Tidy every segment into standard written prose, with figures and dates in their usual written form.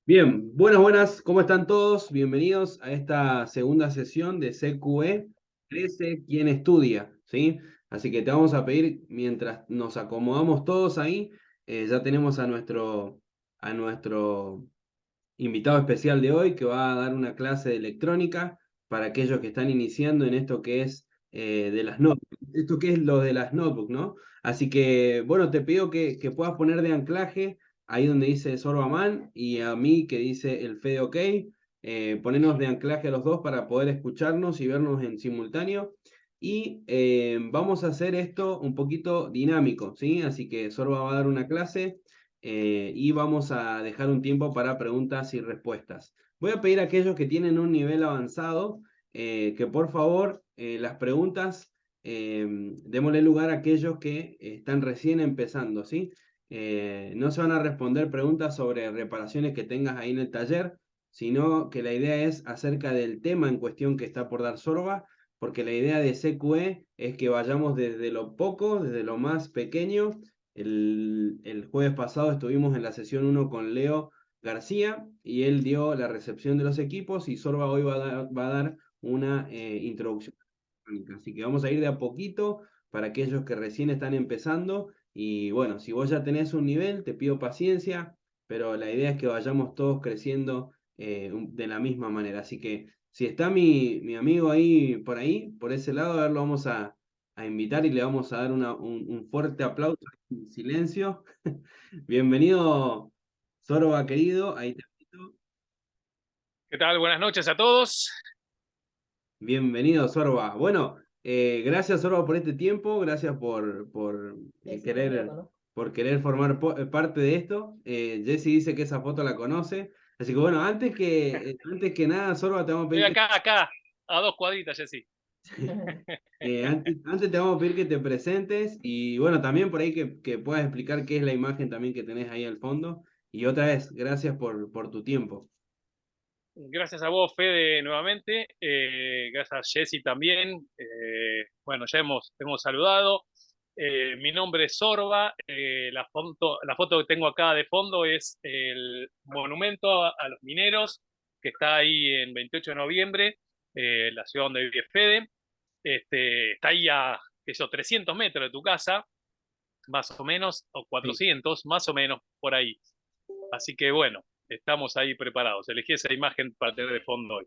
Bien, buenas, ¿cómo están todos? Bienvenidos a esta segunda sesión de CQE 13, ¿Quién estudia? ¿Sí? Así que te vamos a pedir, mientras nos acomodamos todos ahí, ya tenemos a nuestro invitado especial de hoy que va a dar una clase de electrónica para aquellos que están iniciando en esto que es de las notebooks, esto que es lo de las notebooks, ¿no? Así que, bueno, te pido que puedas poner de anclaje ahí donde dice Sorbaman y a mí que dice el Fede OK, ponernos de anclaje a los dos para poder escucharnos y vernos en simultáneo. Y vamos a hacer esto un poquito dinámico, ¿sí? Así que Sorba va a dar una clase y vamos a dejar un tiempo para preguntas y respuestas. Voy a pedir a aquellos que tienen un nivel avanzado que por favor las preguntas démosle lugar a aquellos que están recién empezando, ¿sí? No se van a responder preguntas sobre reparaciones que tengas ahí en el taller, sino que la idea es acerca del tema en cuestión que está por dar Sorba, porque la idea de CQE es que vayamos desde lo poco, desde lo más pequeño. El jueves pasado estuvimos en la sesión uno con Leo García y él dio la recepción de los equipos y Sorba hoy va a dar una introducción técnica. Así que vamos a ir de a poquito para aquellos que recién están empezando. Y bueno, si vos ya tenés un nivel, te pido paciencia, pero la idea es que vayamos todos creciendo de la misma manera. Así que si está mi amigo ahí, por ese lado, a ver, lo vamos a invitar y le vamos a dar un fuerte aplauso en silencio. Bienvenido, Sorba querido, ahí te invito. ¿Qué tal? Buenas noches a todos. Bienvenido, Sorba. Bueno, gracias, Sorba, por este tiempo, gracias por querer formar parte de esto. Jessy dice que esa foto la conoce. Así que bueno, antes que nada, Sorba, te vamos a Estoy pedir acá, a 2 cuadritas, Jessy. antes te vamos a pedir que te presentes y bueno, también por ahí que puedas explicar qué es la imagen también que tenés ahí al fondo. Y otra vez, gracias por tu tiempo. Gracias a vos, Fede, nuevamente. Gracias a Jessy también. Bueno, ya hemos saludado. Mi nombre es Sorba. La foto que tengo acá de fondo es el monumento a los mineros que está ahí en 28 de noviembre, la ciudad donde vive Fede. Está ahí a esos 300 metros de tu casa, más o menos, o Sí, 400, más o menos por ahí. Así que bueno, estamos ahí preparados. Elegí esa imagen para tener de fondo hoy.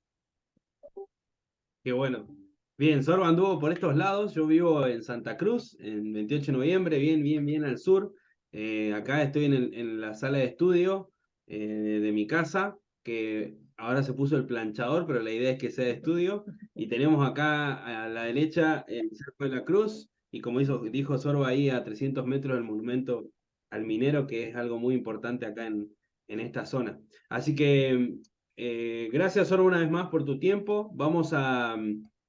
qué bueno. Bien, Sorba anduvo por estos lados. Yo vivo en Santa Cruz, en 28 de noviembre, bien al sur. Acá estoy en la sala de estudio de mi casa, que ahora se puso el planchador, pero la idea es que sea de estudio. Y tenemos acá a la derecha el Cerro de la Cruz, y como dijo Sorba ahí a 300 metros del monumento al minero, que es algo muy importante acá en esta zona. Así que gracias, Sorbo, una vez más por tu tiempo. Vamos a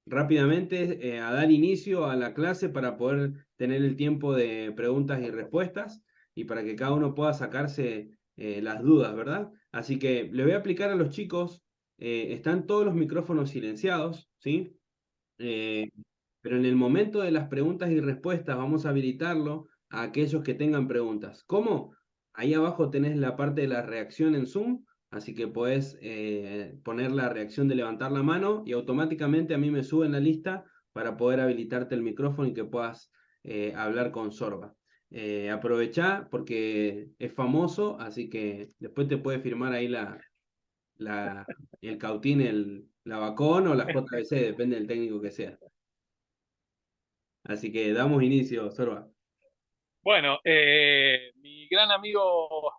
rápidamente a dar inicio a la clase para poder tener el tiempo de preguntas y respuestas y para que cada uno pueda sacarse las dudas, ¿verdad? Así que le voy a aplicar a los chicos, están todos los micrófonos silenciados, ¿sí? Eh, pero en el momento de las preguntas y respuestas vamos a habilitarlo a aquellos que tengan preguntas. ¿Cómo? Ahí abajo tenés la parte de la reacción en Zoom, así que podés poner la reacción de levantar la mano y automáticamente a mí me sube en la lista para poder habilitarte el micrófono y que puedas hablar con Sorba. Aprovechá porque es famoso, así que después te puede firmar ahí la, el Cautín, la Bacón o la JBC, depende del técnico que sea. Así que damos inicio, Sorba. Bueno, mi gran amigo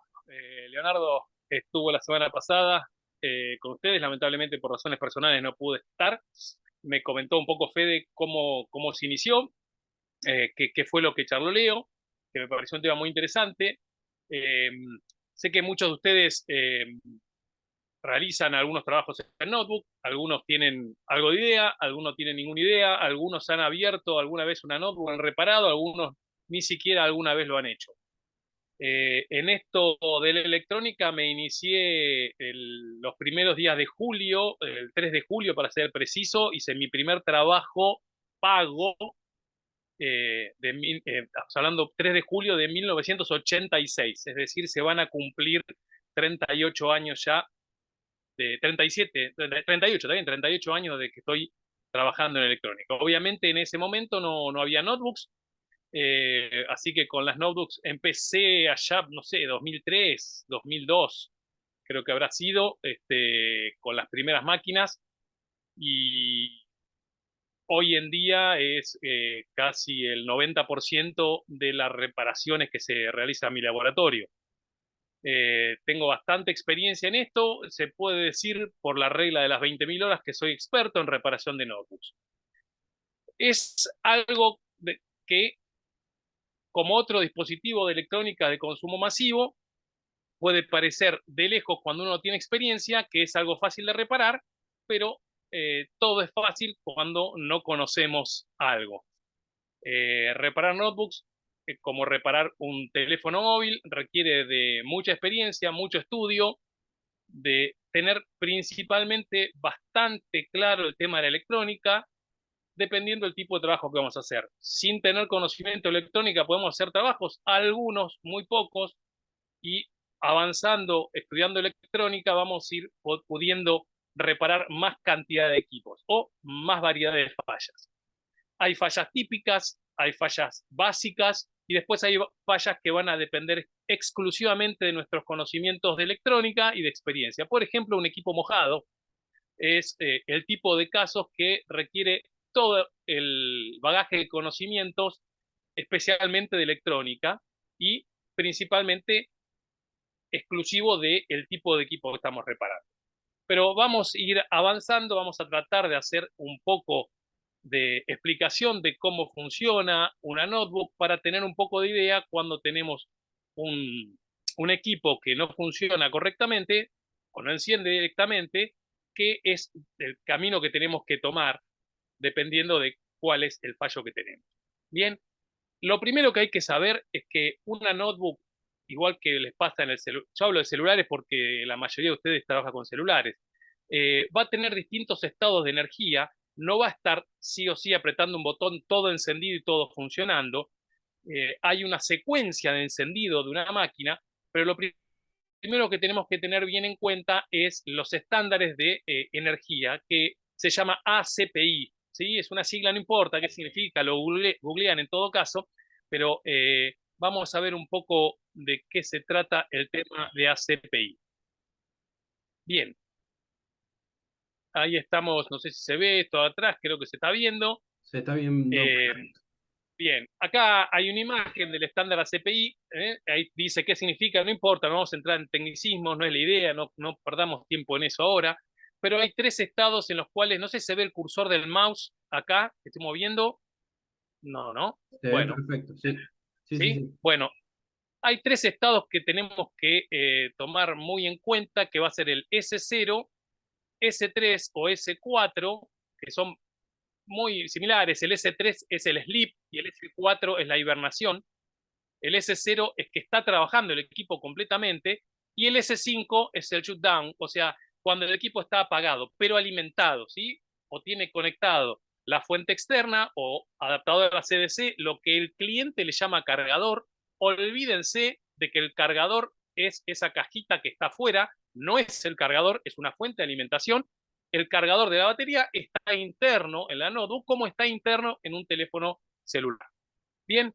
Leonardo estuvo la semana pasada con ustedes. Lamentablemente, por razones personales, no pude estar. Me comentó un poco Fede cómo se inició, qué fue lo que charló Leo, que me pareció un tema muy interesante. Eh, Sé que muchos de ustedes realizan algunos trabajos en notebook, algunos tienen algo de idea, algunos tienen ninguna idea, algunos han abierto alguna vez una notebook, han reparado, algunos ni siquiera alguna vez lo han hecho. En esto de la electrónica me inicié los primeros días de julio, el 3 de julio para ser preciso, hice mi primer trabajo pago, estamos hablando 3 de julio de 1986, es decir, se van a cumplir 38 años ya, de 37, 38, también 38 años de que estoy trabajando en electrónica. Obviamente en ese momento no había notebooks, así que con las notebooks empecé allá, no sé, 2003, 2002, creo que habrá sido, con las primeras máquinas, y hoy en día es casi el 90% de las reparaciones que se realizan en mi laboratorio. Tengo bastante experiencia en esto, se puede decir por la regla de las 20.000 horas que soy experto en reparación de notebooks. Es algo que, como otro dispositivo de electrónica de consumo masivo, puede parecer de lejos cuando uno tiene experiencia que es algo fácil de reparar, pero todo es fácil cuando no conocemos algo. Reparar notebooks, como reparar un teléfono móvil, requiere de mucha experiencia, mucho estudio, de tener principalmente bastante claro el tema de la electrónica, dependiendo del tipo de trabajo que vamos a hacer. Sin tener conocimiento de electrónica podemos hacer trabajos, algunos, muy pocos, y avanzando, estudiando electrónica, vamos a ir pudiendo reparar más cantidad de equipos o más variedad de fallas. Hay fallas típicas, hay fallas básicas y después hay fallas que van a depender exclusivamente de nuestros conocimientos de electrónica y de experiencia. Por ejemplo, un equipo mojado es el tipo de casos que requiere todo el bagaje de conocimientos, especialmente de electrónica y principalmente exclusivo del tipo de equipo que estamos reparando. Pero vamos a ir avanzando, vamos a tratar de hacer un poco de explicación de cómo funciona una notebook para tener un poco de idea cuando tenemos un equipo que no funciona correctamente o no enciende directamente, qué es el camino que tenemos que tomar dependiendo de cuál es el fallo que tenemos. Bien, lo primero que hay que saber es que una notebook, igual que les pasa en el celular, yo hablo de celulares porque la mayoría de ustedes trabaja con celulares, va a tener distintos estados de energía, no va a estar sí o sí apretando un botón todo encendido y todo funcionando. Hay una secuencia de encendido de una máquina, pero lo primero que tenemos que tener bien en cuenta es los estándares de energía, que se llama ACPI. ¿Sí? Es una sigla, no importa qué significa, lo googlean en todo caso, pero vamos a ver un poco de qué se trata el tema de ACPI. Bien, ahí estamos, no sé si se ve esto atrás, creo que se está viendo. Se está viendo Eh, perfecto. Bien, acá hay una imagen del estándar ACPI, ahí dice qué significa, no importa, no vamos a entrar en tecnicismos, no es la idea, no perdamos tiempo en eso ahora, pero hay tres estados en los cuales, no sé si se ve el cursor del mouse acá, que estoy moviendo, no, Se ve bueno, perfecto, sí. Sí, sí, ¿sí? sí. Bueno, hay tres estados que tenemos que tomar muy en cuenta, que va a ser el S0, S3 o S4, que son muy similares. El S3 es el sleep y el S4 es la hibernación. El S0 es que está trabajando el equipo completamente y el S5 es el shutdown, o sea, cuando el equipo está apagado, pero alimentado, ¿sí? O tiene conectado la fuente externa o adaptador a la CDC, lo que el cliente le llama cargador. Olvídense de que el cargador es esa cajita que está afuera, no es el cargador, es una fuente de alimentación. El cargador de la batería está interno en la notebook como está interno en un teléfono celular. Bien,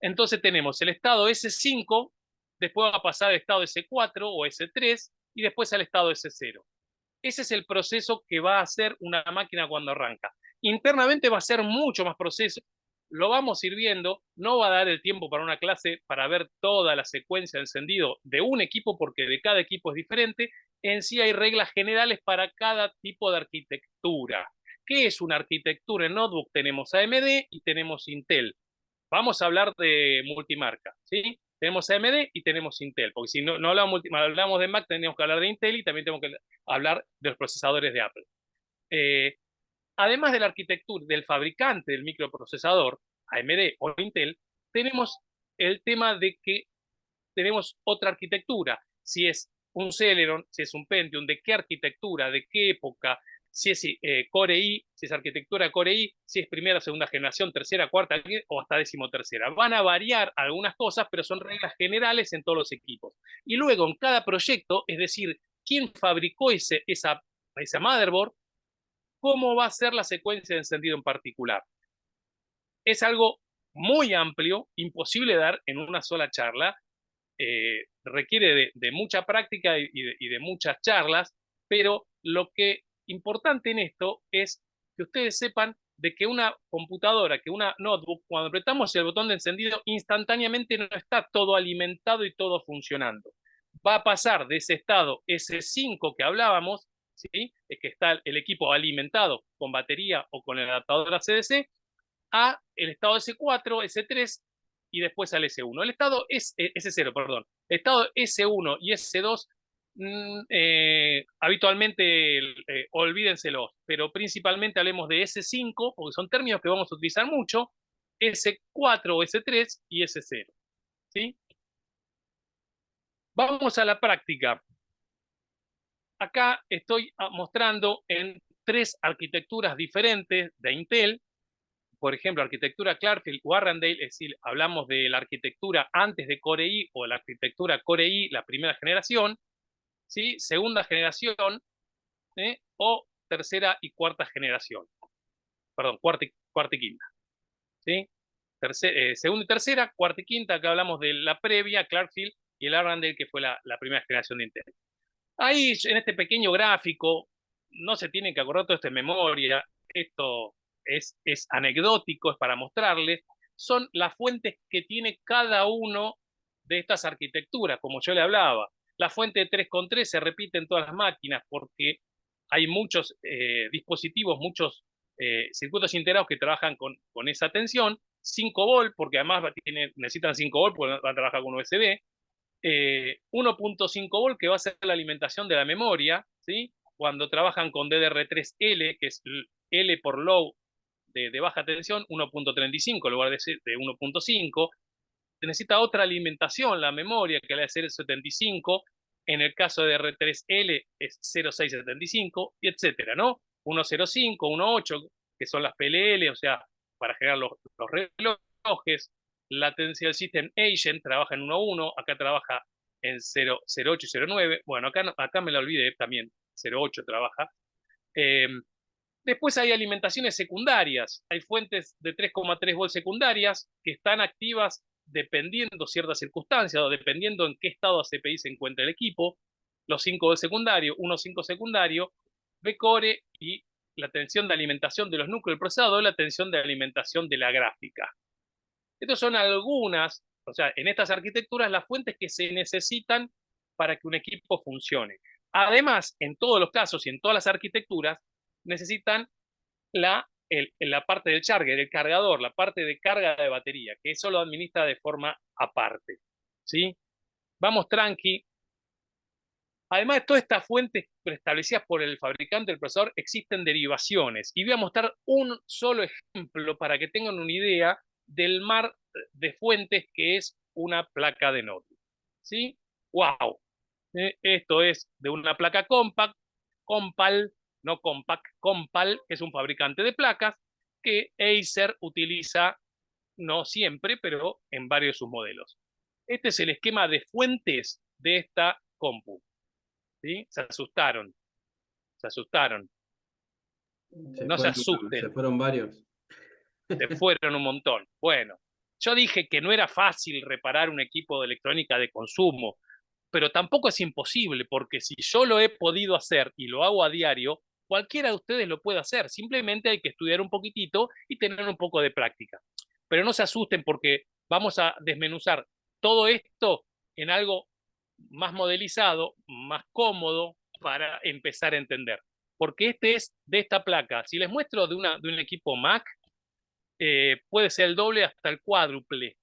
entonces tenemos el estado S5, después va a pasar al estado S4 o S3 y después al estado S0. Ese es el proceso que va a hacer una máquina cuando arranca. Internamente va a ser mucho más proceso, lo vamos a ir viendo, no va a dar el tiempo para una clase para ver toda la secuencia de encendido de un equipo porque de cada equipo es diferente. En sí hay reglas generales para cada tipo de arquitectura. ¿Qué es una arquitectura en notebook? Tenemos AMD y tenemos Intel. Vamos a hablar de multimarca, ¿sí? Tenemos AMD y tenemos Intel, porque si no hablamos de Mac, tenemos que hablar de Intel y también tenemos que hablar de los procesadores de Apple. Eh, Además de la arquitectura del fabricante del microprocesador, AMD o Intel, tenemos el tema de que tenemos otra arquitectura. Si es un Celeron, si es un Pentium, de qué arquitectura, de qué época, si es Core i, si es arquitectura Core i, si es primera, segunda generación, tercera, cuarta o hasta decimotercera. Van a variar algunas cosas, pero son reglas generales en todos los equipos. Y luego en cada proyecto, es decir, quién fabricó esa motherboard, cómo va a ser la secuencia de encendido en particular. Es algo muy amplio, imposible de dar en una sola charla, requiere de mucha práctica y de muchas charlas, pero lo que importante en esto es que ustedes sepan de que una computadora, que una notebook, cuando apretamos el botón de encendido, instantáneamente no está todo alimentado y todo funcionando. Va a pasar de ese estado S5 que hablábamos, ¿sí? Es que está el equipo alimentado con batería o con el adaptador a CDC, a el estado S4, S3 y después al S1. El estado es S0, perdón. El estado S1 y S2 habitualmente olvídenselos, pero principalmente hablemos de S5, porque son términos que vamos a utilizar mucho, S4, S3 y S0. ¿Sí? Vamos a la práctica. Acá estoy mostrando en 3 arquitecturas diferentes de Intel. Por ejemplo, arquitectura Clarkfield o Arrandale, es decir, hablamos de la arquitectura antes de Core i o la arquitectura Core i, la primera generación, ¿sí? Segunda generación, o tercera y cuarta generación. Perdón, cuarta y quinta. ¿Sí? Segunda y tercera, cuarta y quinta, acá hablamos de la previa, Clarkfield, y el Arrandale, que fue la primera generación de Intel. Ahí, en este pequeño gráfico, no se tiene que acordar todo esto en memoria, esto es anecdótico, es para mostrarles, son las fuentes que tiene cada uno de estas arquitecturas, como yo le hablaba. La fuente de 3,3 se repite en todas las máquinas porque hay muchos dispositivos, muchos circuitos integrados que trabajan con esa tensión. 5 volt, porque además necesitan 5 volt porque van a trabajar con USB. 1.5 volt, que va a ser la alimentación de la memoria, ¿sí? Cuando trabajan con DDR3L, que es L por low de baja tensión, 1.35 en lugar de 1.5. Necesita otra alimentación la memoria, que la de 0.75. En el caso de DDR3L es 0.675, y etcétera, ¿no? 1.05, 1.8, que son las PLL, o sea, para generar los relojes. Latencia del System Agent trabaja en 1.1, acá trabaja en 0.8 y 0.9. Bueno, acá me la olvidé también, 0.8 trabaja. Después hay alimentaciones secundarias, hay fuentes de 3,3 volt secundarias que están activas dependiendo ciertas circunstancias o dependiendo en qué estado ACPI se encuentra el equipo. Los 5 volt secundario, 1.5 secundario, V-Core y la tensión de alimentación de los núcleos del procesador, la tensión de alimentación de la gráfica. Estas son algunas, o sea, en estas arquitecturas, las fuentes que se necesitan para que un equipo funcione. Además, en todos los casos y en todas las arquitecturas, necesitan la parte del charger, el cargador, la parte de carga de batería, que eso lo administra de forma aparte. ¿Sí? Vamos tranqui. Además de todas estas fuentes preestablecidas por el fabricante del procesador, existen derivaciones. Y voy a mostrar un solo ejemplo para que tengan una idea del mar de fuentes que es una placa de notebook. ¿Sí? ¡Wow! Esto es de una placa compact, Compal, no Compact, Compal, que es un fabricante de placas que Acer utiliza, no siempre, pero en varios de sus modelos. Este es el esquema de fuentes de esta compu. ¿Sí? Se asustaron, se asustaron. No se Se asusten, fueron varios. se fueron un montón. Bueno, yo dije que no era fácil reparar un equipo de electrónica de consumo, pero tampoco es imposible, porque si yo lo he podido hacer y lo hago a diario, cualquiera de ustedes lo puede hacer. Simplemente hay que estudiar un poquitito y tener un poco de práctica. Pero no se asusten porque vamos a desmenuzar todo esto en algo más modelizado, más cómodo para empezar a entender. Porque este es de esta placa. Si les muestro de un equipo Mac, puede ser el doble hasta el cuádruple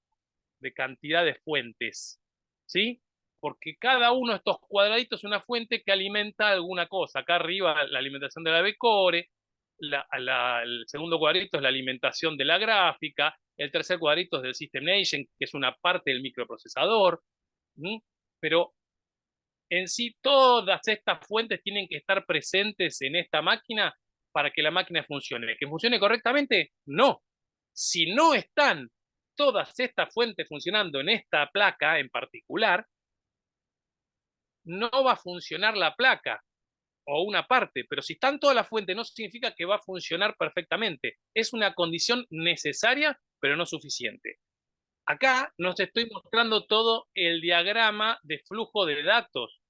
de cantidad de fuentes. ¿Sí? Porque cada uno de estos cuadraditos es una fuente que alimenta alguna cosa. Acá arriba la alimentación de la V-Core, el segundo cuadrito es la alimentación de la gráfica, el tercer cuadrito es del System Agent, que es una parte del microprocesador. ¿sí? Pero En sí, todas estas fuentes tienen que estar presentes en esta máquina para que la máquina funcione. ¿Que funcione correctamente? No. Si no están todas estas fuentes funcionando en esta placa en particular, no va a funcionar la placa o una parte, pero si están todas las fuentes no significa que va a funcionar perfectamente. Es una condición necesaria, pero no suficiente. Acá nos estoy mostrando todo el diagrama de flujo de datos,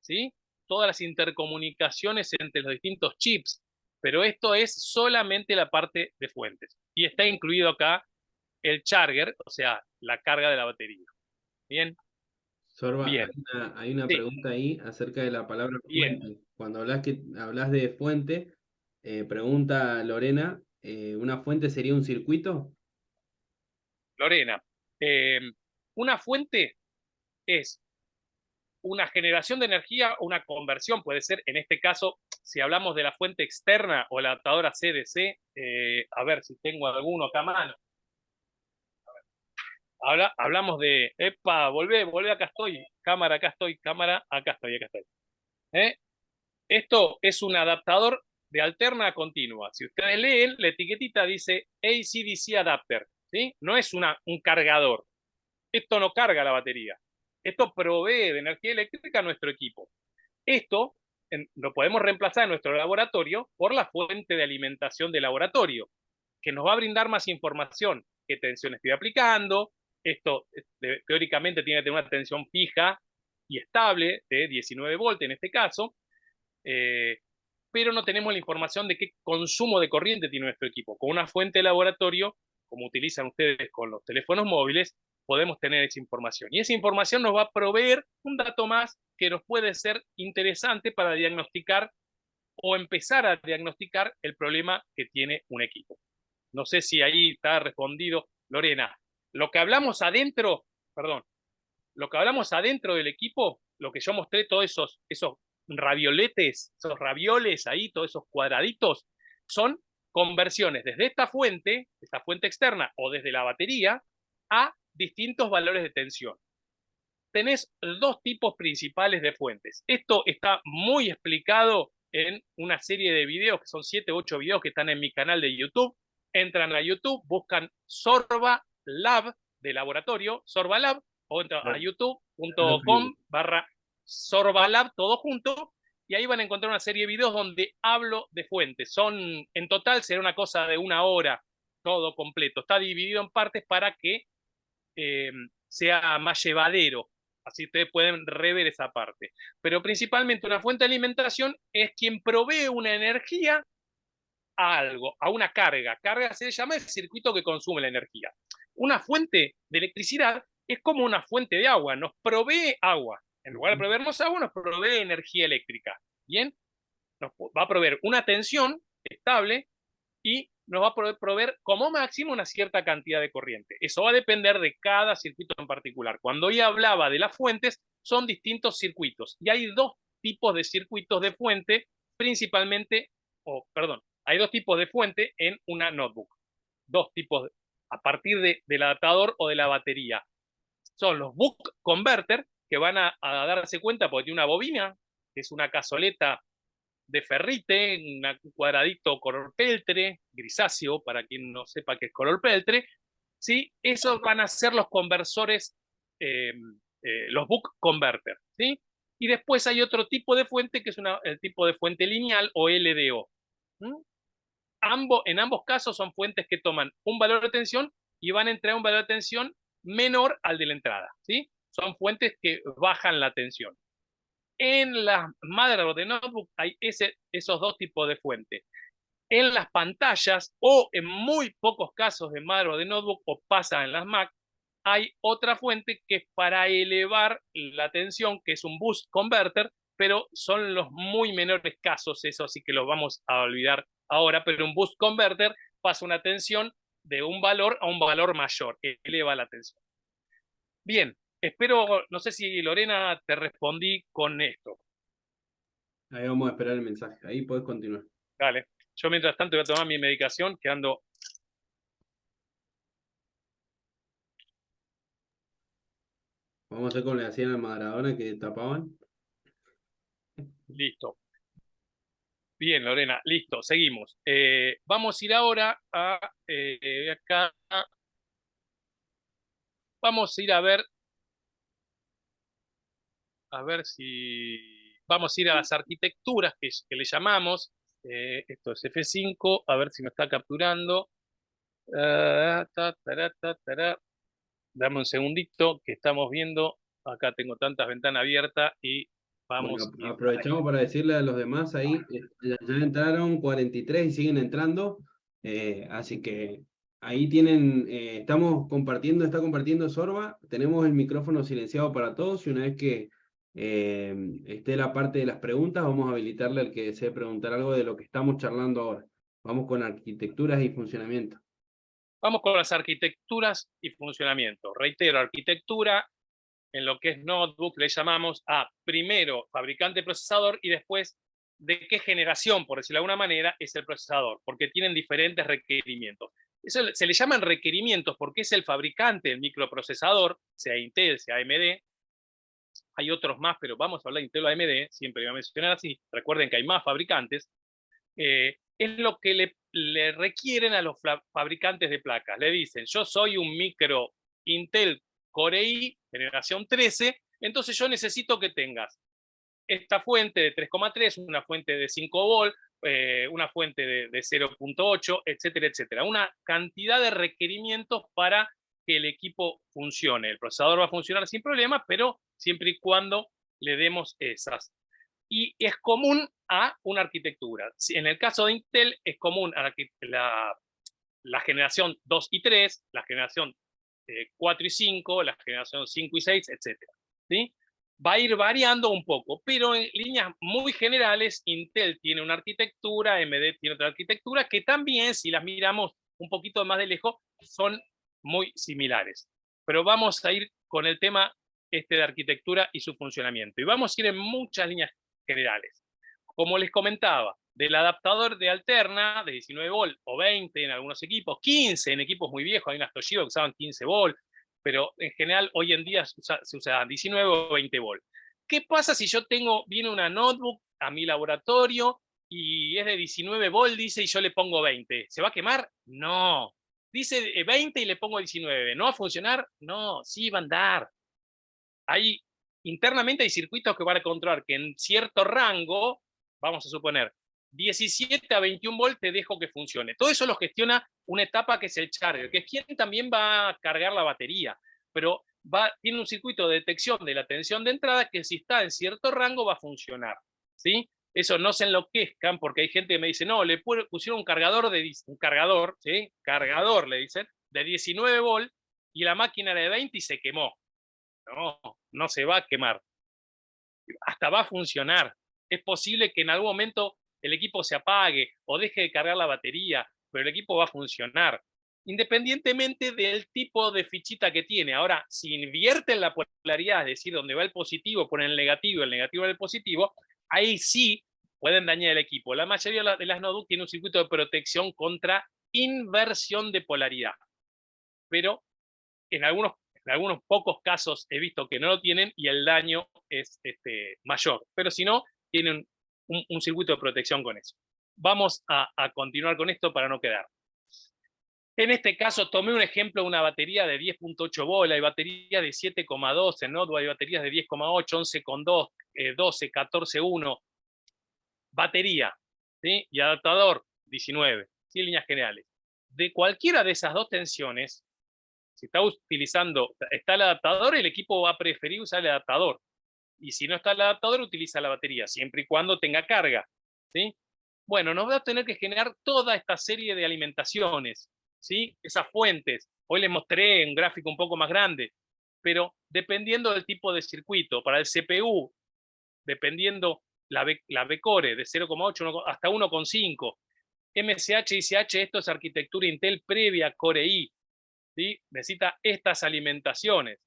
¿sí? Todas las intercomunicaciones entre los distintos chips, pero esto es solamente la parte de fuentes. Y está incluido acá el charger, o sea, la carga de la batería. ¿Bien? Sorba, Bien. hay una Sí, pregunta ahí acerca de la palabra bien. fuente. Cuando hablas de fuente, pregunta Lorena, ¿una fuente sería un circuito? Lorena, eh, una fuente es una generación de energía o una conversión, puede ser, en este caso, si hablamos de la fuente externa o la adaptadora CDC, a ver si tengo alguno acá a mano. Hablamos de, epa, volvé, acá estoy, cámara, acá estoy, acá estoy. ¿Eh? Esto es un adaptador de alterna a continua. Si ustedes leen, la etiquetita dice AC/DC adapter, ¿sí? No es un cargador. Esto no carga la batería. Esto provee de energía eléctrica a nuestro equipo. Esto lo podemos reemplazar en nuestro laboratorio por la fuente de alimentación del laboratorio, que nos va a brindar más información. ¿Qué tensión estoy aplicando? Esto teóricamente tiene que tener una tensión fija y estable de 19 volts en este caso, eh, pero no tenemos la información de qué consumo de corriente tiene nuestro equipo. Con una fuente de laboratorio, como utilizan ustedes con los teléfonos móviles, podemos tener esa información. Y esa información nos va a proveer un dato más que nos puede ser interesante para diagnosticar o empezar a diagnosticar el problema que tiene un equipo. No sé si ahí está respondido, Lorena. Lo que hablamos adentro, perdón, lo que hablamos adentro del equipo, lo que yo mostré, todos esos ravioletes, esos ravioles ahí, todos esos cuadraditos, son conversiones desde esta fuente externa o desde la batería, a distintos valores de tensión. Tenés dos tipos principales de fuentes. Esto está muy explicado en una serie de videos, que son 7 u 8 videos que están en mi canal de YouTube. Entran a YouTube, buscan Sorba Lab de laboratorio, Sorba Lab, o entran a youtube.com/ Sorbalab, todo junto, y ahí van a encontrar una serie de videos donde hablo de fuentes. En total será una cosa de 1 hora, todo completo. Está dividido en partes para que eh, sea más llevadero. Así ustedes pueden rever esa parte. Pero principalmente una fuente de alimentación es quien provee una energía a algo, a una carga. Carga se llama el circuito que consume la energía. Una fuente de electricidad es como una fuente de agua, nos provee agua. En lugar de proveernos agua, nos provee energía eléctrica. Bien, nos va a proveer una tensión estable y nos va a proveer como máximo una cierta cantidad de corriente. Eso va a depender de cada circuito en particular. Cuando yo hablaba de las fuentes, son distintos circuitos y hay dos tipos de circuitos de fuente, principalmente, perdón, hay dos tipos de fuente en una notebook. Dos tipos a partir del adaptador o de la batería. Son los buck converter, que van a darse cuenta porque tiene una bobina, que es una cazoleta de ferrite, un cuadradito color peltre, grisáceo, para quien no sepa qué es color peltre, ¿sí? Esos van a ser los conversores, los buck converter, ¿sí? Y después hay otro tipo de fuente que es el tipo de fuente lineal o LDO. ¿Mm? En ambos casos son fuentes que toman un valor de tensión y van a entrar un valor de tensión menor al de la entrada, ¿sí? Son fuentes que bajan la tensión. En las motherboard de notebook hay esos dos tipos de fuentes. En las pantallas o en muy pocos casos de motherboard de notebook o pasa en las Mac, hay otra fuente que es para elevar la tensión, que es un boost converter, pero son los muy menores casos, eso sí que los vamos a olvidar ahora, pero un boost converter pasa una tensión de un valor a un valor mayor, eleva la tensión. Bien, espero, no sé si Lorena te respondí con esto. Ahí vamos a esperar el mensaje. Ahí podés continuar. Dale. Yo mientras tanto voy a tomar mi medicación, quedando. Vamos a hacer como le hacían a Maradona que tapaban. Listo. Bien, Lorena, listo, seguimos. Vamos a ir ahora a acá. Vamos a ir a ver si vamos a ir a las arquitecturas que le llamamos. Esto es F5, a ver si me está capturando. Tará. Dame un segundito que estamos viendo. Acá tengo tantas ventanas abiertas y vamos Bueno, a ir para aprovechamos para decirle a los demás ahí, ya entraron 43 y siguen entrando, así que ahí tienen, estamos compartiendo, está compartiendo Sorba, tenemos el micrófono silenciado para todos y una vez que esté la parte de las preguntas, vamos a habilitarle al que desee preguntar algo de lo que estamos charlando ahora. Vamos con arquitecturas y funcionamiento. Vamos con las arquitecturas y funcionamiento. Reitero, arquitectura en lo que es notebook le llamamos a primero fabricante procesador y después de qué generación, por decirlo de alguna manera, es el procesador, porque tienen diferentes requerimientos. Eso se le llaman requerimientos porque es el fabricante del microprocesador, sea Intel, sea AMD. Hay otros más, pero vamos a hablar de Intel o AMD, siempre voy a mencionar así. Recuerden que hay más fabricantes. Es lo que le requieren a los fabricantes de placas. Le dicen, yo soy un micro Intel Core i generación 13, entonces yo necesito que tengas esta fuente de 3,3, una fuente de 5 volt, una fuente de 0,8, etcétera, etcétera. Una cantidad de requerimientos para que el equipo funcione. El procesador va a funcionar sin problemas, pero siempre y cuando le demos esas. Y es común a una arquitectura. En el caso de Intel es común a la generación 2 y 3, la generación 4 y 5, la generación 5 y 6, etc. ¿Sí? Va a ir variando un poco, pero en líneas muy generales, Intel tiene una arquitectura, AMD tiene otra arquitectura, que también, si las miramos un poquito más de lejos, son muy similares. Pero vamos a ir con el tema de arquitectura y su funcionamiento. Y vamos a ir en muchas líneas generales. Como les comentaba, del adaptador de alterna de 19 volt o 20 en algunos equipos, 15 en equipos muy viejos, hay unas Toshiba que usaban 15 volt, pero en general hoy en día se usa 19 o 20 volt. ¿Qué pasa si yo viene una notebook a mi laboratorio y es de 19 volt, dice, y yo le pongo 20? ¿Se va a quemar? No. Dice 20 y le pongo 19. ¿No va a funcionar? No, sí va a andar. Internamente hay circuitos que van a controlar que en cierto rango, vamos a suponer, 17 a 21 volt te dejo que funcione. Todo eso lo gestiona una etapa que es el charger, que es quien también va a cargar la batería, pero tiene un circuito de detección de la tensión de entrada que si está en cierto rango va a funcionar. ¿Sí? Eso no se enloquezcan porque hay gente que me dice, no, le pusieron un cargador, ¿sí? Cargador le dicen, de 19 volt y la máquina era de 20 y se quemó. No, no se va a quemar. Hasta va a funcionar. Es posible que en algún momento el equipo se apague o deje de cargar la batería, pero el equipo va a funcionar, independientemente del tipo de fichita que tiene. Ahora, si invierten la polaridad, es decir, donde va el positivo, ponen el negativo va el positivo, ahí sí pueden dañar el equipo. La mayoría de las notebooks tiene un circuito de protección contra inversión de polaridad, pero en algunos pocos casos he visto que no lo tienen y el daño es mayor, pero si no, tienen un circuito de protección con eso. Vamos a continuar con esto para no quedar. En este caso tomé un ejemplo de una batería de 10.8 volt, hay baterías de 7,2 en notebook, hay baterías de 10,8, 11,2, 12, 14,1. Batería, ¿sí? Y adaptador, 19, ¿sí? Líneas generales. De cualquiera de esas dos tensiones, si está el adaptador, el equipo va a preferir usar el adaptador. Y si no está el adaptador, utiliza la batería, siempre y cuando tenga carga. ¿Sí? Bueno, nos va a tener que generar toda esta serie de alimentaciones, ¿sí? Esas fuentes. Hoy les mostré un gráfico un poco más grande, pero dependiendo del tipo de circuito, para el CPU, dependiendo la B-Core de 0,8 hasta 1,5, MSH y ICH, esto es arquitectura Intel previa Core i. ¿Sí? Necesita estas alimentaciones.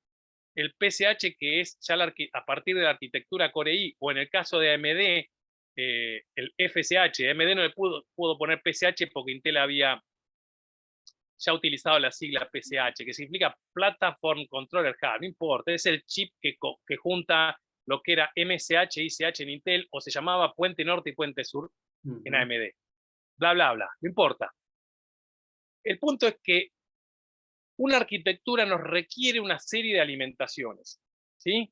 El PCH, que es ya a partir de la arquitectura Core i, o en el caso de AMD, el FCH. AMD no le pudo poner PCH porque Intel había ya utilizado la sigla PCH, que significa Platform Controller Hub, no importa, es el chip que junta lo que era MSH, ICH en Intel, o se llamaba Puente Norte y Puente Sur en AMD. Bla, bla, bla, no importa. El punto es que una arquitectura nos requiere una serie de alimentaciones, ¿sí?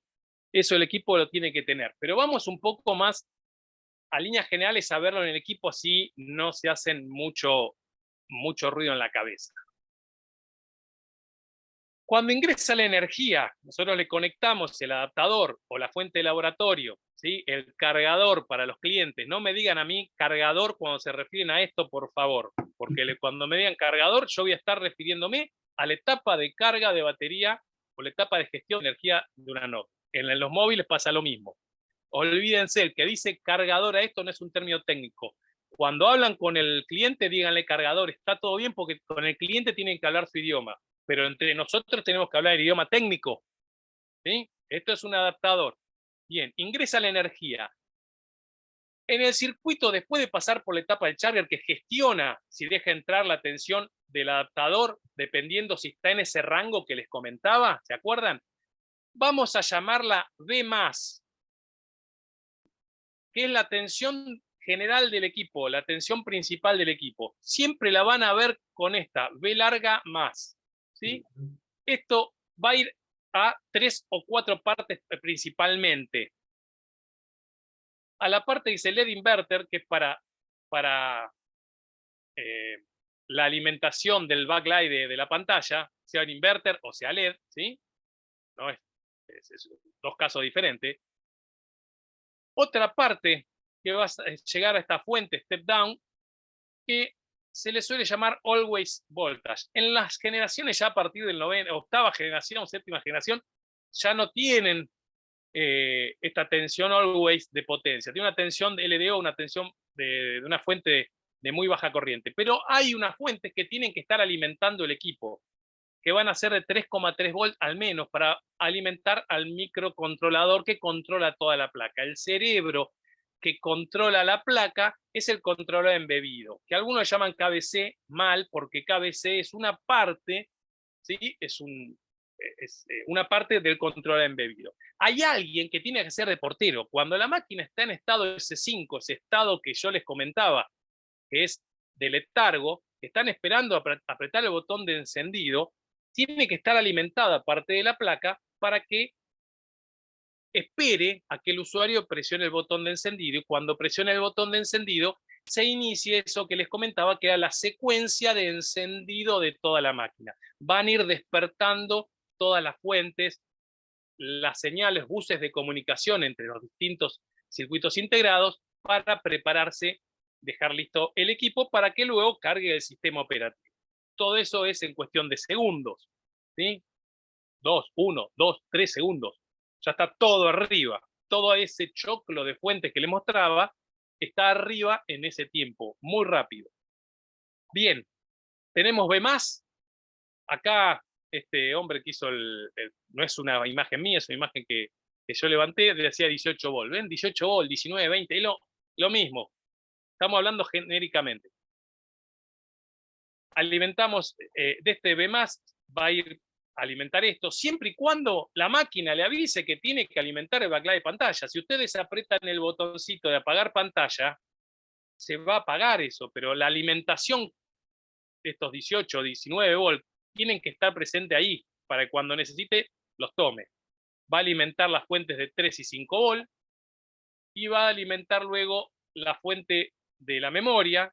Eso el equipo lo tiene que tener. Pero vamos un poco más a líneas generales a verlo en el equipo, así no se hacen mucho ruido en la cabeza. Cuando ingresa la energía, nosotros le conectamos el adaptador o la fuente de laboratorio, ¿sí? El cargador para los clientes. No me digan a mí cargador cuando se refieren a esto, por favor, porque cuando me digan cargador, yo voy a estar refiriéndome a la etapa de carga de batería o la etapa de gestión de energía de una node. En los móviles pasa lo mismo. Olvídense, el que dice cargador a esto no es un término técnico. Cuando hablan con el cliente, díganle cargador, está todo bien porque con el cliente tienen que hablar su idioma, pero entre nosotros tenemos que hablar el idioma técnico, ¿sí? Esto es un adaptador. Bien, ingresa la energía. En el circuito, después de pasar por la etapa del charger que gestiona si deja entrar la tensión del adaptador, dependiendo si está en ese rango que les comentaba, ¿se acuerdan? Vamos a llamarla B+, que es la tensión general del equipo, la tensión principal del equipo. Siempre la van a ver con esta, B larga más, ¿sí? Esto va a ir a 3 o 4 partes principalmente. A la parte dice LED inverter, que es para la alimentación del backlight de la pantalla, sea un inverter o sea LED, ¿sí? No es dos casos diferentes. Otra parte que va a llegar a esta fuente step down, que se le suele llamar always voltage. En las generaciones ya a partir del octava generación, séptima generación, ya no tienen esta tensión always de potencia. Tiene una tensión de LDO, una tensión de una fuente de muy baja corriente. Pero hay unas fuentes que tienen que estar alimentando el equipo, que van a ser de 3,3 volts al menos para alimentar al microcontrolador que controla toda la placa. El cerebro que controla la placa es el controlador embebido, que algunos llaman KBC mal, porque KBC es una parte, ¿sí? Es una parte del controlador embebido. Hay alguien que tiene que ser de portero. Cuando la máquina está en estado S5, ese estado que yo les comentaba, que es de letargo, que están esperando apretar el botón de encendido, tiene que estar alimentada parte de la placa para que espere a que el usuario presione el botón de encendido, y cuando presione el botón de encendido se inicie eso que les comentaba, que era la secuencia de encendido de toda la máquina. Van a ir despertando todas las fuentes, las señales, buses de comunicación entre los distintos circuitos integrados para prepararse, dejar listo el equipo para que luego cargue el sistema operativo. Todo eso es en cuestión de segundos, ¿sí? 2, 1, 2, 3 segundos. Ya está todo arriba. Todo ese choclo de fuentes que le mostraba está arriba en ese tiempo, muy rápido. Bien, tenemos B+. Acá este hombre que hizo no es una imagen mía, es una imagen que yo levanté, decía 18 volts. ¿Ven? 18 volts, 19, 20, es lo mismo. Estamos hablando genéricamente. Alimentamos de este B+, va a ir a alimentar esto, siempre y cuando la máquina le avise que tiene que alimentar el backlight de pantalla. Si ustedes apretan el botoncito de apagar pantalla, se va a apagar eso, pero la alimentación de estos 18 o 19 volts tienen que estar presentes ahí, para que cuando necesite los tome. Va a alimentar las fuentes de 3 y 5 volts, y va a alimentar luego la fuente de la memoria.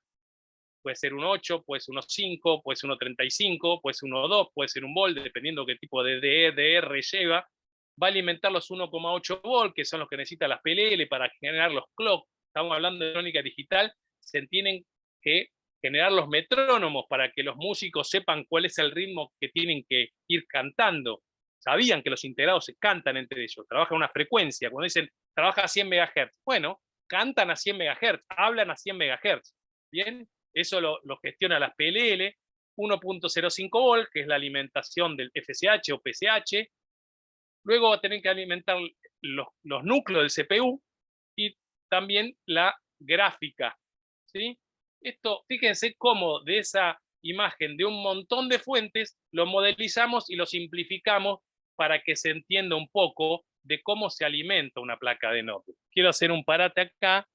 Puede ser un 8, puede ser unos 5, puede ser 1.35, puede ser 1.2, puede ser 1 volt, dependiendo qué tipo de DR lleva. Va a alimentar los 1,8 volt, que son los que necesitan las PLL para generar los clock. Estamos hablando de electrónica digital, se tienen que generar los metrónomos para que los músicos sepan cuál es el ritmo que tienen que ir cantando. Sabían que los integrados se cantan entre ellos, trabajan una frecuencia. Cuando dicen, trabaja a 100 MHz, bueno, cantan a 100 MHz, hablan a 100 MHz. ¿Bien? Eso lo gestiona las PLL, 1.05 volt, que es la alimentación del FSH o PSH. Luego va a tener que alimentar los núcleos del CPU y también la gráfica, ¿sí? Esto, fíjense cómo de esa imagen de un montón de fuentes lo modelizamos y lo simplificamos para que se entienda un poco de cómo se alimenta una placa de notebook. Quiero hacer un parate acá.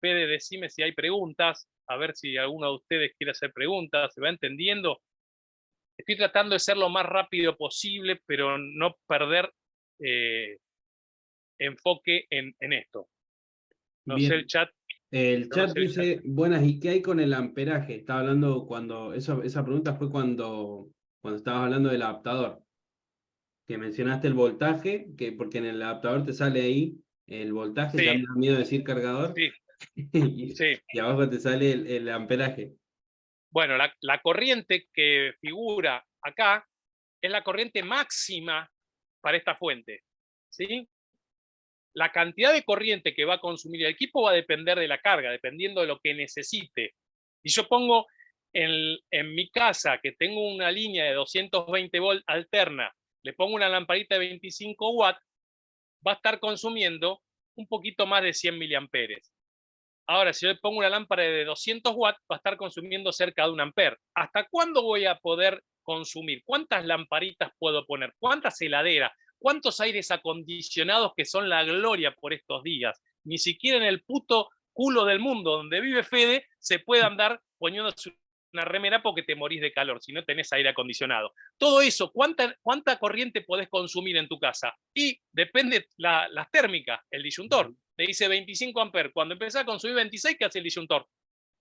Fede, decime si hay preguntas, a ver si alguno de ustedes quiere hacer preguntas, ¿se va entendiendo? Estoy tratando de ser lo más rápido posible, pero no perder enfoque en esto. No sé el Bien. chat. El No chat sé el chat. dice, buenas, ¿y qué hay con el amperaje? Estaba hablando cuando, esa pregunta fue cuando estabas hablando del adaptador, que mencionaste el voltaje, que porque en el adaptador te sale ahí el voltaje, ya Sí, me da miedo decir cargador, sí, y, sí. y abajo te sale el amperaje. Bueno, la corriente que figura acá es la corriente máxima para esta fuente, ¿sí? La cantidad de corriente que va a consumir el equipo va a depender de la carga, dependiendo de lo que necesite. Si yo pongo en mi casa que tengo una línea de 220 volt alterna, le pongo una lamparita de 25 watts, va a estar consumiendo un poquito más de 100 miliamperes. Ahora, si yo le pongo una lámpara de 200 watts, va a estar consumiendo cerca de 1 amper. ¿Hasta cuándo voy a poder consumir? ¿Cuántas lamparitas puedo poner? ¿Cuántas heladeras? ¿Cuántos aires acondicionados que son la gloria por estos días? Ni siquiera en el puto culo del mundo donde vive Fede se puede andar poniéndose una remera porque te morís de calor si no tenés aire acondicionado. Todo eso, ¿cuánta corriente podés consumir en tu casa? Y depende las térmicas, el disyuntor. Te dice 25 amperes. Cuando empezás a consumir 26, ¿qué hace el disyuntor?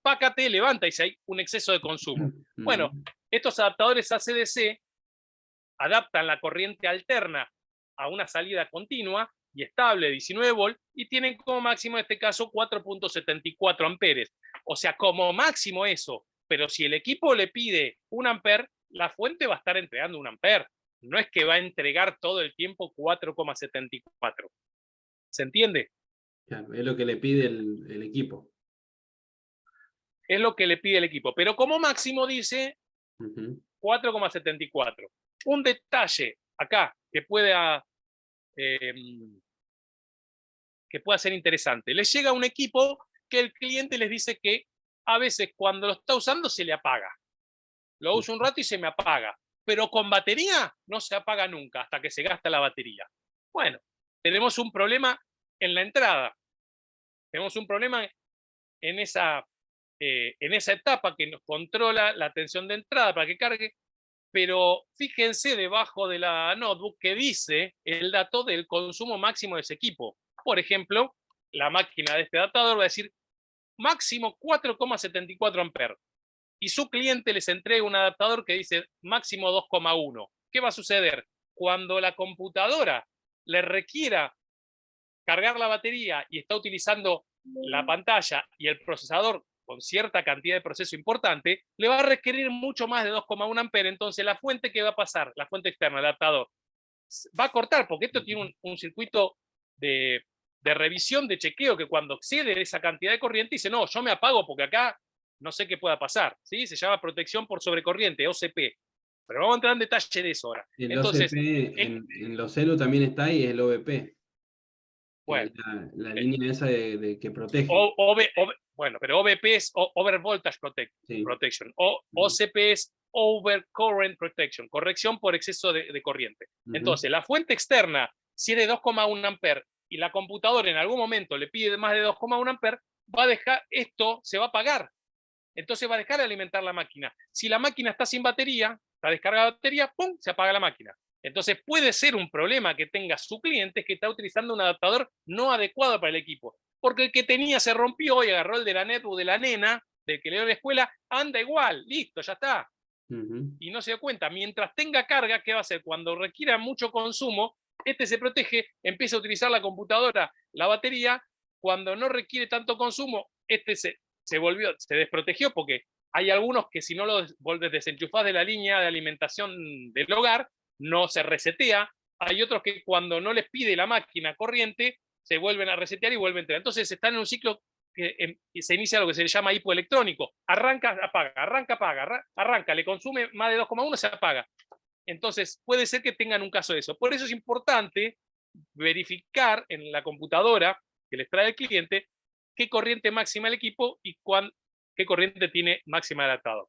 Pácate, levanta y si hay un exceso de consumo. Bueno, estos adaptadores ACDC adaptan la corriente alterna a una salida continua y estable, 19 volt, y tienen como máximo en este caso 4.74 amperes. O sea, como máximo eso, pero si el equipo le pide 1 amper, la fuente va a estar entregando 1 amper. No es que va a entregar todo el tiempo 4.74. ¿Se entiende? Claro, es lo que le pide el equipo. Es lo que le pide el equipo. Pero como máximo dice 4,74. Un detalle acá eh, que pueda ser interesante. Les llega un equipo que el cliente les dice que a veces cuando lo está usando se le apaga. Lo uso un rato y se me apaga. Pero con batería no se apaga nunca hasta que se gasta la batería. Bueno, tenemos un problema en la entrada. Tenemos un problema en esa etapa que nos controla la tensión de entrada para que cargue, pero fíjense debajo de la notebook que dice el dato del consumo máximo de ese equipo. Por ejemplo, la máquina de este adaptador va a decir máximo 4,74 amperes y su cliente les entrega un adaptador que dice máximo 2,1. ¿Qué va a suceder? Cuando la computadora le requiera cargar la batería y está utilizando la pantalla y el procesador con cierta cantidad de proceso importante, le va a requerir mucho más de 2,1 amperes. Entonces la fuente que va a pasar, la fuente externa, el adaptador, va a cortar, porque esto tiene un circuito de revisión, de chequeo, que cuando excede esa cantidad de corriente dice, no, yo me apago porque acá no sé qué pueda pasar. ¿Sí? Se llama protección por sobrecorriente, OCP. Pero vamos a entrar en detalle de eso ahora. El Entonces, OCP en los celu también está y es el OVP, que bueno, es la línea esa de que protege. bueno, pero OVP es Over Voltage Sí. Protection. OCP es Over Current Protection, corrección por exceso de corriente. Entonces, la fuente externa, si es de 2,1 amper y la computadora en algún momento le pide más de 2,1 amper, va a dejar, esto se va a apagar. Entonces va a dejar de alimentar la máquina. Si la máquina está sin batería, está descargada la batería, ¡pum!, se apaga la máquina. Entonces puede ser un problema que tenga su cliente que está utilizando un adaptador no adecuado para el equipo. Porque el que tenía se rompió y agarró el de la netbook de la nena, del que le dio la escuela, anda igual, listo, ya está. Y no se da cuenta. Mientras tenga carga, ¿qué va a hacer? Cuando requiera mucho consumo, este se protege, empieza a utilizar la computadora, la batería. Cuando no requiere tanto consumo, este se desprotegió porque hay algunos que si no lo desenchufás de la línea de alimentación del hogar, no se resetea. Hay otros que cuando no les pide la máquina corriente, se vuelven a resetear y vuelven a entrar. Entonces están en un ciclo que se inicia lo que se le llama hipoelectrónico. Arranca, apaga, arranca, apaga, arranca, le consume más de 2,1, se apaga. Entonces puede ser que tengan un caso de eso. Por eso es importante verificar en la computadora que les trae el cliente qué corriente máxima el equipo y qué corriente tiene máxima el adaptador.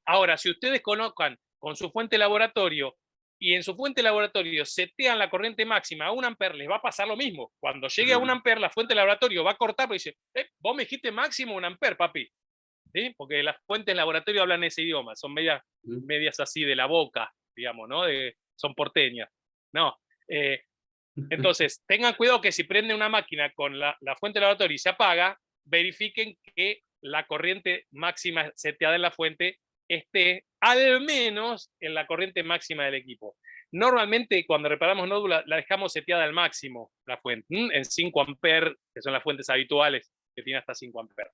Ahora, si ustedes colocan con su fuente de laboratorio y en su fuente de laboratorio setean la corriente máxima a 1 ampere, les va a pasar lo mismo. Cuando llegue a 1 ampere, la fuente de laboratorio va a cortar porque dice, vos me dijiste máximo 1 ampere, papi. ¿Sí? Porque las fuentes de laboratorio hablan ese idioma, son medias así de la boca, digamos, ¿no? Son porteñas. No. Entonces, tengan cuidado que si prende una máquina con la fuente de laboratorio y se apaga, verifiquen que la corriente máxima seteada en la fuente esté al menos en la corriente máxima del equipo. Normalmente cuando reparamos nódulos la dejamos seteada al máximo, la fuente, en 5 amperes, que son las fuentes habituales, que tienen hasta 5 amperes.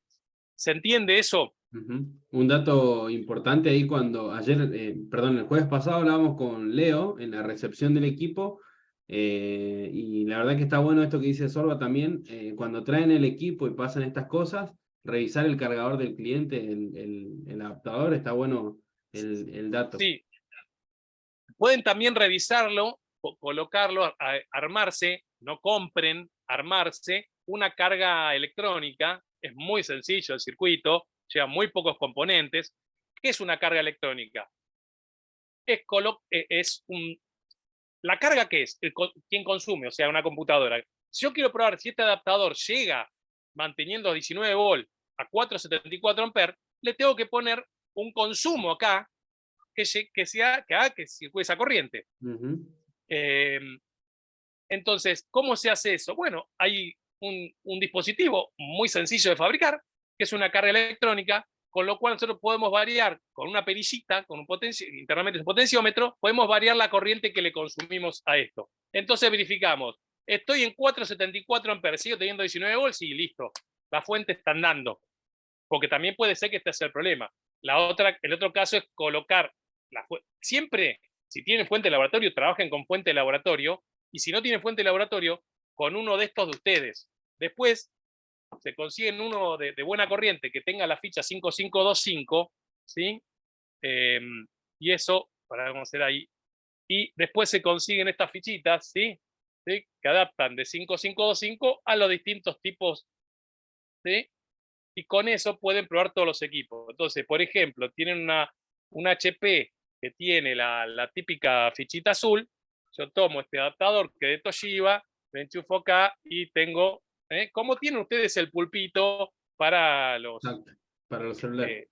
¿Se entiende eso? Un dato importante ahí cuando el jueves pasado hablábamos con Leo en la recepción del equipo, y la verdad que está bueno esto que dice Sorba también, cuando traen el equipo y pasan estas cosas, revisar el cargador del cliente, el adaptador, está bueno el dato. Sí, pueden también revisarlo, colocarlo, armarse, no compren, armarse una carga electrónica. Es muy sencillo el circuito, lleva muy pocos componentes. ¿Qué es una carga electrónica? La carga, ¿qué es? ¿Quién consume? O sea, una computadora. Si yo quiero probar si este adaptador llega manteniendo 19 volt a 474 amperes, le tengo que poner un consumo acá que haga que circule esa corriente. Entonces, ¿cómo se hace eso? Bueno, hay un dispositivo muy sencillo de fabricar, que es una carga electrónica, con lo cual nosotros podemos variar con una perillita, con internamente un potenciómetro, podemos variar la corriente que le consumimos a esto. Entonces verificamos, estoy en 474 amperes, sigo teniendo 19 volts y listo, la fuente está andando, porque también puede ser que este sea el problema. El otro caso es colocar siempre, si tienen fuente de laboratorio, trabajen con fuente de laboratorio, y si no tienen fuente de laboratorio, con uno de estos de ustedes. Después se consiguen uno de buena corriente que tenga la ficha 5525, ¿sí? Y eso, vamos a hacer ahí. Y después se consiguen estas fichitas, ¿sí? ¿Sí? Que adaptan de 5525 a los distintos tipos, ¿sí? Y con eso pueden probar todos los equipos. Entonces, por ejemplo, tienen una HP que tiene la típica fichita azul, yo tomo este adaptador que de Toshiba, me enchufo acá y tengo, ¿cómo tienen ustedes el pulpito para los, para los celulares?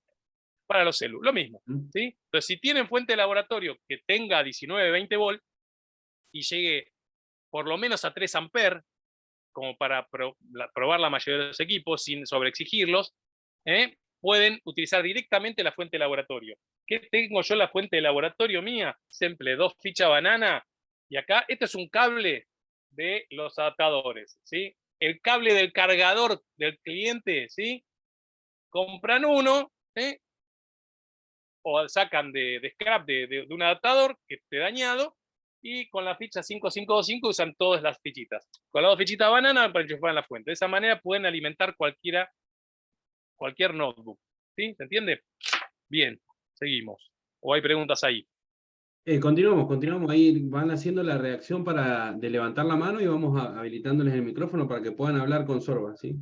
Para los celulares? Lo mismo, ¿sí? Entonces, si tienen fuente de laboratorio que tenga 19, 20 volt y llegue por lo menos a 3 amperes, como para probar la mayoría de los equipos sin sobreexigirlos, pueden utilizar directamente la fuente de laboratorio. ¿Qué tengo yo la fuente de laboratorio mía? Simple, 2 fichas banana, y acá, este es un cable de los adaptadores, ¿sí? El cable del cargador del cliente, ¿sí? Compran uno, o sacan de scrap de un adaptador que esté dañado, y con la ficha 5525 usan todas las fichitas. Con las 2 fichitas banana para enchufar en la fuente. De esa manera pueden alimentar cualquier notebook. ¿Sí? ¿Se entiende? Bien, seguimos. ¿O hay preguntas ahí? Continuamos. Ahí van haciendo la reacción de levantar la mano y vamos habilitándoles el micrófono para que puedan hablar con Sorba, ¿sí?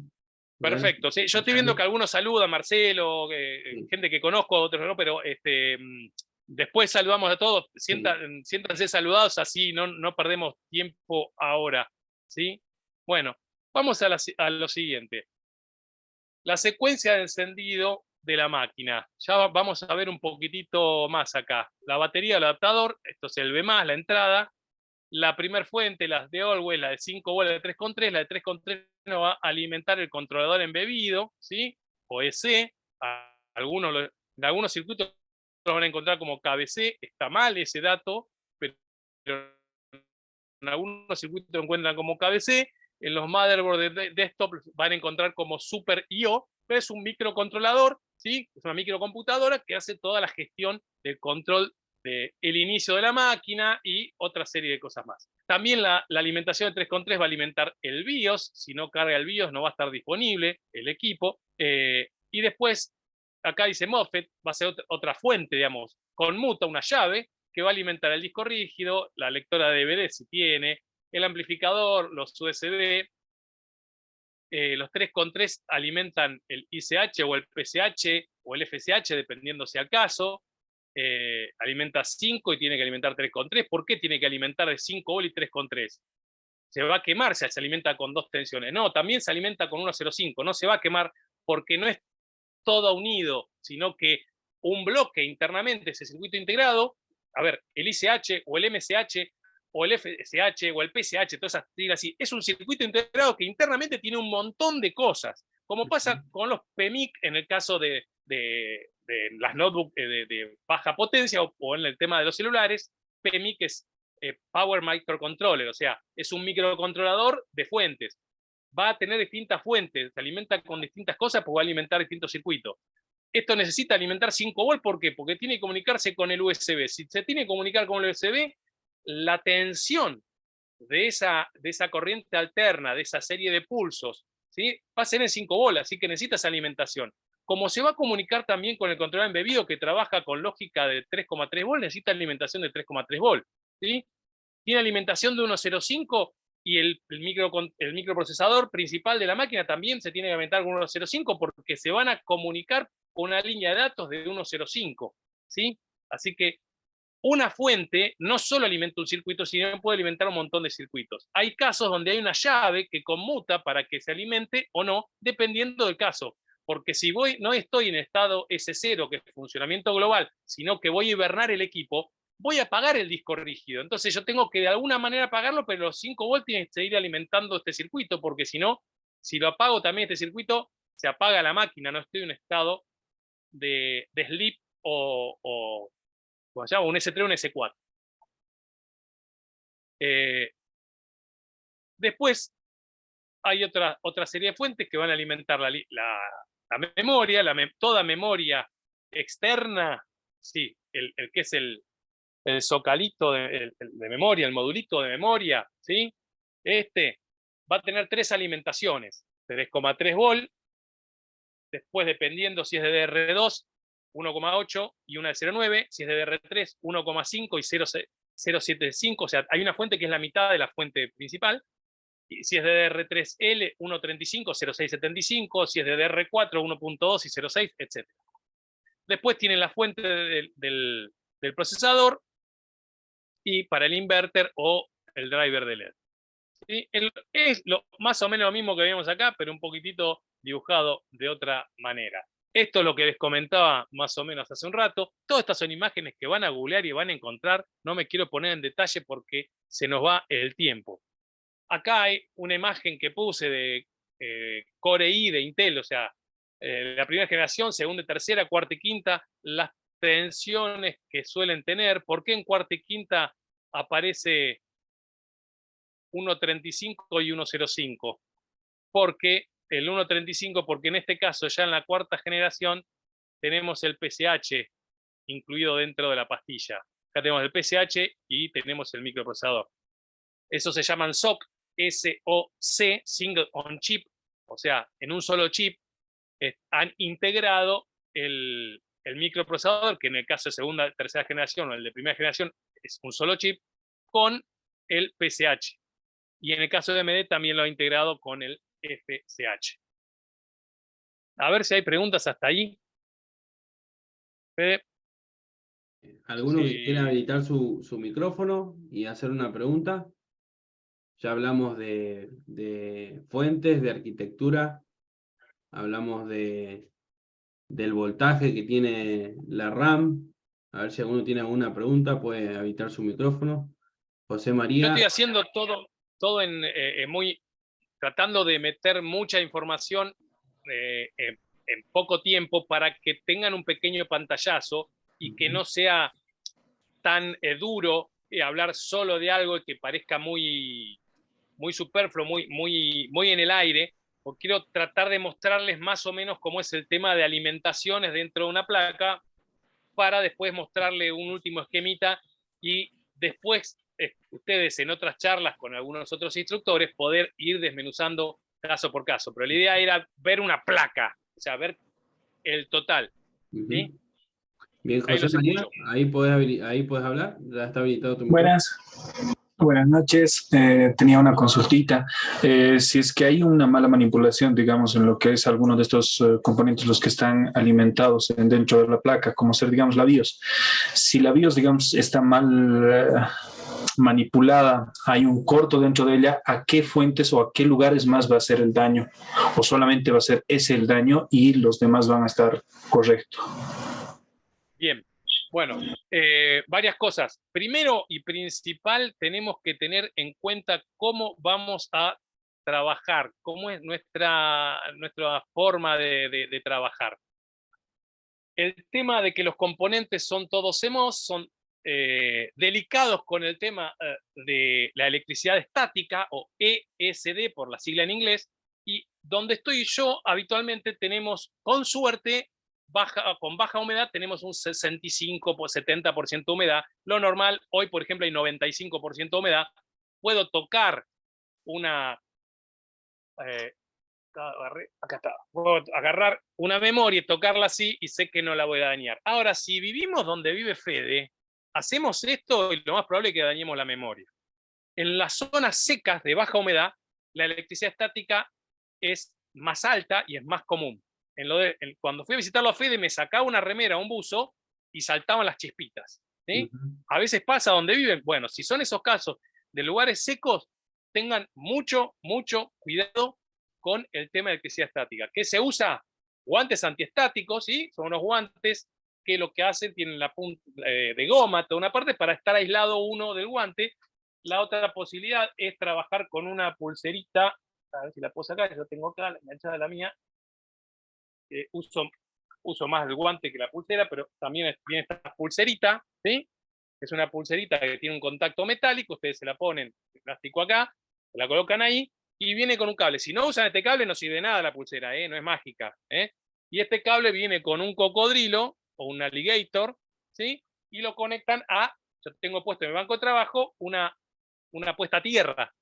Perfecto. Sí, yo estoy viendo que algunos saludan, Marcelo, Sí. gente que conozco, otros no, pero después saludamos a todos. Siéntanse saludados, así no perdemos tiempo ahora. ¿Sí? Bueno, vamos a lo siguiente. La secuencia de encendido de la máquina. Ya vamos a ver un poquitito más acá. La batería del adaptador, esto es el B+, la entrada. La primer fuente, las de Always, la de 5 volt, la de 3,3, la de 3,3 nos va a alimentar el controlador embebido, ¿sí? O EC. En algunos circuitos lo van a encontrar como KBC, está mal ese dato, pero en algunos circuitos lo encuentran como KBC. En los motherboards de desktop van a encontrar como Super IO, pero es un microcontrolador, ¿sí? Es una microcomputadora que hace toda la gestión del control del inicio de la máquina y otra serie de cosas más. También la alimentación de 3,3 va a alimentar el BIOS. Si no carga el BIOS no va a estar disponible el equipo. Y después, acá dice MOSFET, va a ser otra fuente, digamos, conmuta una llave que va a alimentar el disco rígido, la lectora de DVD si tiene, el amplificador, los USB. Los 3,3 alimentan el ICH o el PCH o el FSH, dependiendo sea el caso. alimenta 5 y tiene que alimentar 3,3. ¿Por qué tiene que alimentar de 5 volt y 3,3? Se va a quemar si se alimenta con 2 tensiones. No, también se alimenta con 1,05. No se va a quemar porque no es todo unido, sino que un bloque internamente, ese circuito integrado, a ver, el ICH o el MCH o el FSH o el PSH, todas esas siglas así, es un circuito integrado que internamente tiene un montón de cosas, como pasa con los PMIC en el caso de las notebooks de baja potencia o en el tema de los celulares. PMIC es Power Microcontroller, o sea, es un microcontrolador de fuentes. Va a tener distintas fuentes, se alimenta con distintas cosas, pues va a alimentar distintos circuitos. Esto necesita alimentar 5 volt, ¿por qué? Porque tiene que comunicarse con el USB. Si se tiene que comunicar con el USB, la tensión de esa corriente alterna, de esa serie de pulsos, ¿sí? Va a ser en 5 volt, así que necesita esa alimentación. Como se va a comunicar también con el controlador embebido que trabaja con lógica de 3,3 volt, necesita alimentación de 3,3 volt, ¿sí? Tiene alimentación de 1,05 y el microprocesador principal de la máquina también se tiene que alimentar con 1,05 porque se van a comunicar con una línea de datos de 1,05, ¿sí? Así que una fuente no solo alimenta un circuito, sino puede alimentar un montón de circuitos. Hay casos donde hay una llave que conmuta para que se alimente o no, dependiendo del caso. Porque si no estoy en estado S0, que es funcionamiento global, sino que voy a hibernar el equipo, voy a apagar el disco rígido. Entonces yo tengo que de alguna manera apagarlo, pero los 5 volts tienen que seguir alimentando este circuito, porque si no, si lo apago también este circuito, se apaga la máquina, no estoy en un estado de sleep o como se llama, un S3 o un S4. Después hay otra serie de fuentes que van a alimentar la memoria, toda memoria externa, sí, el que es el zocalito de memoria, el modulito de memoria, ¿sí? Este va a tener 3 alimentaciones, 3,3 volt, después dependiendo si es de DR2, 1,8 y una de 0,9, si es de DR3, 1,5 y 0,75, o sea, hay una fuente que es la mitad de la fuente principal, y si es de DR3L, 1,35, 0,675, si es de DR4, 1,2 y 0,6, etc. Después tienen la fuente del procesador y para el inverter o el driver de LED. ¿Sí? Es más o menos lo mismo que vimos acá, pero un poquitito dibujado de otra manera. Esto es lo que les comentaba más o menos hace un rato. Todas estas son imágenes que van a googlear y van a encontrar. No me quiero poner en detalle porque se nos va el tiempo. Acá hay una imagen que puse de Core i de Intel, o sea, la primera generación, segunda, tercera, cuarta y quinta, las tensiones que suelen tener. ¿Por qué en cuarta y quinta aparece 1,35 y 1,05? Porque el 1,35, porque en este caso ya en la cuarta generación tenemos el PSH incluido dentro de la pastilla. Acá tenemos el PSH y tenemos el microprocesador. Eso se llaman SoC, SoC, Single on Chip, o sea, en un solo chip han integrado el microprocesador, que en el caso de segunda, tercera generación o el de primera generación es un solo chip, con el PSH. Y en el caso de AMD también lo ha integrado con el FSH. A ver si hay preguntas hasta ahí. ¿Alguno que Sí. quiera habilitar su micrófono y hacer una pregunta? Ya hablamos de fuentes, de arquitectura, hablamos del voltaje que tiene la RAM. A ver si alguno tiene alguna pregunta, puede habilitar su micrófono. José Yo María. estoy haciendo todo tratando de meter mucha información en poco tiempo para que tengan un pequeño pantallazo y que no sea tan duro hablar solo de algo que parezca muy superfluo, muy en el aire. O quiero tratar de mostrarles más o menos cómo es el tema de alimentaciones dentro de una placa para después mostrarle un último esquemita y después ustedes en otras charlas con algunos otros instructores poder ir desmenuzando caso por caso. Pero la idea era ver una placa, o sea, ver el total. ¿Sí? Bien, José María, ahí podés hablar, ya está habilitado tu micrófono. Buenas. Buenas noches. Tenía una consultita. Si es que hay una mala manipulación, digamos, en lo que es alguno de estos componentes, los que están alimentados dentro de la placa, como ser, digamos, la BIOS. Si la BIOS, digamos, está mal manipulada, hay un corto dentro de ella, ¿a qué fuentes o a qué lugares más va a ser el daño? ¿O solamente va a ser ese el daño y los demás van a estar correctos? Bien, bueno, varias cosas. Primero y principal, tenemos que tener en cuenta cómo vamos a trabajar, cómo es nuestra forma de trabajar. El tema de que los componentes son todos CMOS, son delicados con el tema de la electricidad estática, o ESD por la sigla en inglés, y donde estoy yo habitualmente tenemos, con suerte, con baja humedad tenemos un 65 por 70% de humedad. Lo normal, hoy por ejemplo hay 95% de humedad. Puedo tocar una... acá está. Puedo agarrar una memoria y tocarla así y sé que no la voy a dañar. Ahora, si vivimos donde vive Fede, hacemos esto y lo más probable es que dañemos la memoria. En las zonas secas de baja humedad, la electricidad estática es más alta y es más común. Cuando fui a visitarlo a Fede, me sacaba una remera, un buzo, y saltaban las chispitas. ¿Sí? A veces pasa donde viven. Bueno, si son esos casos de lugares secos, tengan mucho, mucho cuidado con el tema de electricidad estática. ¿Qué se usa? Guantes antiestáticos, ¿sí? Son unos guantes que lo que hacen, tienen la punta de goma, toda una parte, para estar aislado uno del guante. La otra posibilidad es trabajar con una pulserita, a ver si la puedo sacar, yo tengo acá enganchada la mía. Uso más el guante que la pulsera, pero también viene esta pulserita, ¿sí? Es una pulserita que tiene un contacto metálico, ustedes se la ponen de plástico acá, se la colocan ahí, y viene con un cable. Si no usan este cable, no sirve de nada la pulsera, no es mágica. Y este cable viene con un cocodrilo o un alligator, ¿sí? Y lo conectan yo tengo puesto en mi banco de trabajo una puesta a tierra,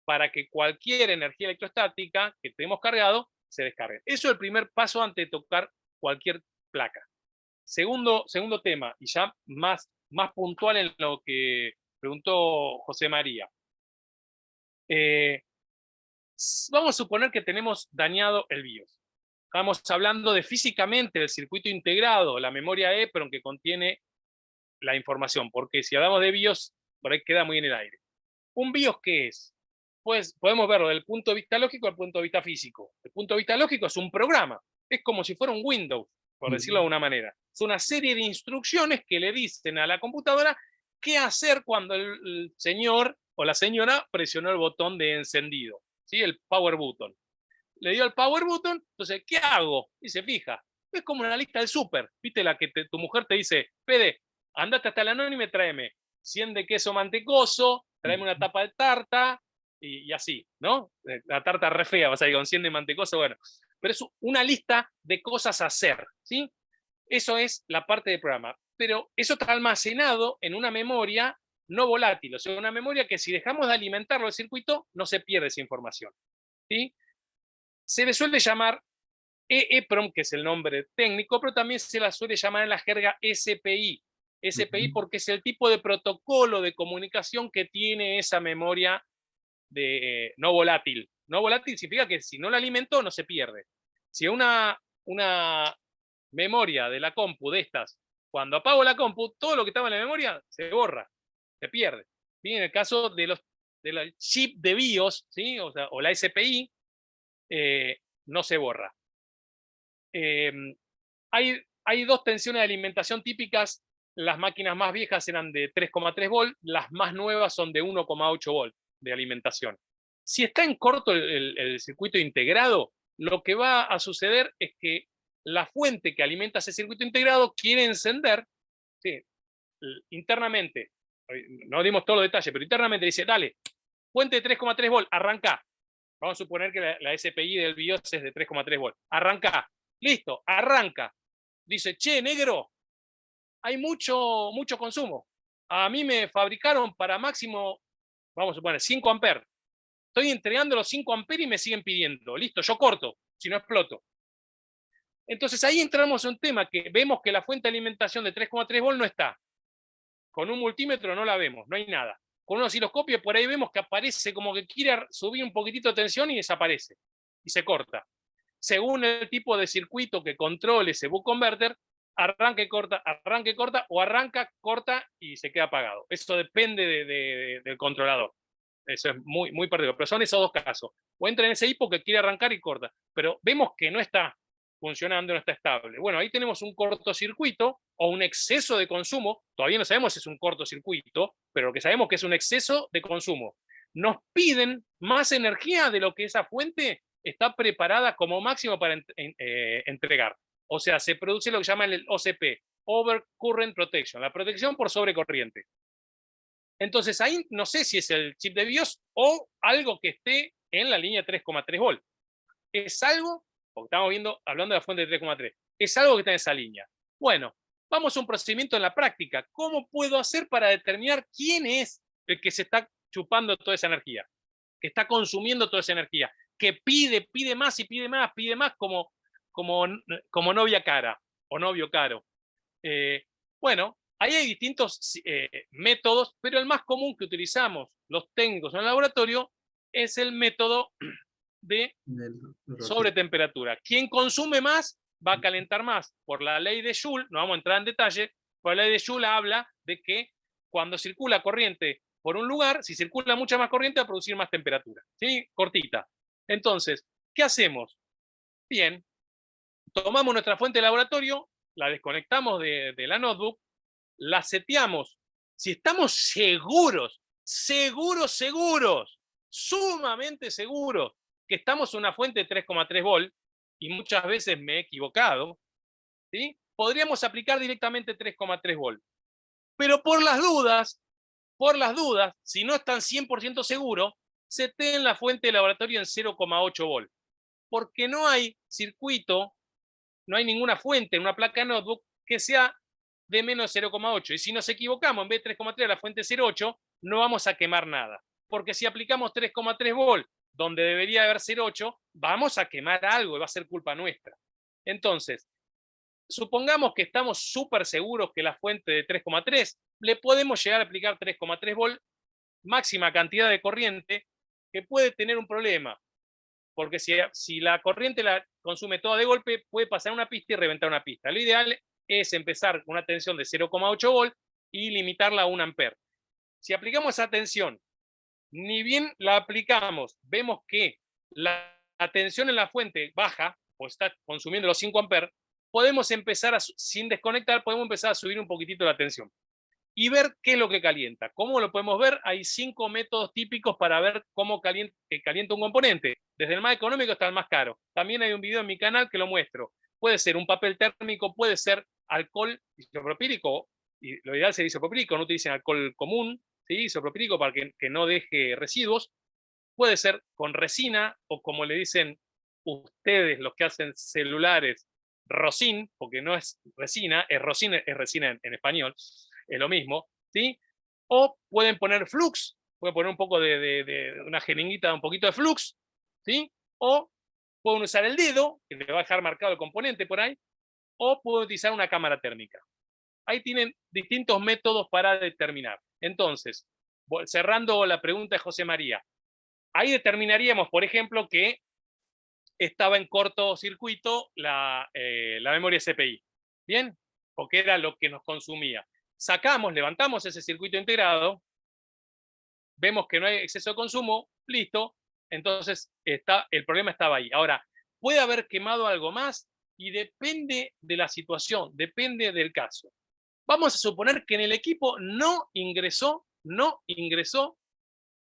para que cualquier energía electrostática que tenemos cargado se descargue. Eso es el primer paso antes de tocar cualquier placa. Segundo tema, y ya más puntual en lo que preguntó José María. Vamos a suponer que tenemos dañado el BIOS. Estamos hablando de físicamente del circuito integrado, la memoria EEPROM que contiene la información, porque si hablamos de BIOS, por ahí queda muy en el aire. ¿Un BIOS qué es? Pues podemos verlo desde el punto de vista lógico al punto de vista físico. El punto de vista lógico es un programa, es como si fuera un Windows, por decirlo de una manera. Es una serie de instrucciones que le dicen a la computadora qué hacer cuando el señor o la señora presionó el botón de encendido, ¿sí? El power button. Le dio el power button, entonces, ¿qué hago? Y se fija. Es como una lista del súper. ¿Viste la que tu mujer te dice, Fede, andate hasta la anónima y tráeme 100 de queso mantecoso, tráeme una tapa de tarta, y así, ¿no? La tarta re fea, vas a ir con 100 de mantecoso, bueno. Pero es una lista de cosas a hacer, ¿sí? Eso es la parte del programa. Pero eso está almacenado en una memoria no volátil, o sea, una memoria que si dejamos de alimentarlo el circuito, no se pierde esa información, ¿sí? Se le suele llamar EEPROM, que es el nombre técnico, pero también se la suele llamar en la jerga SPI. SPI porque es el tipo de protocolo de comunicación que tiene esa memoria no volátil. No volátil significa que si no la alimentó, no se pierde. Si una memoria de la compu de estas, cuando apago la compu, todo lo que estaba en la memoria se borra, se pierde. ¿Sí? En el caso de los chip de BIOS, ¿sí? o la SPI, no se borra. Hay dos tensiones de alimentación típicas. Las máquinas más viejas eran de 3,3 volt, las más nuevas son de 1,8 volt de alimentación. Si está en corto el circuito integrado, lo que va a suceder es que la fuente que alimenta ese circuito integrado quiere encender, ¿sí? Internamente, no dimos todos los detalles, pero internamente dice, dale, fuente de 3,3 volt, arranca. Vamos a suponer que la SPI del BIOS es de 3,3 volt. Arranca. Listo, arranca. Dice, che, negro, hay mucho consumo. A mí me fabricaron para máximo, vamos a suponer, 5 amperes. Estoy entregando los 5 amperes y me siguen pidiendo. Listo, yo corto, si no exploto. Entonces ahí entramos en un tema que vemos que la fuente de alimentación de 3,3 volt no está. Con un multímetro no la vemos, no hay nada. con un osciloscopio, por ahí vemos que aparece como que quiere subir un poquitito de tensión y desaparece, y se corta. Según el tipo de circuito que controle ese buck converter, arranque, corta, o arranca, corta y se queda apagado. Eso depende del controlador. Eso es muy, muy particular. Pero son esos dos casos. O entra en ese hipo que quiere arrancar y corta. Pero vemos que no está funcionando, no está estable. Bueno, ahí tenemos un cortocircuito o un exceso de consumo. Todavía no sabemos si es un cortocircuito, pero lo que sabemos es que es un exceso de consumo. Nos piden más energía de lo que esa fuente está preparada como máximo para entregar. O sea, se produce lo que llaman el OCP, Over Current Protection, la protección por sobrecorriente. Entonces ahí no sé si es el chip de BIOS o algo que esté en la línea 3,3 volt. Es algo, porque estamos hablando de la fuente de 3,3, es algo que está en esa línea. Bueno, vamos a un procedimiento en la práctica. ¿Cómo puedo hacer para determinar quién es el que se está chupando toda esa energía? Que está consumiendo toda esa energía, que pide más y pide más como novia cara o novio caro. Bueno, ahí hay distintos métodos, pero el más común que utilizamos los técnicos en el laboratorio es el método de sobretemperatura. Quien consume más va a calentar más. Por la ley de Joule, no vamos a entrar en detalle, por la ley de Joule habla de que cuando circula corriente por un lugar, si circula mucha más corriente va a producir más temperatura. ¿Sí? Cortita. Entonces, ¿qué hacemos? Bien, tomamos nuestra fuente de laboratorio, la desconectamos de la notebook, la seteamos. Si estamos seguros, sumamente seguros, que estamos en una fuente de 3,3 volt, y muchas veces me he equivocado, ¿sí? Podríamos aplicar directamente 3,3 volt. Pero por las dudas, si no están 100% seguros, seteen la fuente de laboratorio en 0,8 volt. Porque no hay circuito, no hay ninguna fuente en una placa notebook que sea de menos 0,8. Y si nos equivocamos, en vez de 3,3 a la fuente 0,8, no vamos a quemar nada. Porque si aplicamos 3,3 volt, donde debería haber 0,8, vamos a quemar algo y va a ser culpa nuestra. Entonces, supongamos que estamos súper seguros que la fuente de 3,3, le podemos llegar a aplicar 3,3 volt, máxima cantidad de corriente, que puede tener un problema. Porque si la corriente la consume toda de golpe, puede pasar una pista y reventar una pista. Lo ideal es empezar con una tensión de 0,8 volt y limitarla a 1 ampere. Si aplicamos esa tensión, ni bien la aplicamos, vemos que la tensión en la fuente baja, o está consumiendo los 5 amperes, podemos empezar, sin desconectar, podemos empezar a subir un poquitito la tensión. Y ver qué es lo que calienta. ¿Cómo lo podemos ver? Hay 5 métodos típicos para ver cómo calienta un componente, desde el más económico hasta el más caro. También hay un video en mi canal que lo muestro. Puede ser un papel térmico, puede ser alcohol isopropílico, y lo ideal sería isopropílico, no utilicen alcohol común, ¿sí? Isopropílico para que no deje residuos. Puede ser con resina, o como le dicen ustedes, los que hacen celulares, rosin, porque no es resina, es resina en español, es lo mismo, ¿sí? O pueden poner flux, pueden poner un poco de una jeringuita, un poquito de flux, ¿sí? O pueden usar el dedo, que le va a dejar marcado el componente por ahí, o pueden utilizar una cámara térmica. Ahí tienen distintos métodos para determinar. Entonces, cerrando la pregunta de José María, ahí determinaríamos, por ejemplo, que estaba en cortocircuito la memoria CPI. ¿Bien? Porque era lo que nos consumía. Levantamos ese circuito integrado, vemos que no hay exceso de consumo, listo, entonces el problema estaba ahí. Ahora, puede haber quemado algo más y depende de la situación, depende del caso. Vamos a suponer que en el equipo no ingresó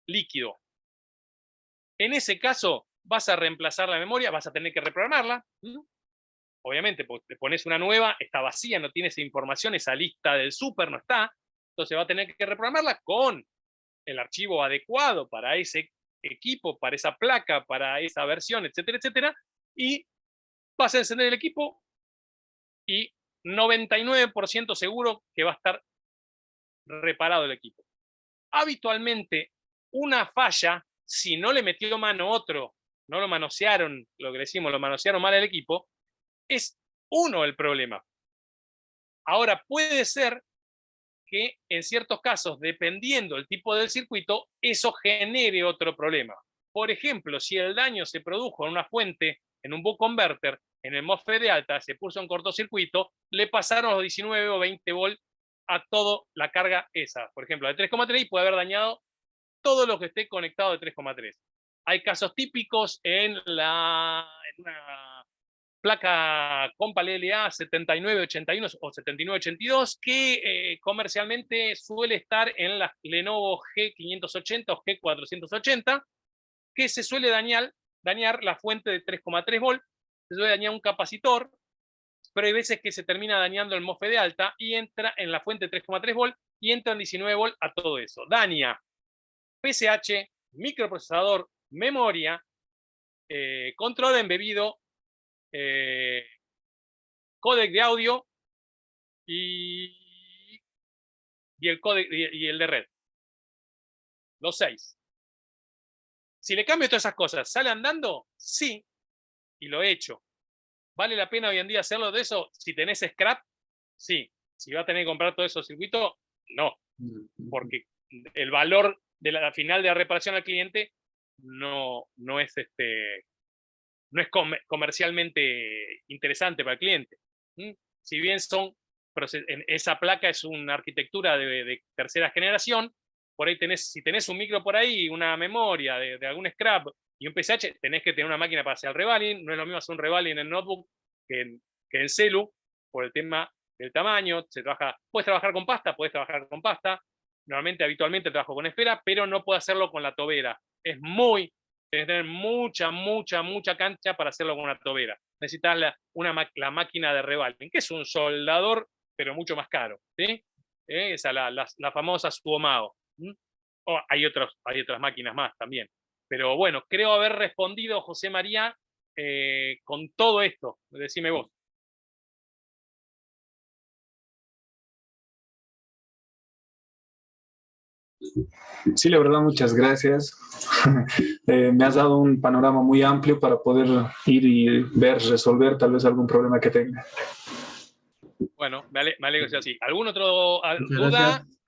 líquido. En ese caso, vas a reemplazar la memoria, vas a tener que reprogramarla. Obviamente, porque te pones una nueva, está vacía, no tiene esa información, esa lista del súper no está. Entonces va a tener que reprogramarla con el archivo adecuado para ese equipo, para esa placa, para esa versión, etcétera, etcétera. Y vas a encender el equipo y 99% seguro que va a estar reparado el equipo. Habitualmente, una falla, si no le metió mano otro, no lo manosearon, lo que decimos, lo manosearon mal el equipo, es uno el problema. Ahora, puede ser que en ciertos casos, dependiendo del tipo del circuito, eso genere otro problema. Por ejemplo, si el daño se produjo en una fuente, en un buck converter, en el MOSFET de alta, se puso en cortocircuito, le pasaron los 19 o 20 volts a toda la carga esa. Por ejemplo, de 3,3 y puede haber dañado todo lo que esté conectado de 3,3. Hay casos típicos en una placa Compal LA 7981 o 7982 que comercialmente suele estar en la Lenovo G580 o G480, que se suele dañar la fuente de 3,3 volt, se suele dañar un capacitor, pero hay veces que se termina dañando el MOSFET de alta y entra en la fuente de 3,3 volt y entra en 19 volt a todo eso. Daña PCH, microprocesador, memoria, control embebido, códec de audio y el códec y el de red. Los 6. Si le cambio todas esas cosas, ¿sale andando? Sí, y lo he hecho. ¿Vale la pena hoy en día hacerlo de eso? Si tenés scrap, sí. Si va a tener que comprar todos esos circuitos, no. Porque el valor de la final de la reparación al cliente no es comercialmente interesante para el cliente. Si bien esa placa es una arquitectura de tercera generación, por ahí si tenés un micro por ahí, una memoria de algún scrap y un PCH, tenés que tener una máquina para hacer el revaling. No es lo mismo hacer un revaling en notebook que en celu, por el tema del tamaño. Puedes trabajar con pasta, normalmente, habitualmente trabajo con esfera, pero no puedo hacerlo con la tobera. Tenés que tener mucha cancha para hacerlo con una tobera. Necesitas la máquina de revaling, que es un soldador, pero mucho más caro, ¿sí? Esa la famosa Suomao. Hay otras máquinas más también. Pero bueno, creo haber respondido, José María, con todo esto. Decime vos. Sí, la verdad, muchas gracias. Me has dado un panorama muy amplio para poder ir y resolver tal vez algún problema que tenga. Bueno, me alegro que sea así. ¿Algún otro Muchas duda? Gracias.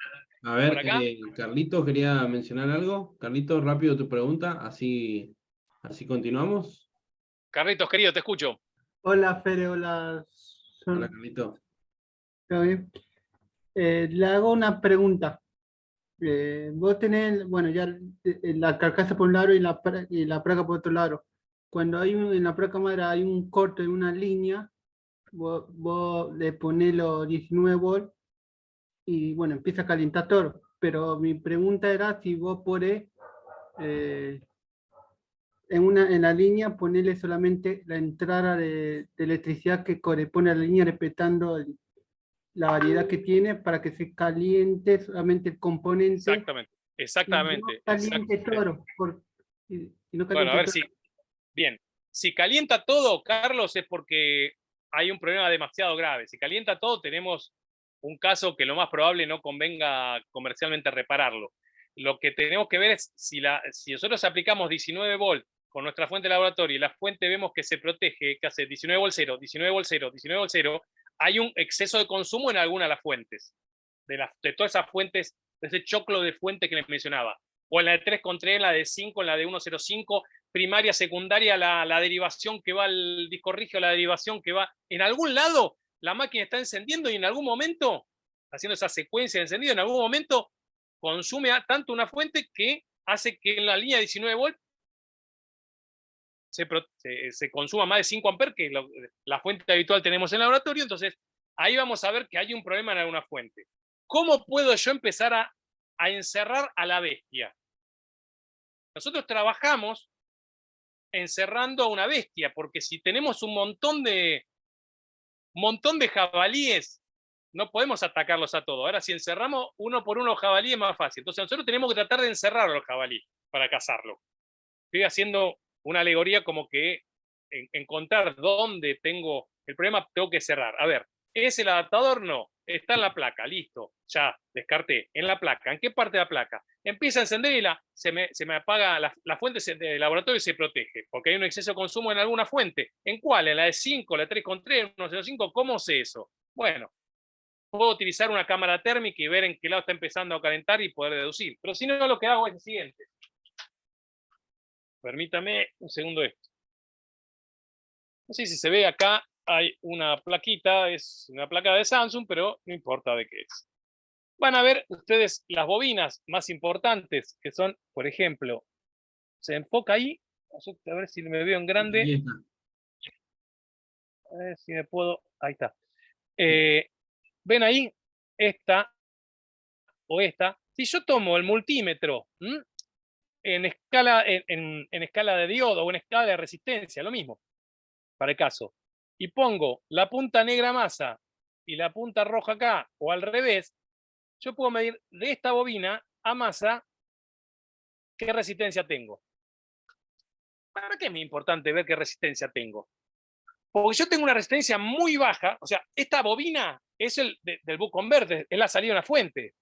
A ver, ¿Por acá? Carlitos quería mencionar algo. Carlitos, rápido tu pregunta, así continuamos. Carlitos, querido, te escucho. Hola, Fede, hola. Hola, Carlitos. ¿Todo bien? Le hago una pregunta. Vos tenés, bueno, ya la carcasa por un lado y la placa por otro lado. Cuando en la placa madre hay un corte en una línea, vos le ponés los 19 volts y bueno, empieza a calentar todo. Pero mi pregunta era si vos podés en la línea ponerle solamente la entrada de electricidad que corresponde a la línea respetando la variedad que tiene para que se caliente solamente el componente. Exactamente. Y no caliente todo. Bueno, a ver si. Bien. Si calienta todo, Carlos, es porque hay un problema demasiado grave. Si calienta todo, tenemos un caso que lo más probable no convenga comercialmente repararlo. Lo que tenemos que ver es si nosotros aplicamos 19 volt con nuestra fuente de laboratorio y la fuente vemos que se protege, que hace 19 volt 0, 19 volt 0, 19 volt 0, hay un exceso de consumo en alguna de las fuentes, de todas esas fuentes, de ese choclo de fuentes que les mencionaba. O en la de 3,3, en la de 5, en la de 1,05, primaria, secundaria, la derivación que va al disco rígido, la derivación que va. En algún lado, la máquina está encendiendo y en algún momento, haciendo esa secuencia de encendido, en algún momento consume tanto una fuente que hace que en la línea de 19 volt se consuma más de 5 amperes, que la fuente habitual tenemos en el laboratorio. Entonces, ahí vamos a ver que hay un problema en alguna fuente. ¿Cómo puedo yo empezar a encerrar a la bestia? Nosotros trabajamos encerrando a una bestia, porque si tenemos un montón de jabalíes, no podemos atacarlos a todos. Ahora, si encerramos uno por uno jabalí es más fácil. Entonces, nosotros tenemos que tratar de encerrar a los jabalíes para cazarlo. Estoy haciendo una alegoría como que encontrar dónde tengo el problema, tengo que cerrar. A ver, ¿es el adaptador? No. Está en la placa, listo. Ya, descarté. En la placa. ¿En qué parte de la placa? Empieza a encender y se me apaga la fuente de laboratorio y se protege, porque hay un exceso de consumo en alguna fuente. ¿En cuál? ¿En la de 5, la de 3,3, 1,05? ¿Cómo sé eso? Bueno, puedo utilizar una cámara térmica y ver en qué lado está empezando a calentar y poder deducir. Pero si no, lo que hago es el siguiente. Permítame un segundo esto. No sé si se ve acá, hay una plaquita, es una placa de Samsung, pero no importa de qué es. Van a ver ustedes las bobinas más importantes, que son, por ejemplo, se enfoca ahí, a ver si me veo en grande. Ahí está. A ver si me puedo, ahí está. ¿Ven ahí? Esta o esta. Si yo tomo el multímetro en escala de diodo o en escala de resistencia, lo mismo, para el caso, y pongo la punta negra masa y la punta roja acá, o al revés, yo puedo medir de esta bobina a masa qué resistencia tengo. ¿Para qué es muy importante ver qué resistencia tengo? Porque yo tengo una resistencia muy baja, o sea, esta bobina es del buck converter, es la salida de una fuente.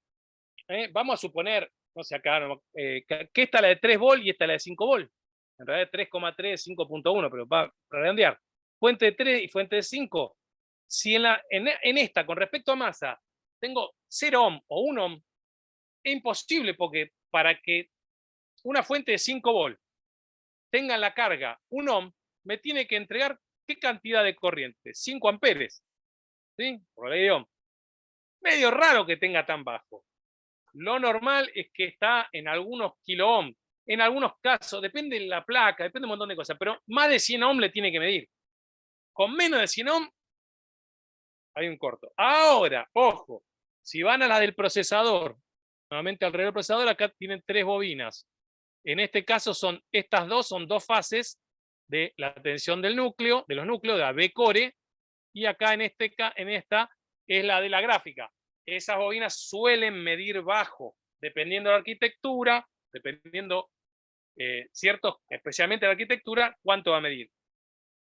Vamos a suponer, no sé acá, que esta es la de 3 volt y esta es la de 5 volt. En realidad 3,3, 5,1, pero va a redondear. Fuente de 3 y fuente de 5. Si en esta, con respecto a masa, tengo 0 ohm o 1 ohm, es imposible, porque para que una fuente de 5 volt tenga en la carga 1 ohm, me tiene que entregar ¿qué cantidad de corriente? 5 amperes. ¿Sí? Por ley de Ohm. Medio raro que tenga tan bajo. Lo normal es que está en algunos kilo ohm. En algunos casos, depende de la placa, depende de un montón de cosas, pero más de 100 ohm le tiene que medir. Con menos de 100 ohm hay un corto. Ahora, ojo, si van a la del procesador, nuevamente alrededor del procesador, acá tienen 3 bobinas. En este caso estas dos son 2 fases de la tensión del núcleo, de los núcleos, de la B-core, y acá en esta es la de la gráfica. Esas bobinas suelen medir bajo, dependiendo de la arquitectura, dependiendo especialmente de la arquitectura, cuánto va a medir.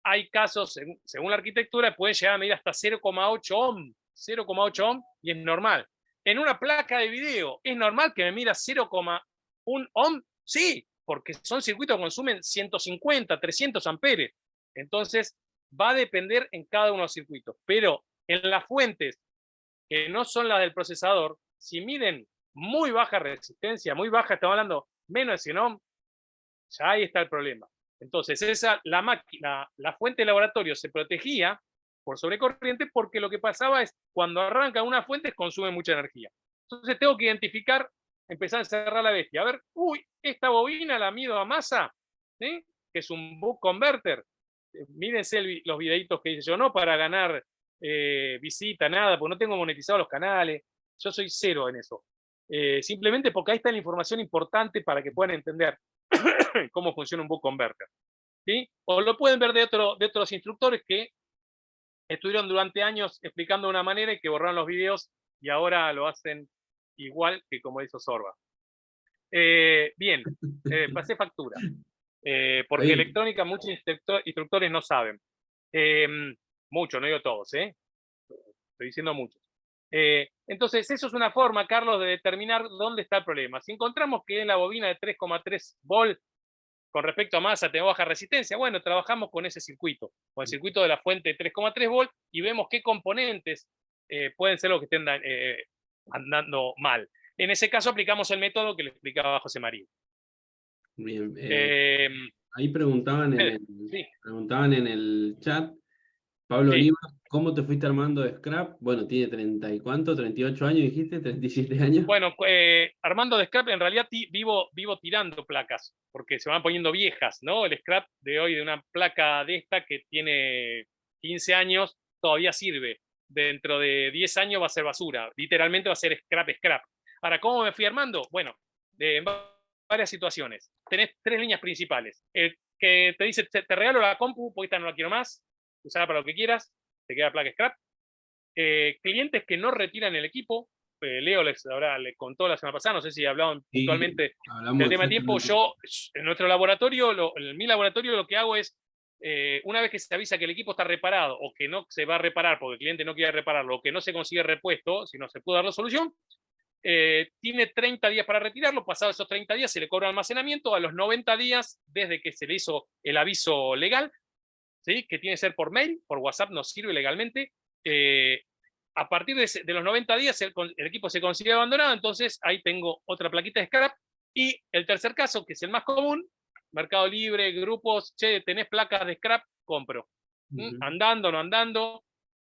Hay casos, según la arquitectura, pueden llegar a medir hasta 0,8 ohm, 0,8 ohm, y es normal. En una placa de video, ¿es normal que me mida 0,1 ohm? Sí, porque son circuitos que consumen 150, 300 amperes. Entonces, va a depender en cada uno de los circuitos. Pero en las fuentes que no son las del procesador, si miden muy baja resistencia, muy baja, estamos hablando menos de 100 ohm, ya ahí está el problema. Entonces, la máquina, la fuente de laboratorio se protegía por sobrecorriente porque lo que pasaba es cuando arranca una fuente consume mucha energía. Entonces tengo que identificar, empezar a cerrar la bestia. A ver, esta bobina la mido a masa, ¿sí? Que es un buck converter. Mírense los videitos que hice yo, no para ganar visita, nada, porque no tengo monetizados los canales. Yo soy cero en eso. Simplemente porque ahí está la información importante para que puedan entender cómo funciona un buck converter. ¿Sí? O lo pueden ver de otros instructores que estuvieron durante años explicando de una manera y que borraron los videos y ahora lo hacen igual que como hizo Sorba. Bien, pasé factura. Porque electrónica muchos instructores no saben. Muchos, no digo todos, estoy diciendo muchos. Entonces, eso es una forma, Carlos, de determinar dónde está el problema. Si encontramos que en la bobina de 3,3 volt, con respecto a masa, tenemos baja resistencia, bueno, trabajamos con ese circuito, con el circuito de la fuente de 3,3 volt, y vemos qué componentes pueden ser los que estén andando mal. En ese caso aplicamos el método que le explicaba José María. Bien, ahí preguntaban en el chat, Pablo Sí. Oliva, ¿cómo te fuiste armando de scrap? Bueno, tiene 30 y cuánto, 38 años dijiste, 37 años. Bueno, armando de scrap, en realidad vivo tirando placas, porque se van poniendo viejas, ¿no? El scrap de hoy de una placa de esta que tiene 15 años todavía sirve. Dentro de 10 años va a ser basura, literalmente va a ser scrap. Ahora, ¿cómo me fui armando? Bueno, en varias situaciones. Tenés 3 líneas principales. El que te dice, te regalo la compu, porque esta no la quiero más, usarla para lo que quieras, te queda placa scrap. Clientes que no retiran el equipo. Leo le contó la semana pasada, no sé si hablaban puntualmente del tema de tiempo. Yo, en nuestro laboratorio, en mi laboratorio, lo que hago es, una vez que se avisa que el equipo está reparado o que no se va a reparar porque el cliente no quiere repararlo o que no se consigue repuesto, si no se pudo dar la solución, tiene 30 días para retirarlo. Pasados esos 30 días se le cobra almacenamiento. A los 90 días, desde que se le hizo el aviso legal, ¿sí? Que tiene que ser por mail, por WhatsApp no sirve legalmente, a partir de los 90 días el equipo se consigue abandonado, entonces ahí tengo otra plaquita de scrap. Y el tercer caso, que es el más común, Mercado Libre, grupos, che, tenés placas de scrap, compro. Andando, no andando,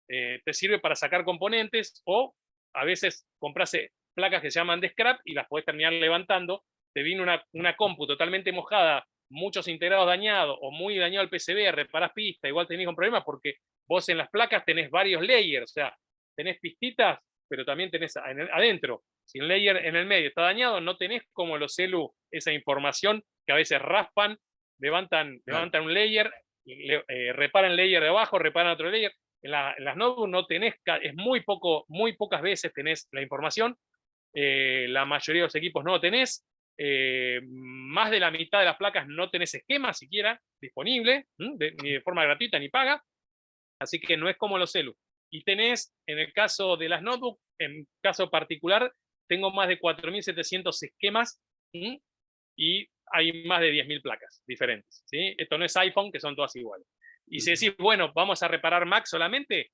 te sirve para sacar componentes, o a veces compras placas que se llaman de scrap y las podés terminar levantando. Te viene una compu totalmente mojada, muchos integrados dañados, o muy dañado el PCB, reparás pista, igual tenés un problema porque vos en las placas tenés varios layers, o sea, tenés pistitas, pero también tenés adentro. Si un layer en el medio está dañado, no tenés como los celu esa información que a veces raspan, levantan un layer, reparan el layer de abajo, reparan otro layer. En las notebooks no tenés, es muy pocas veces tenés la información. La mayoría de los equipos no lo tenés. Más de la mitad de las placas no tenés esquema siquiera disponible, ni de forma gratuita ni paga. Así que no es como los celu. Y tenés, en el caso de las notebooks, en caso particular, tengo más de 4.700 esquemas, y hay más de 10.000 placas diferentes, ¿sí? Esto no es iPhone, que son todas iguales. Y si decís, bueno, vamos a reparar Mac solamente,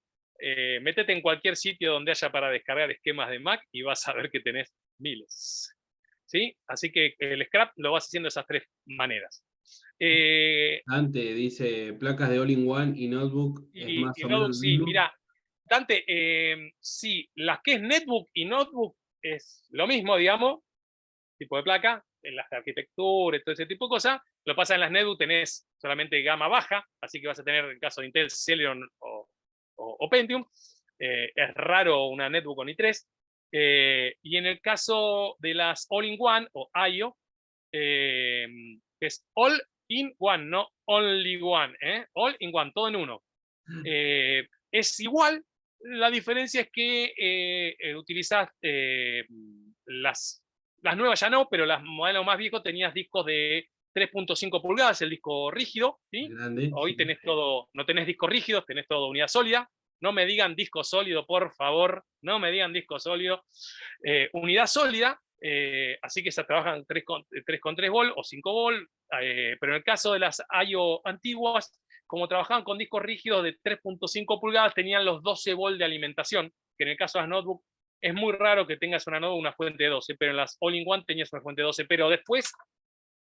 métete en cualquier sitio donde haya para descargar esquemas de Mac y vas a ver que tenés miles, ¿sí? Así que el scrap lo vas haciendo de esas tres maneras. Dante dice, placas de All-in-One y Notebook es más o menos lo sí, mismo. mira, Dante, sí, las que es Netbook y Notebook es lo mismo, digamos, tipo de placa, en las de arquitectura y todo ese tipo de cosas. Lo que pasa en las Netbook tenés solamente gama baja, así que vas a tener el caso de Intel, Celeron o Pentium. Es raro una Netbook con i3. Y en el caso de las All-in-One o IO, que es All-in-One, no Only-One, All-in-One, todo en uno. Es igual, la diferencia es que utilizás las nuevas ya no, pero las modelos más viejos tenías discos de 3.5 pulgadas, el disco rígido, ¿sí? Grande, Hoy sí. tenés todo, no tenés discos rígidos, tenés todo unidad sólida. No me digan disco sólido, por favor, no me digan disco sólido. Unidad sólida, así que se trabajan 3,3 volt o 5 volt, pero en el caso de las IO antiguas, como trabajaban con discos rígidos de 3.5 pulgadas, tenían los 12 volt de alimentación, que en el caso de las notebooks es muy raro que tengas una fuente de 12, pero en las All-in-One tenías una fuente de 12, pero después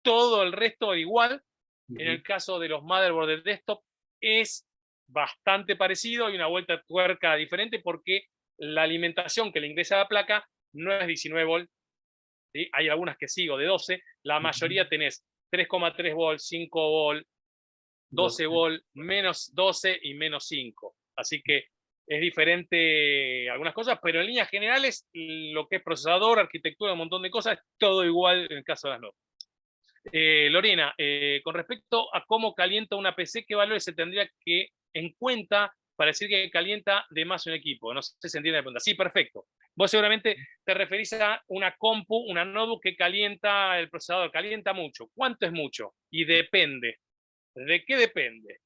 todo el resto igual. En el caso de los motherboards de desktop es bastante parecido, hay una vuelta de tuerca diferente porque la alimentación que le ingresa a la placa no es 19 volt, ¿sí? Hay algunas que sigo de 12, la mayoría tenés 3,3 volt, 5 volt, 12 volt, menos 12 y menos 5. Así que es diferente algunas cosas, pero en líneas generales, lo que es procesador, arquitectura, un montón de cosas, todo igual en el caso de las notas. Lorena, con respecto a cómo calienta una PC, ¿qué valores se tendría que en cuenta para decir que calienta de más un equipo? No sé si se entiende la pregunta. Sí, perfecto. Vos seguramente te referís a una compu, una notebook que calienta el procesador, calienta mucho. ¿Cuánto es mucho? Y depende. ¿De qué depende?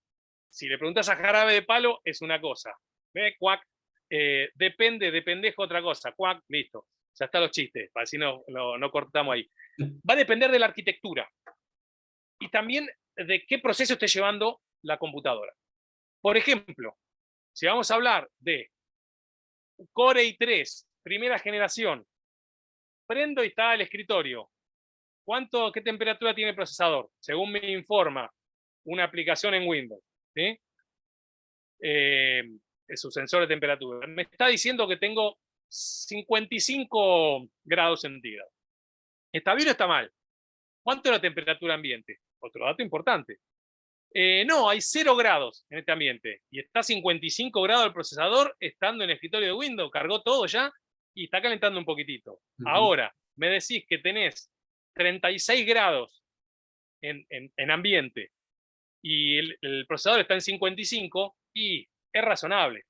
Si le preguntas a Jarabe de Palo, es una cosa. ¿Ve? Cuac. Depende, de pendejo, otra cosa. Cuac, listo. Ya están los chistes, para así no cortamos ahí. Va a depender de la arquitectura y también de qué proceso esté llevando la computadora. Por ejemplo, si vamos a hablar de Core i3, primera generación, prendo y está el escritorio. ¿Qué temperatura tiene el procesador? Según me informa una aplicación en Windows, ¿sí? Es su sensor de temperatura. Me está diciendo que tengo 55 grados centígrados. ¿Está bien o está mal? ¿Cuánto es la temperatura ambiente? Otro dato importante. No, hay 0 grados en este ambiente. Y está 55 grados el procesador estando en el escritorio de Windows. Cargó todo ya y está calentando un poquitito. Ahora, me decís que tenés 36 grados en ambiente y el procesador está en 55 y es razonable.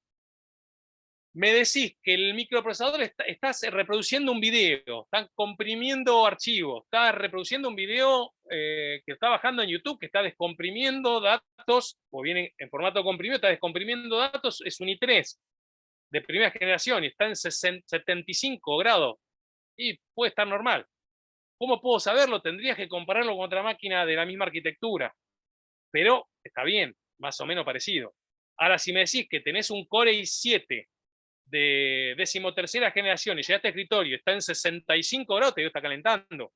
Me decís que el microprocesador está reproduciendo un video, está comprimiendo archivos, está reproduciendo un video que está bajando en YouTube, que está descomprimiendo datos, o viene en formato comprimido, está descomprimiendo datos, es un i3 de primera generación y está en 75 grados y puede estar normal. ¿Cómo puedo saberlo? Tendrías que compararlo con otra máquina de la misma arquitectura, pero está bien, más o menos parecido. Ahora, si me decís que tenés un Core i7 de 13ª generación y llegaste a escritorio y está en 65 grados, te está calentando.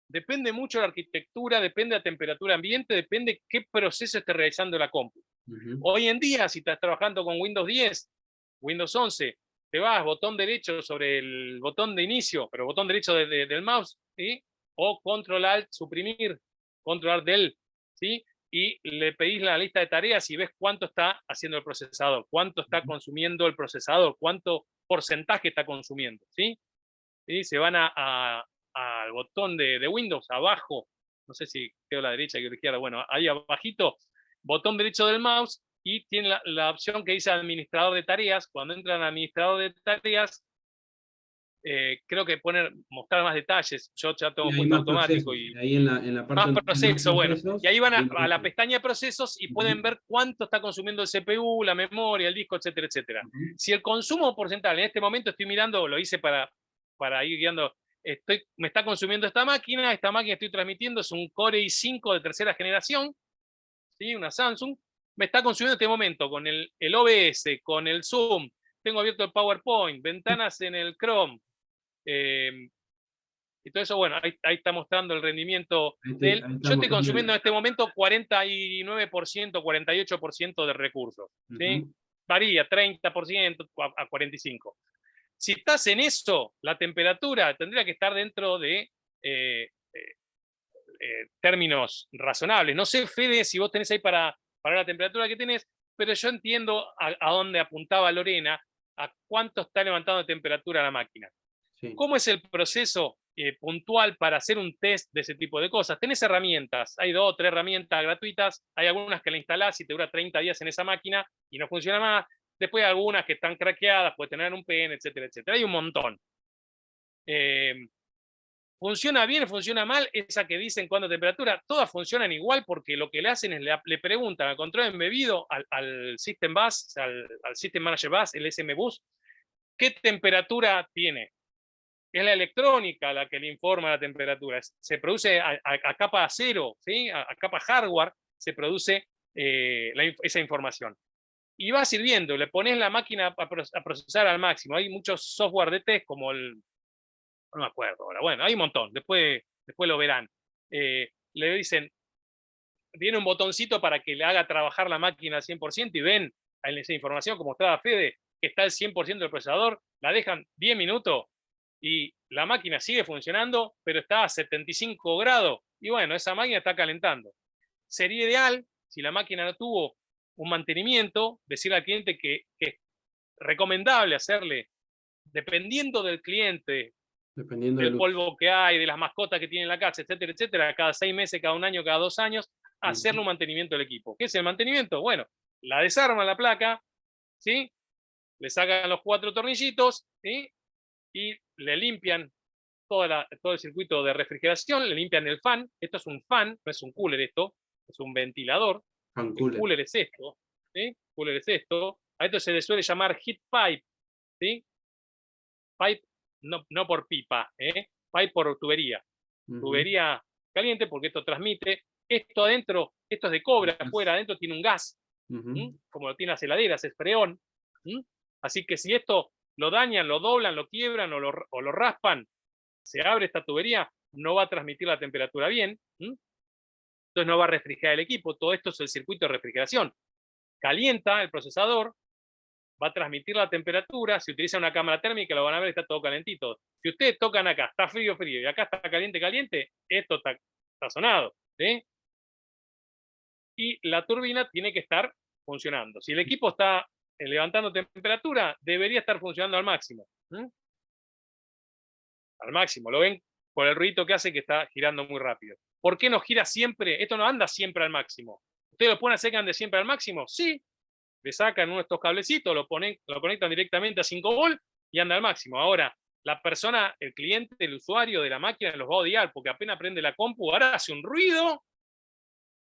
Depende mucho de la arquitectura, depende de la temperatura ambiente, depende de qué proceso esté realizando la compu. Hoy en día, si estás trabajando con Windows 10, Windows 11, te vas botón derecho sobre el botón de inicio, pero botón derecho del mouse, ¿sí? O Control Alt suprimir, Control Alt del, ¿sí? Y le pedís la lista de tareas y ves cuánto está haciendo el procesador, cuánto está consumiendo el procesador, cuánto porcentaje está consumiendo, ¿sí? ¿Sí? Se van al botón de Windows, abajo, no sé si quedó a la derecha o a la izquierda, bueno, ahí abajito, botón derecho del mouse, y tiene la opción que dice administrador de tareas. Cuando entran a administrador de tareas, creo que mostrar más detalles, yo ya tengo puesto automático. Y ahí en la parte más procesos, bueno, y ahí van a la pestaña. pestaña de procesos y pueden ver cuánto está consumiendo el CPU, la memoria, el disco, etcétera, etcétera. Si el consumo porcentual, en este momento estoy mirando, lo hice para ir guiando, me está consumiendo esta máquina estoy transmitiendo, es un Core i5 de 3ª generación, ¿sí? Una Samsung, me está consumiendo en este momento con el OBS, con el Zoom, tengo abierto el PowerPoint, ventanas en el Chrome, y todo eso, bueno, ahí está mostrando el rendimiento de él. Yo estoy consumiendo en este momento 49%, 48% de recursos, ¿sí? Varía, 30% a 45%. Si estás en eso, la temperatura tendría que estar dentro de términos razonables. No sé, Fede, si vos tenés ahí para la temperatura que tenés, pero yo entiendo a dónde apuntaba Lorena, a cuánto está levantando de temperatura la máquina. Sí. ¿Cómo es el proceso puntual para hacer un test de ese tipo de cosas? Tenés herramientas, hay 2 o 3 herramientas gratuitas, hay algunas que la instalás y te dura 30 días en esa máquina y no funciona más. Después hay algunas que están craqueadas, puede tener un PN, etcétera, etcétera. Hay un montón. ¿Funciona bien, funciona mal? Esa que dicen cuánta temperatura, todas funcionan igual porque lo que le hacen es le preguntan al control embebido, al System Bus, al System Manager Bus, el SM Bus, ¿qué temperatura tiene? Es la electrónica la que le informa la temperatura. Se produce a capa cero, ¿sí? a capa hardware, se produce esa información. Y va sirviendo, le pones la máquina a procesar al máximo. Hay muchos software de test como no me acuerdo ahora, bueno, hay un montón, después lo verán. Le dicen, tiene un botoncito para que le haga trabajar la máquina al 100% y ven en esa información, como mostraba Fede, que está al 100% del procesador, la dejan 10 minutos y la máquina sigue funcionando, pero está a 75 grados, y bueno, esa máquina está calentando. Sería ideal, si la máquina no tuvo un mantenimiento, decirle al cliente que es recomendable hacerle, dependiendo del cliente, del polvo que hay, de las mascotas que tiene en la casa, etcétera, etcétera, cada 6 meses, cada 1 año, cada 2 años, hacerle un mantenimiento del equipo. ¿Qué es el mantenimiento? Bueno, la desarman la placa, ¿sí? Le sacan los 4 tornillitos, ¿sí? Y le limpian todo el circuito de refrigeración, le limpian el fan. Esto es un fan, no es un cooler esto, es un ventilador. El cooler es esto, ¿sí? Cooler es esto. A esto se le suele llamar heat pipe, ¿sí? Pipe no por pipa, pipe por tubería. Tubería caliente porque esto transmite. Esto adentro, esto es de cobre, afuera, adentro tiene un gas, como lo tiene las heladeras, es freón. Así que si esto lo dañan, lo doblan, lo quiebran o lo raspan, se abre esta tubería, no va a transmitir la temperatura bien, entonces no va a refrigerar el equipo. Todo esto es el circuito de refrigeración. Calienta el procesador, va a transmitir la temperatura. Si utiliza una cámara térmica, lo van a ver, está todo calentito. Si ustedes tocan acá, está frío, frío, y acá está caliente, caliente, esto está sonado, ¿sí? Y la turbina tiene que estar funcionando. Si el equipo está levantando temperatura, debería estar funcionando al máximo. Al máximo, lo ven por el ruido que hace, que está girando muy rápido. ¿Por qué no gira siempre? Esto no anda siempre al máximo. ¿Ustedes lo pueden hacer que ande siempre al máximo? Sí. Le sacan uno de estos cablecitos, lo conectan directamente a 5 volts y anda al máximo. Ahora, la persona, el cliente, el usuario de la máquina los va a odiar porque apenas prende la compu, ahora hace un ruido.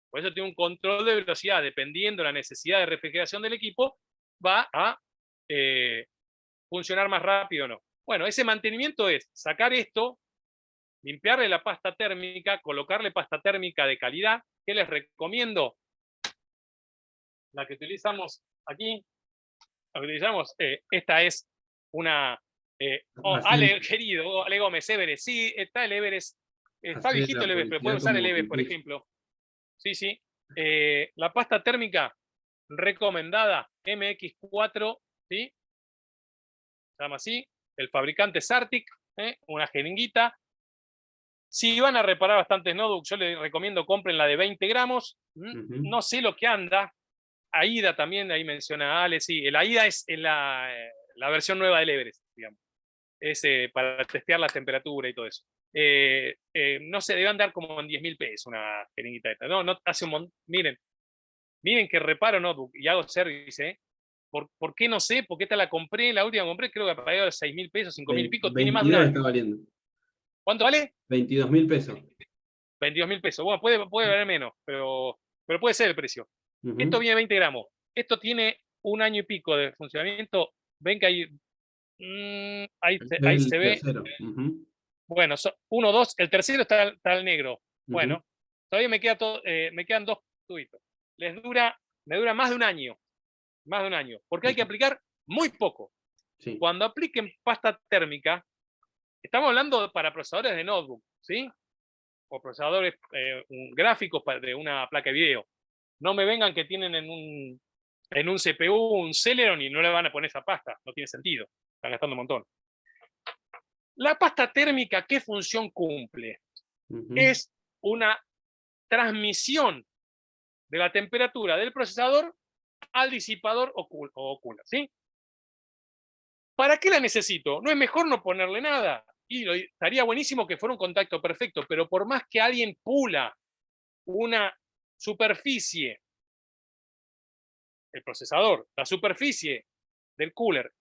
Por eso tiene un control de velocidad, dependiendo de la necesidad de refrigeración del equipo, va a funcionar más rápido o no. Bueno, ese mantenimiento es sacar esto, limpiarle la pasta térmica, colocarle pasta térmica de calidad. ¿Qué les recomiendo? La que utilizamos aquí, utilizamos, esta es una... Ale, querido, Ale Gómez, Everest, sí, está el Everest, está viejito el Everest, pero puede usar el Everest, por ejemplo. Sí, sí. La pasta térmica recomendada, MX4, ¿sí? Se llama así, el fabricante Sartic, una jeringuita. Si van a reparar bastantes notebooks, yo les recomiendo compren la de 20 gramos. No sé lo que anda. AIDA también, ahí menciona Ale, sí. El AIDA es la versión nueva del Everest, digamos. Es para testear la temperatura y todo eso. No sé, debe andar como en 10.000 pesos una jeringuita esta. No, no hace un montón. Miren que reparo notebook y hago service, ¿Por qué no sé? Porque esta la compré, la última que compré, creo que pagué 6.000 pesos, 5.000 y pico, tiene más de un año. Está valiendo. ¿Cuánto vale? 22.000 pesos. 22.000 pesos. Bueno, puede valer menos, pero puede ser el precio. Esto viene 20 gramos. Esto tiene un año y pico de funcionamiento. Ven que ahí se ve. Bueno, 1, 2, el tercero está al negro. Bueno, todavía me quedan 2 tubitos. Me dura más de un año. Más de un año. Porque hay que aplicar muy poco. Sí. Cuando apliquen pasta térmica, estamos hablando para procesadores de notebook, ¿sí? O procesadores gráficos de una placa de video. No me vengan que tienen en un CPU un Celeron y no le van a poner esa pasta. No tiene sentido. Están gastando un montón. La pasta térmica, ¿qué función cumple? Es una transmisión de la temperatura del procesador al disipador o cooler, ¿sí? ¿Para qué la necesito? ¿No es mejor no ponerle nada? Y estaría buenísimo que fuera un contacto perfecto, pero por más que alguien pula una superficie, el procesador, la superficie del cooler,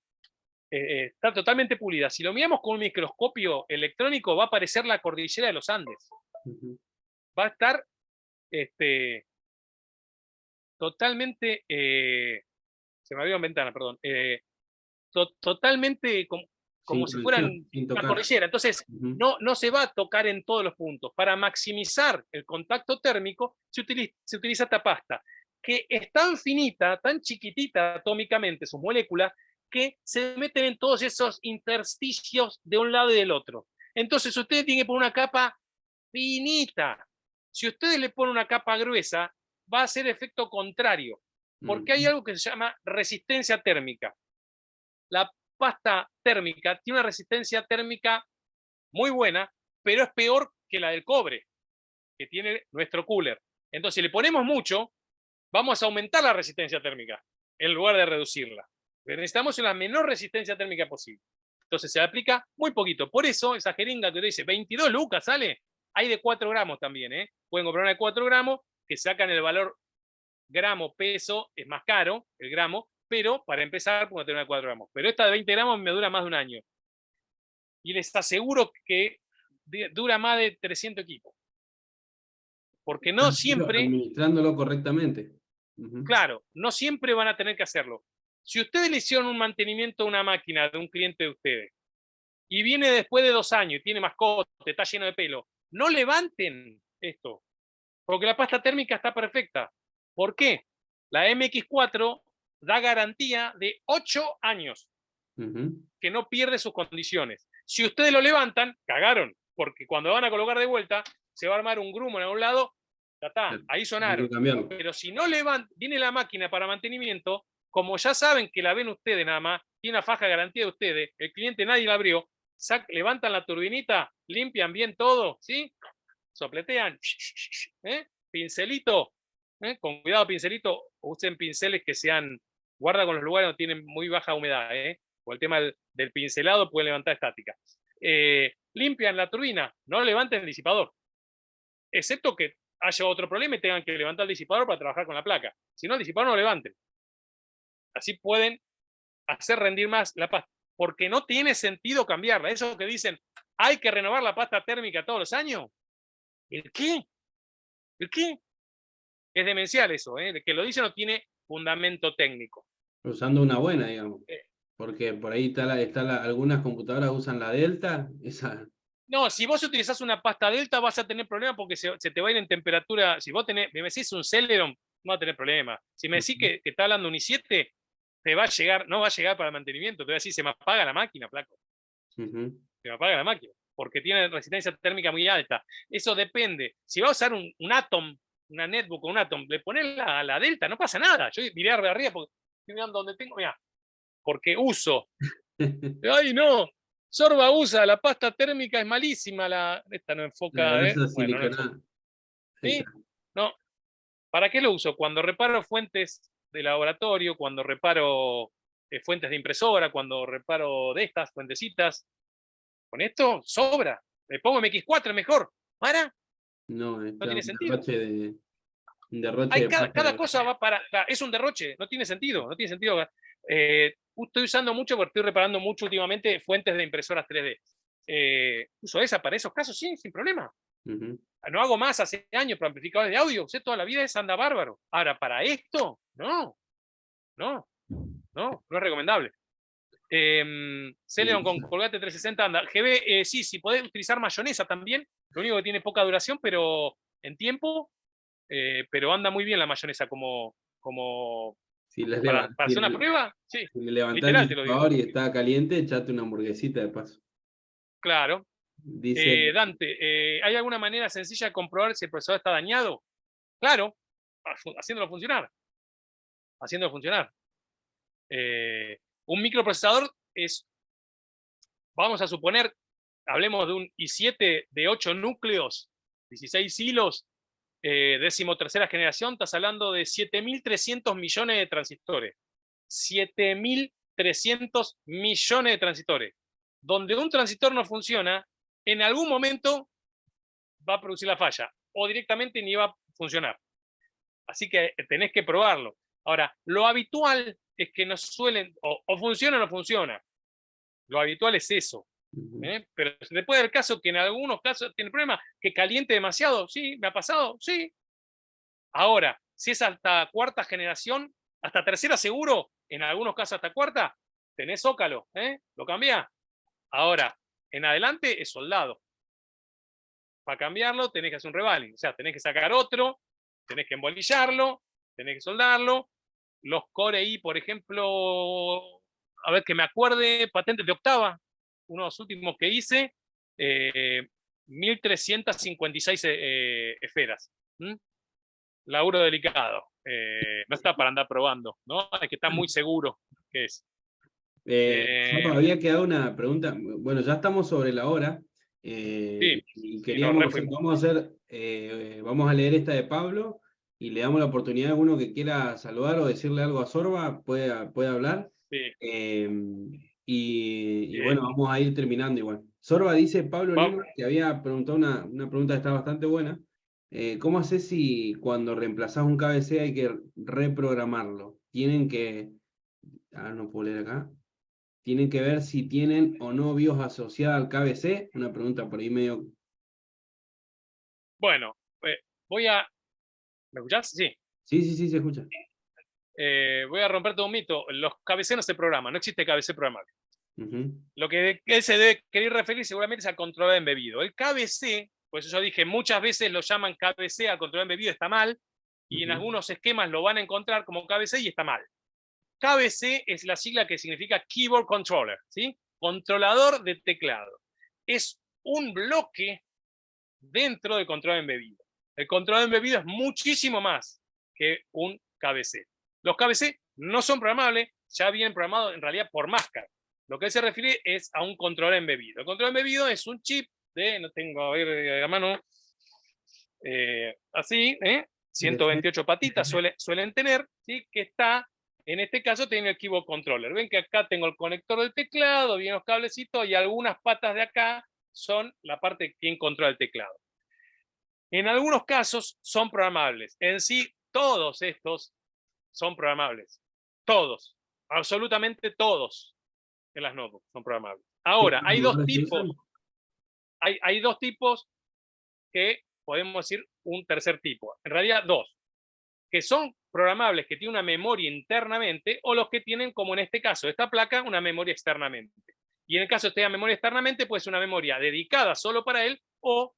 está totalmente pulida. Si lo miramos con un microscopio electrónico, va a aparecer la cordillera de los Andes. Va a estar totalmente, se me abrió en ventana, perdón, totalmente como si fueran una cordillera. Entonces, no se va a tocar en todos los puntos. Para maximizar el contacto térmico, se utiliza esta pasta, que es tan finita, tan chiquitita atómicamente, sus moléculas, que se meten en todos esos intersticios de un lado y del otro. Entonces, ustedes tienen que poner una capa finita. Si ustedes le ponen una capa gruesa, va a hacer efecto contrario, porque hay algo que se llama resistencia térmica. La pasta térmica tiene una resistencia térmica muy buena, pero es peor que la del cobre, que tiene nuestro cooler. Entonces, si le ponemos mucho, vamos a aumentar la resistencia térmica, en lugar de reducirla. Pero necesitamos la menor resistencia térmica posible. Entonces, se aplica muy poquito. Por eso, esa jeringa que dice 22 lucas sale, hay de 4 gramos también. Pueden comprar una de 4 gramos, que sacan el valor gramo, peso, es más caro el gramo, pero para empezar, puedo tener una de 4 gramos. Pero esta de 20 gramos me dura más de un año. Y les aseguro que dura más de 300 equipos. Porque no siempre... Administrándolo correctamente. Claro, no siempre van a tener que hacerlo. Si ustedes le hicieron un mantenimiento a una máquina de un cliente de ustedes, y viene después de 2 años y tiene mascota, está lleno de pelo, no levanten esto, porque la pasta térmica está perfecta. ¿Por qué? La MX4 da garantía de 8 años, que no pierde sus condiciones. Si ustedes lo levantan, cagaron, porque cuando van a colocar de vuelta, se va a armar un grumo en algún lado, ya está, ahí sonaron. Pero si no viene la máquina para mantenimiento, como ya saben que la ven ustedes nada más, tiene una faja de garantía de ustedes, el cliente nadie la abrió, levantan la turbinita, limpian bien todo, ¿sí? Sopletean, pincelito, con cuidado pincelito, usen pinceles que sean, guarda con los lugares donde tienen muy baja humedad, o el tema del pincelado puede levantar estática. Limpian la turbina, no levanten el disipador, excepto que haya otro problema y tengan que levantar el disipador para trabajar con la placa. Si no, el disipador no lo levanten. Así pueden hacer rendir más la pasta, porque no tiene sentido cambiarla. Eso que dicen, hay que renovar la pasta térmica todos los años. ¿El qué? ¿El qué? Es demencial eso, El que lo dice no tiene fundamento técnico. Usando una buena, digamos. Porque por ahí algunas computadoras usan la Delta, esa... No, si vos utilizás una pasta Delta vas a tener problemas porque se te va a ir en temperatura. Si vos me decís un Celeron, no va a tener problema. Si me decís que está hablando un i7, te va a llegar, no va a llegar para el mantenimiento, te va a decir, se me apaga la máquina, flaco. Ujú. Se me apaga la máquina, porque tiene resistencia térmica muy alta. Eso depende. Si va a usar un Atom, una netbook o un Atom, le pones la Delta, no pasa nada. Yo miré arriba porque estoy mirando donde tengo, mira, porque uso. ¡Ay, no! Sorba usa, la pasta térmica es malísima, esta no La enfoca, grasa bueno, no enfoca. siliconada. Ahí ¿Sí? está. No. ¿Para qué lo uso? Cuando reparo fuentes de laboratorio, cuando reparo fuentes de impresora, cuando reparo de estas fuentecitas. Con esto sobra. Le pongo MX4 mejor. ¿Para? No, No está tiene un sentido. derroche de pasta Cada de cosa va para. Es un derroche, no tiene sentido. No tiene sentido. Estoy usando mucho porque estoy reparando mucho últimamente fuentes de impresoras 3D. Uso esa para esos casos, sí, sin problema. Ujú. No hago más hace años para amplificadores de audio. Usé toda la vida, esa anda bárbaro. Ahora, para esto, no. No es recomendable. Celeron con Colgate 360 anda. GB, sí, si podés utilizar mayonesa también. Lo único que tiene poca duración, pero en tiempo. Pero anda muy bien la mayonesa como Si le, para si hacer una le- prueba. Sí, si le levantás el literal te lo digo. disipador y está caliente, echate una hamburguesita de paso. Claro. Dice, Dante, ¿hay alguna manera sencilla de comprobar si el procesador está dañado? Claro, haciéndolo funcionar. Haciéndolo funcionar. Un microprocesador es, vamos a suponer, hablemos de un i7 de 8 núcleos, 16 hilos, 13ª generación, estás hablando de 7.300 millones de transistores. 7.300 millones de transistores. Donde un transistor no funciona, en algún momento va a producir la falla, o directamente ni va a funcionar. Así que tenés que probarlo. Ahora, lo habitual es que no suelen, o funciona o no funciona. Lo habitual es eso. Pero después del caso que en algunos casos tiene problema, que caliente demasiado, sí, me ha pasado, sí. Ahora, si es hasta cuarta generación, hasta tercera seguro, en algunos casos hasta cuarta, tenés Zócalo, lo cambiás. Ahora, en adelante es soldado. Para cambiarlo tenés que hacer un revaling, o sea, tenés que sacar otro, tenés que embolillarlo, tenés que soldarlo. Los Core I, por ejemplo, a ver que me acuerde, patentes de octava, uno de los últimos que hice, 1356 esferas. Laburo delicado. No está para andar probando, ¿no? Hay que estar muy seguro que es. había quedado una pregunta, bueno, ya estamos sobre la hora, Sí, y sí, nos queríamos, refuimos. vamos a leer esta de Pablo, y le damos la oportunidad a alguno que quiera saludar o decirle algo a Sorba, puede hablar. Sí. Y bueno, vamos a ir terminando igual. Sorba dice, Pablo Lima, que había preguntado una pregunta que está bastante buena. ¿Cómo haces si cuando reemplazás un KBC hay que reprogramarlo? Tienen que, no puedo leer acá. Tienen que ver si tienen o no BIOS asociada al KBC. Una pregunta por ahí medio. Bueno, voy a. ¿Me escuchás? Sí. Sí, se escucha. Voy a romper todo un mito. Los KBC no se programan, no existe KBC programable. Ujú. Lo que él se debe querer referir seguramente es al controlador embebido. El KBC, pues yo dije, muchas veces lo llaman KBC, al controlador embebido está mal, y en algunos esquemas lo van a encontrar como KBC y está mal. KBC es la sigla que significa Keyboard Controller, ¿sí? Controlador de teclado. Es un bloque dentro del controlador embebido. El controlador embebido es muchísimo más que un KBC. Los KBC no son programables, ya vienen programados en realidad por máscara. Lo que él se refiere es a un controlador embebido. El controlador embebido es un chip de, no tengo a ver a mano, así, 128 patitas suelen tener, ¿sí? Que está, en este caso, tiene el keyboard controller. Ven que acá tengo el conector del teclado, vienen los cablecitos y algunas patas de acá son la parte que quien controla el teclado. En algunos casos son programables. En sí, todos estos son programables. Todos, absolutamente todos en las notebooks son programables. Ahora, hay dos tipos. Hay dos tipos que podemos decir un tercer tipo. En realidad, dos. Que son programables, que tienen una memoria internamente, o los que tienen, como en este caso, esta placa, una memoria externamente. Y en el caso de esta memoria externamente, puede ser una memoria dedicada solo para él o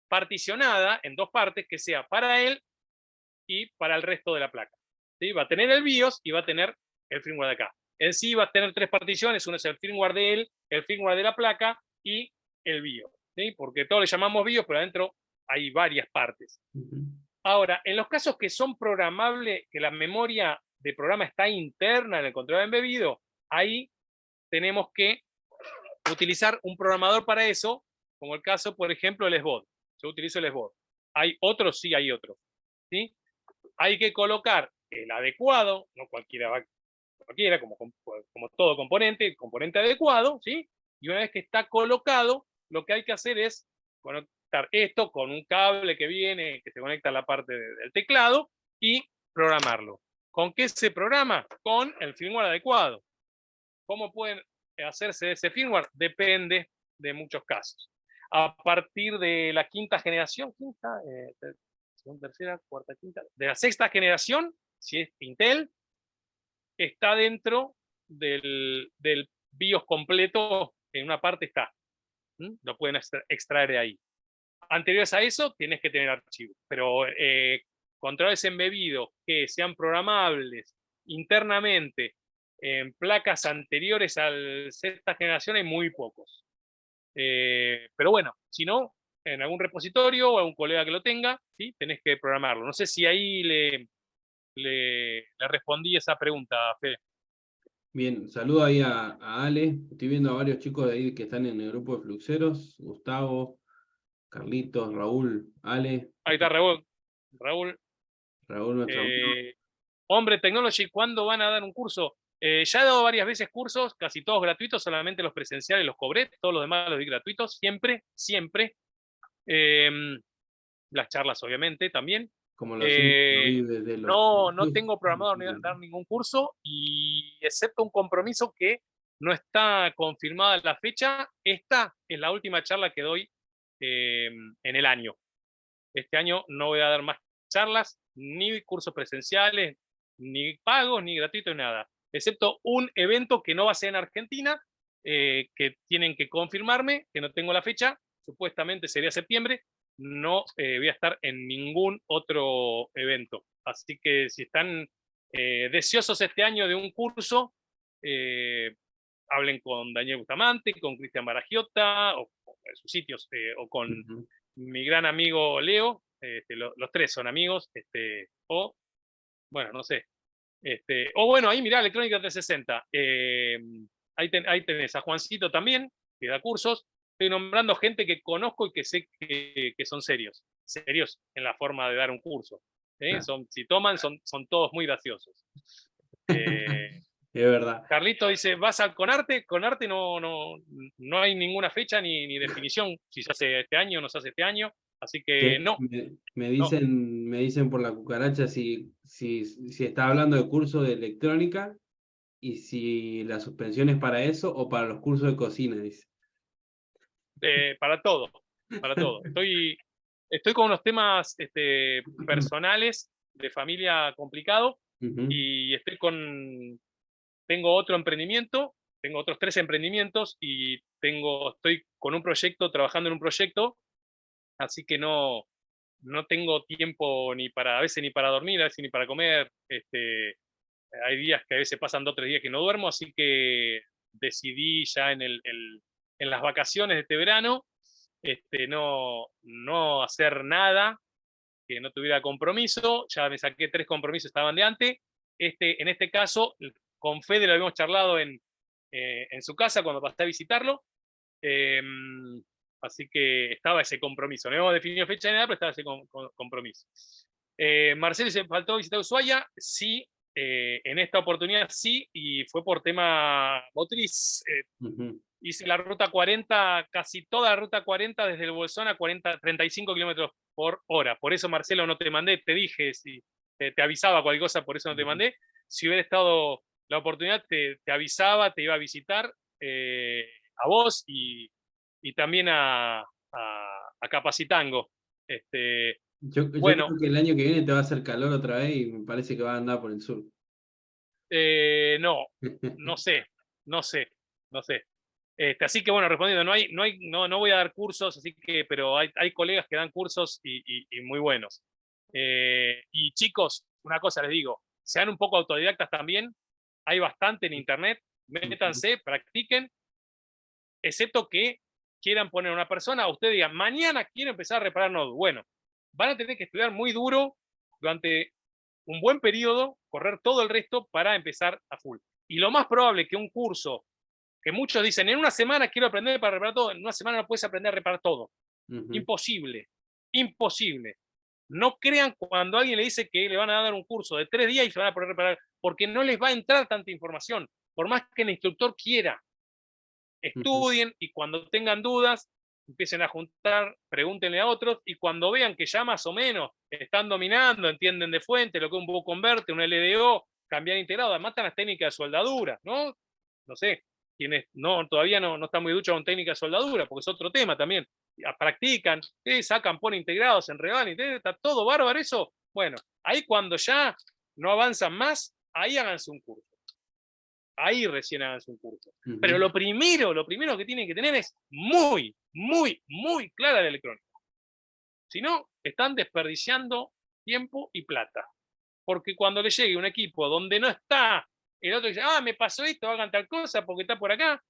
particionada en dos partes, que sea para él y para el resto de la placa. ¿Sí? Va a tener el BIOS y va a tener el firmware de acá. en sí va a tener 3 particiones, uno es el firmware de él, el firmware de la placa y el BIOS, ¿sí? Porque todos le llamamos BIOS, pero adentro hay varias partes. Ahora, en los casos que son programables, que la memoria de programa está interna en el controlador embebido, ahí tenemos que utilizar un programador para eso, como el caso, por ejemplo, el SBOD. Yo utilizo el SBOD. ¿Hay otros? Sí, hay otros. ¿Sí? Hay que colocar el adecuado, no cualquiera como todo componente, el componente adecuado, ¿sí? Y una vez que está colocado, lo que hay que hacer es conectar esto con un cable que viene, que se conecta a la parte del teclado, y programarlo. ¿Con qué se programa? Con el firmware adecuado. ¿Cómo pueden hacerse ese firmware? Depende de muchos casos. A partir de la quinta generación, segunda, tercera, cuarta, quinta, de la sexta generación, si es Intel, está dentro del BIOS completo, en una parte está. Lo pueden extraer de ahí. Anteriores a eso, tienes que tener archivos, pero controles embebidos que sean programables internamente en placas anteriores a la sexta generación hay muy pocos. Pero bueno, si no, en algún repositorio o algún colega que lo tenga, ¿sí? Tenés que programarlo. No sé si ahí le respondí esa pregunta, Fede. Bien, saludo ahí a Ale. Estoy viendo a varios chicos de ahí que están en el grupo de Fluxeros. Gustavo, Carlitos, Raúl, Ale. Ahí está Raúl. Raúl, Raúl, nuestro amigo. Hombre Technology, ¿cuándo van a dar un curso? Ya he dado varias veces cursos, casi todos gratuitos, solamente los presenciales los cobré, todos los demás los di gratuitos, siempre, siempre. Las charlas, obviamente, también. Como lo vi desde los... No tengo programado dar ningún curso, y excepto un compromiso que no está confirmada la fecha, esta es la última charla que doy en el año. Este año no voy a dar más charlas, ni cursos presenciales, ni pagos, ni gratuitos, nada. Excepto un evento que no va a ser en Argentina, que tienen que confirmarme, que no tengo la fecha, supuestamente sería septiembre. No voy a estar en ningún otro evento. Así que si están deseosos este año de un curso, hablen con Daniel Bustamante, con Cristian Baragiota, o en sus sitios, o con mi gran amigo Leo. Los tres son amigos, o, bueno, no sé. O bueno, ahí mirá, Electrónica 360. Ahí tenés a Juancito también, que da cursos. Estoy nombrando gente que conozco y que sé que son serios en la forma de dar un curso. Claro. Si toman, son todos muy graciosos. Es verdad. Carlito dice, ¿vas con arte? Con arte no hay ninguna fecha ni definición, si se hace este año o no se hace este año, así que no. Me dicen por la cucaracha si está hablando de curso de electrónica y si la suspensión es para eso o para los cursos de cocina, dice. Para todo. Estoy con unos temas personales de familia complicado, y tengo otro emprendimiento, tengo otros 3 emprendimientos, y estoy con un proyecto, trabajando en un proyecto, así que no tengo tiempo a veces ni para dormir, a veces ni para comer. Hay días que a veces pasan 2 o 3 días que no duermo, así que decidí ya en las vacaciones de este verano no hacer nada que no tuviera compromiso. Ya me saqué 3 compromisos, estaban de antes. En este caso, con Fede lo habíamos charlado en su casa cuando pasé a visitarlo. Así que estaba ese compromiso. No hemos definido fecha ni nada, pero estaba ese compromiso. Marcelo, ¿se faltó visitar Ushuaia? Sí, en esta oportunidad sí, y fue por tema motriz. Hice la ruta 40, casi toda la ruta 40 desde el Bolsón a 35 kilómetros por hora. Por eso, Marcelo, no te mandé, te dije, si te avisaba cualquier cosa, por eso no te mandé. Si hubiera estado la oportunidad, te avisaba, te iba a visitar a vos y también a Capacitango. Yo bueno, creo que el año que viene te va a hacer calor otra vez y me parece que va a andar por el sur. No sé. Así que bueno, respondiendo, no voy a dar cursos, así que, pero hay colegas que dan cursos y muy buenos. Y chicos, una cosa les digo, sean un poco autodidactas también. hay bastante en internet, métanse, practiquen, excepto que quieran poner una persona, o usted diga, mañana quiero empezar a reparar nodos. Bueno, van a tener que estudiar muy duro durante un buen periodo, correr todo el resto para empezar a full. Y lo más probable que un curso, que muchos dicen, en una semana quiero aprender para reparar todo, en una semana no puedes aprender a reparar todo. Imposible, imposible. No crean cuando alguien le dice que le van a dar un curso de 3 días y se van a poder reparar, porque no les va a entrar tanta información, por más que el instructor quiera. Estudien y cuando tengan dudas, empiecen a juntar, pregúntenle a otros, y cuando vean que ya más o menos están dominando, entienden de fuente, lo que es un bug converte, un LDO, cambiar integrado, además están las técnicas de soldadura, ¿no? No sé, quienes todavía no están muy duchos con técnicas de soldadura, porque es otro tema también. Practican, sacan, ponen integrados, enredan, está todo bárbaro eso. Bueno, ahí cuando ya no avanzan más, ahí háganse un curso. Ahí recién háganse un curso. Pero lo primero que tienen que tener es muy, muy, muy clara la electrónica. Si no, están desperdiciando tiempo y plata. Porque cuando le llegue un equipo donde no está, el otro dice, me pasó esto, hagan tal cosa porque está por acá,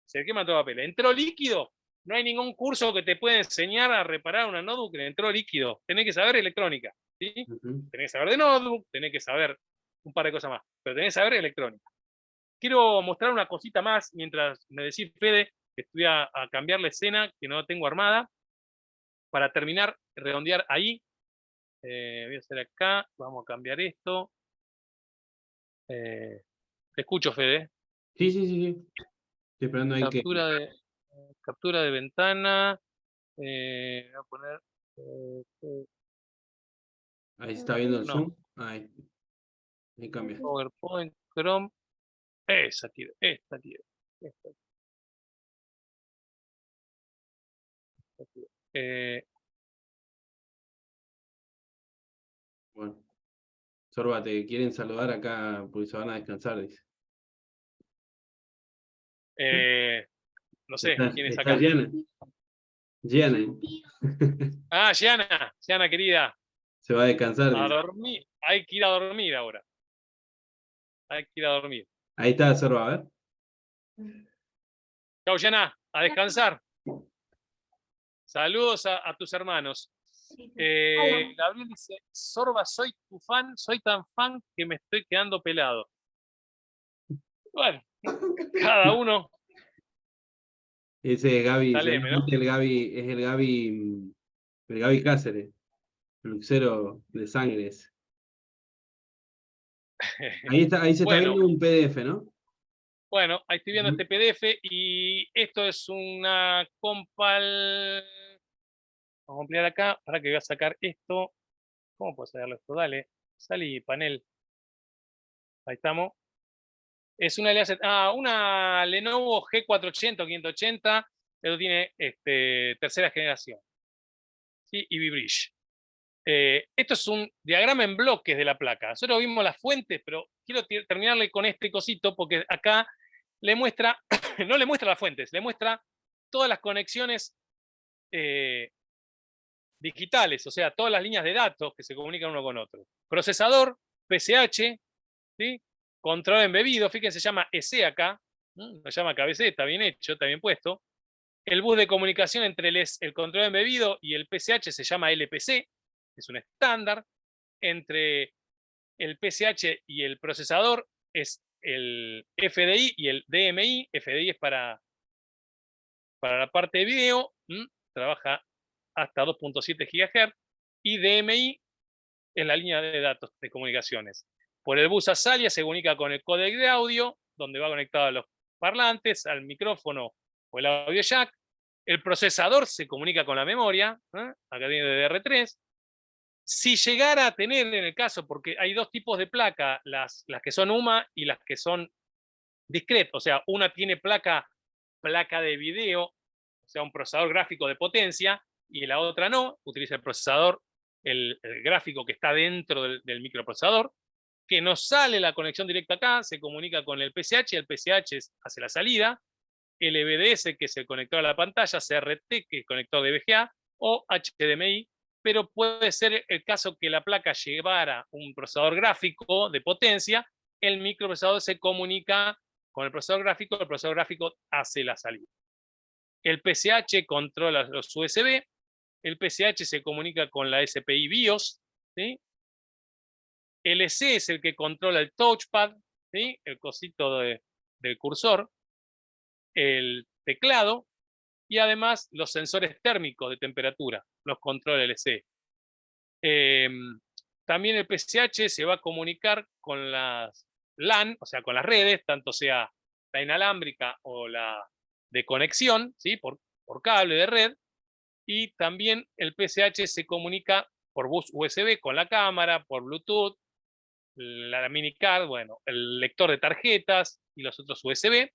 se quema todo papel. Entró líquido, no hay ningún curso que te pueda enseñar a reparar una notebook que entró líquido. Tenés que saber electrónica, ¿sí? Tenés que saber de notebook, tenés que saber un par de cosas más, pero tenés que saber electrónica. Quiero mostrar una cosita más mientras me decís, Fede, que estoy a cambiar la escena, que no tengo armada, para terminar, redondear ahí. Voy a hacer acá, vamos a cambiar esto. Te escucho, Fede. Sí. Estoy esperando ahí Captura de ventana. Voy a poner... ahí se está viendo el Zoom. Ahí cambia. PowerPoint, Chrome. Esta tiro. Bueno. Sorba, te quieren saludar acá porque se van a descansar, dice. No sé, ¿quién es Está acá? Gianna. Gianna querida. Se va a descansar. A dormir. Hay que ir a dormir ahora. Ahí está, Sorba, a ver. Chau, Gianna, a descansar. Saludos a tus hermanos. Gabriel dice, Sorba, soy tu fan, soy tan fan que me estoy quedando pelado. Bueno, cada uno. Ese es Gaby, Saleme, ¿no? el Gaby Cáceres, el luxero de sangres. Ahí se está viendo un PDF, ¿no? Bueno, ahí estoy viendo este PDF y esto es una compal. Vamos a ampliar acá, para que voy a sacar esto. ¿Cómo puedo sacarlo esto? Dale, salí, panel. Ahí estamos. Es una Lenovo G480 o 580. Esto tiene tercera generación. ¿Sí? EV Bridge. Esto es un diagrama en bloques de la placa. Nosotros vimos las fuentes, pero quiero terminarle con este cosito porque acá le muestra, no le muestra las fuentes, le muestra todas las conexiones digitales, o sea, todas las líneas de datos que se comunican uno con otro. Procesador, PCH, ¿sí? Control embebido, fíjense, se llama EC acá, se llama KBC, está bien hecho, está bien puesto. El bus de comunicación entre el control embebido y el PCH se llama LPC, es un estándar. Entre el PCH y el procesador es el FDI y el DMI. FDI es para la parte de video, trabaja hasta 2.7 GHz, y DMI es la línea de datos de comunicaciones. Por el bus ASALIA se comunica con el códec de audio, donde va conectado a los parlantes, al micrófono o el audio jack. El procesador se comunica con la memoria, acá tiene DDR3. Si llegara a tener, en el caso, porque hay dos tipos de placa, las que son UMA y las que son discretas, o sea, una tiene placa de video, o sea, un procesador gráfico de potencia, y la otra no, utiliza el procesador, el gráfico que está dentro del microprocesador, que no sale la conexión directa acá, se comunica con el PCH, el PCH hace la salida, el EBDS, que es el conector a la pantalla, CRT, que es el conector de VGA, o HDMI, pero puede ser el caso que la placa llevara un procesador gráfico de potencia el microprocesador se comunica con el procesador gráfico hace la salida. El PCH controla los USB, el PCH se comunica con la SPI BIOS, ¿sí? El EC es el que controla el touchpad, ¿sí? El cosito del cursor, el teclado, y además los sensores térmicos de temperatura, los controla el EC. También el PCH se va a comunicar con las LAN, o sea, con las redes, tanto sea la inalámbrica o la de conexión, ¿sí? por cable de red, y también el PCH se comunica por bus USB con la cámara, por Bluetooth, la minicard, bueno, el lector de tarjetas y los otros USB,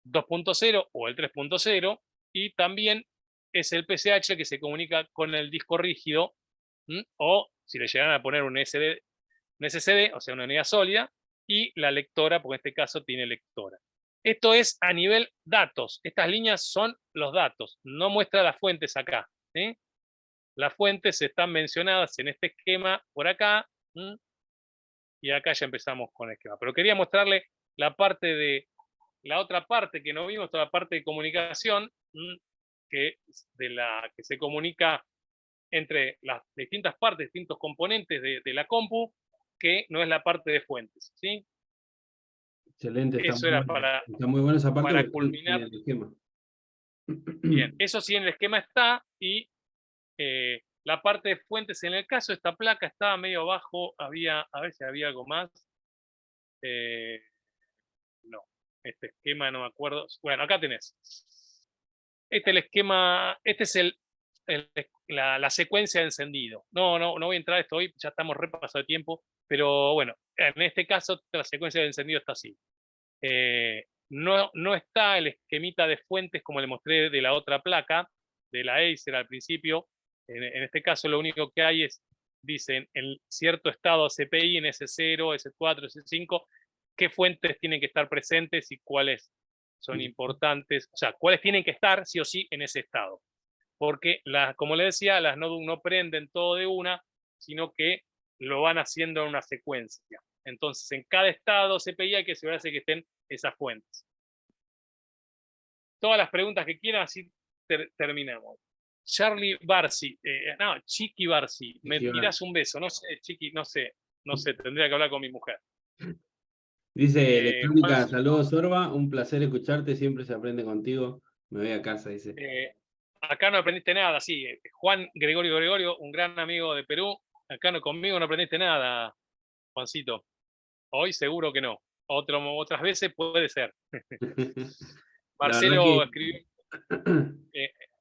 2.0 o el 3.0, y también es el PCH que se comunica con el disco rígido, o si le llegan a poner un SSD, o sea, una unidad sólida, y la lectora, porque en este caso tiene lectora. Esto es a nivel datos. Estas líneas son los datos. No muestra las fuentes acá, ¿sí? Las fuentes están mencionadas en este esquema por acá, y acá ya empezamos con el esquema. Pero quería mostrarle la otra parte que no vimos, toda la parte de comunicación, que se comunica entre las distintas partes, distintos componentes de la compu, que no es la parte de fuentes, ¿sí? Excelente, Eso era está muy buena esa parte para culminar. el esquema. Bien, eso sí en el esquema está, y la parte de fuentes, en el caso de esta placa estaba medio abajo, a ver si había algo más. No, este esquema no me acuerdo. Bueno, acá tenés. Este es el esquema, este es la secuencia de encendido. No voy a entrar a esto hoy, ya estamos repasados de tiempo, pero bueno, en este caso la secuencia de encendido está así. No está el esquemita de fuentes como le mostré de la otra placa, de la Acer al principio. En este caso lo único que hay es, dicen, en cierto estado CPI, en S0, S4, S5, qué fuentes tienen que estar presentes y cuáles son importantes, o sea, cuáles tienen que estar sí o sí en ese estado. Porque, como le decía, las notebooks no prenden todo de una, sino que lo van haciendo en una secuencia. Entonces, en cada estado CPI hay que asegurarse que estén esas fuentes. Todas las preguntas que quieran, así terminamos. Charlie Barsi, Chiqui Barsi, me tirás un beso. No sé, Chiqui, no sé, tendría que hablar con mi mujer. Dice Electrónica, saludos Sorba, un placer escucharte, siempre se aprende contigo. Me voy a casa, dice. Acá no aprendiste nada, sí. Juan Gregorio, un gran amigo de Perú. Acá conmigo no aprendiste nada, Juancito. Hoy seguro que no. Otras veces puede ser. Marcelo escribió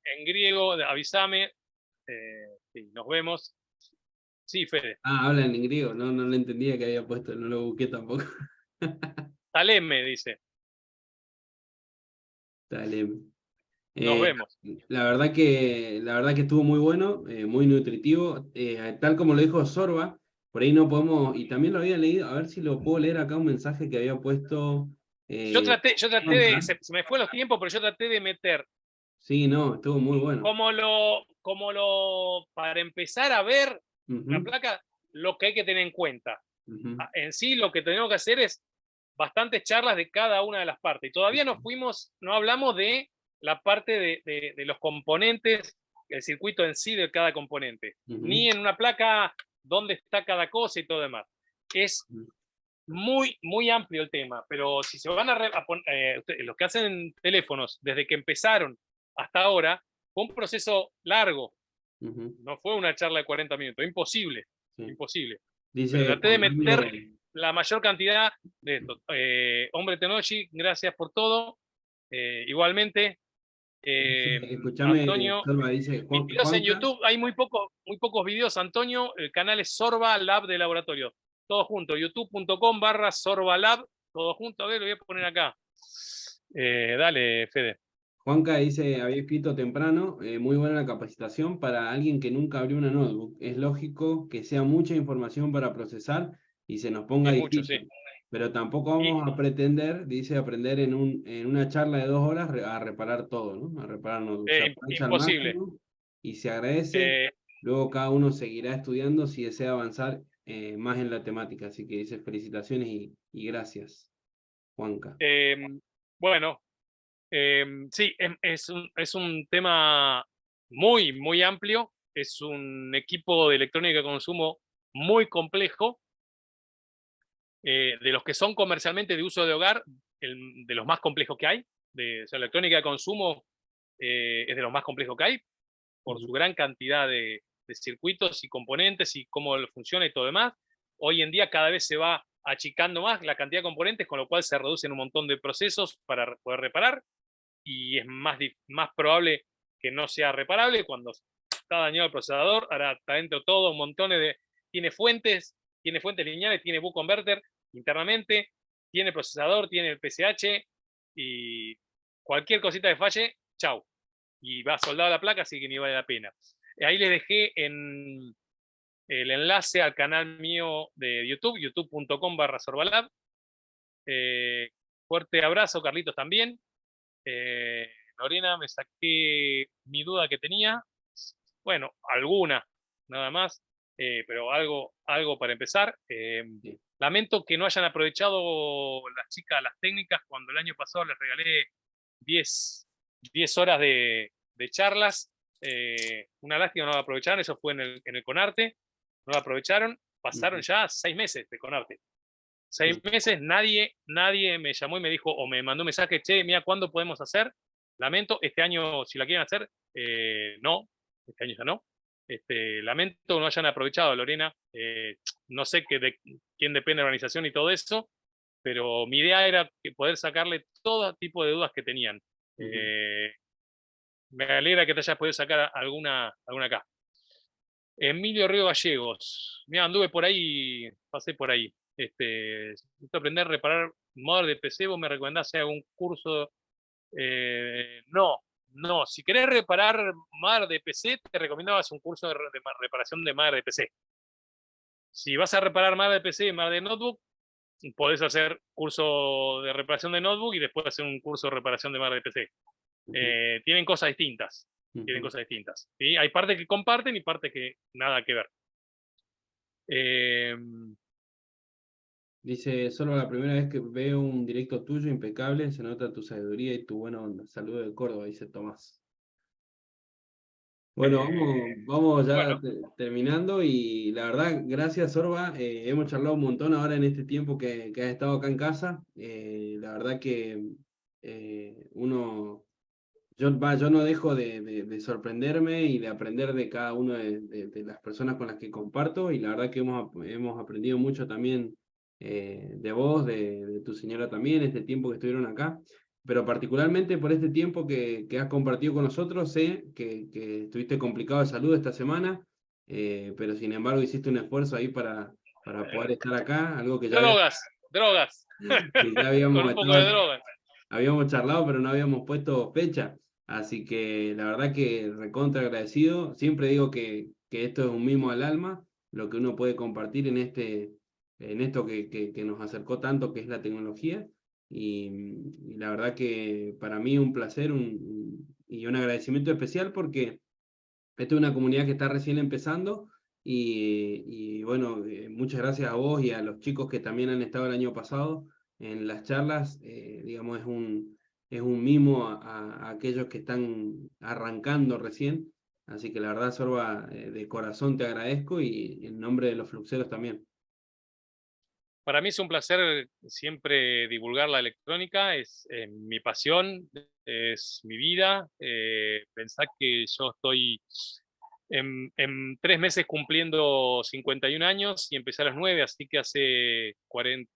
en griego, avísame. Sí, nos vemos. Sí, Fede. Hablan en griego, no lo entendía que había puesto, no lo busqué tampoco. Taleme, dice. Taleme. Nos vemos. La verdad que estuvo muy bueno, muy nutritivo. Tal como lo dijo Sorba, por ahí no podemos, y también lo había leído, a ver si lo puedo leer acá, un mensaje que había puesto. Yo traté de, se me fue los tiempos, pero yo traté de meter. Sí, no, estuvo muy bueno. Para empezar a ver la placa, lo que hay que tener en cuenta. En sí, lo que tenemos que hacer es bastantes charlas de cada una de las partes. Y todavía no hablamos de la parte de los componentes, el circuito en sí de cada componente. Ni en una placa dónde está cada cosa y todo demás. Es muy, muy amplio el tema, pero si se van a poner, los que hacen teléfonos desde que empezaron hasta ahora, fue un proceso largo. No fue una charla de 40 minutos, imposible. Imposible. Dice, pero traté de meter la mayor cantidad de esto. Hombre Tenochi, gracias por todo. Igualmente, escuchame, Antonio, Sorba, dice, videos en YouTube, hay muy pocos videos, Antonio. El canal es Sorba Lab de Laboratorio. Todo junto, youtube.com/Sorba Lab, todo junto. A ver, lo voy a poner acá. Dale, Fede. Juanca dice, había escrito temprano, muy buena la capacitación para alguien que nunca abrió una notebook. Es lógico que sea mucha información para procesar y se nos ponga difícil. Mucho, sí. Pero tampoco vamos a pretender, dice, aprender en una charla de 2 horas a reparar todo, ¿no? A reparar notebooks. Imposible. Y se agradece. Luego cada uno seguirá estudiando si desea avanzar más en la temática. Así que dice felicitaciones y gracias, Juanca. Bueno, sí, es un tema muy, muy amplio. Es un equipo de electrónica de consumo muy complejo. De los que son comercialmente de uso de hogar, de los más complejos que hay. O sea, electrónica de consumo es de los más complejos que hay, por su gran cantidad de circuitos y componentes y cómo funciona y todo demás. Hoy en día cada vez se va achicando más la cantidad de componentes, con lo cual se reducen un montón de procesos para poder reparar, y es más probable que no sea reparable. Cuando está dañado el procesador, ahora está dentro todo un montón de... Tiene fuentes lineales, tiene boot converter internamente, tiene procesador, tiene el PCH, y cualquier cosita que falle, chau. Y va soldado a la placa, así que ni vale la pena. Ahí les dejé en el enlace al canal mío de YouTube, youtube.com/Sorbalab. Fuerte abrazo, Carlitos también. Lorena, me saqué mi duda que tenía. Bueno, alguna, nada más, pero algo para empezar. Sí. Lamento que no hayan aprovechado las chicas las técnicas cuando el año pasado les regalé 10 horas de charlas. Una lástima no la aprovecharon, eso fue en el Conarte, no la aprovecharon. Pasaron ya 6 meses de Conarte. 6 meses, nadie me llamó y me dijo, o me mandó un mensaje, che, mira, ¿cuándo podemos hacer? Lamento, este año, si la quieren hacer, no, este año ya no. Lamento que no hayan aprovechado, Lorena. No sé de quién depende la organización y todo eso, pero mi idea era poder sacarle todo tipo de dudas que tenían. Me alegra que te hayas podido sacar alguna acá. Emilio Río Gallegos. Mira, anduve por ahí, pasé por ahí. Necesito aprender a reparar modder de PC. ¿Vos me recomendás hacer algún curso? No. Si querés reparar modder de PC, te recomiendo hacer un curso de reparación de modder de PC. Si vas a reparar modder de PC y modder de notebook, podés hacer curso de reparación de notebook y después hacer un curso de reparación de modder de PC. Tienen cosas distintas. ¿Sí? Hay partes que comparten y partes que nada que ver. Dice, solo la primera vez que veo un directo tuyo impecable, se nota tu sabiduría y tu buena onda. Saludos de Córdoba, dice Tomás. Bueno, vamos ya Bueno. terminando, y la verdad, gracias, Sorba. Hemos charlado un montón ahora en este tiempo que has estado acá en casa. La verdad que yo no dejo de sorprenderme y de aprender de cada una de las personas con las que comparto, y la verdad que hemos aprendido mucho también de vos, de tu señora también, este tiempo que estuvieron acá, pero particularmente por este tiempo que has compartido con nosotros. Sé que estuviste complicado de salud esta semana, pero sin embargo hiciste un esfuerzo ahí para poder estar acá, algo que ya Drogas. que ya Con un poco de drogas. habíamos charlado, pero no habíamos puesto fecha. Así que la verdad que recontra agradecido. Siempre digo que esto es un mimo al alma, lo que uno puede compartir en esto que nos acercó tanto, que es la tecnología. Y la verdad que para mí un placer y un agradecimiento especial, porque esta es una comunidad que está recién empezando. Y bueno, muchas gracias a vos y a los chicos que también han estado el año pasado en las charlas. Digamos, es un mimo a aquellos que están arrancando recién. Así que la verdad, Sorba, de corazón te agradezco, y en nombre de los fluxeros también. Para mí es un placer siempre divulgar la electrónica, es mi pasión, es mi vida. Pensá que yo estoy en 3 meses cumpliendo 51 años y empecé a los 9, así que hace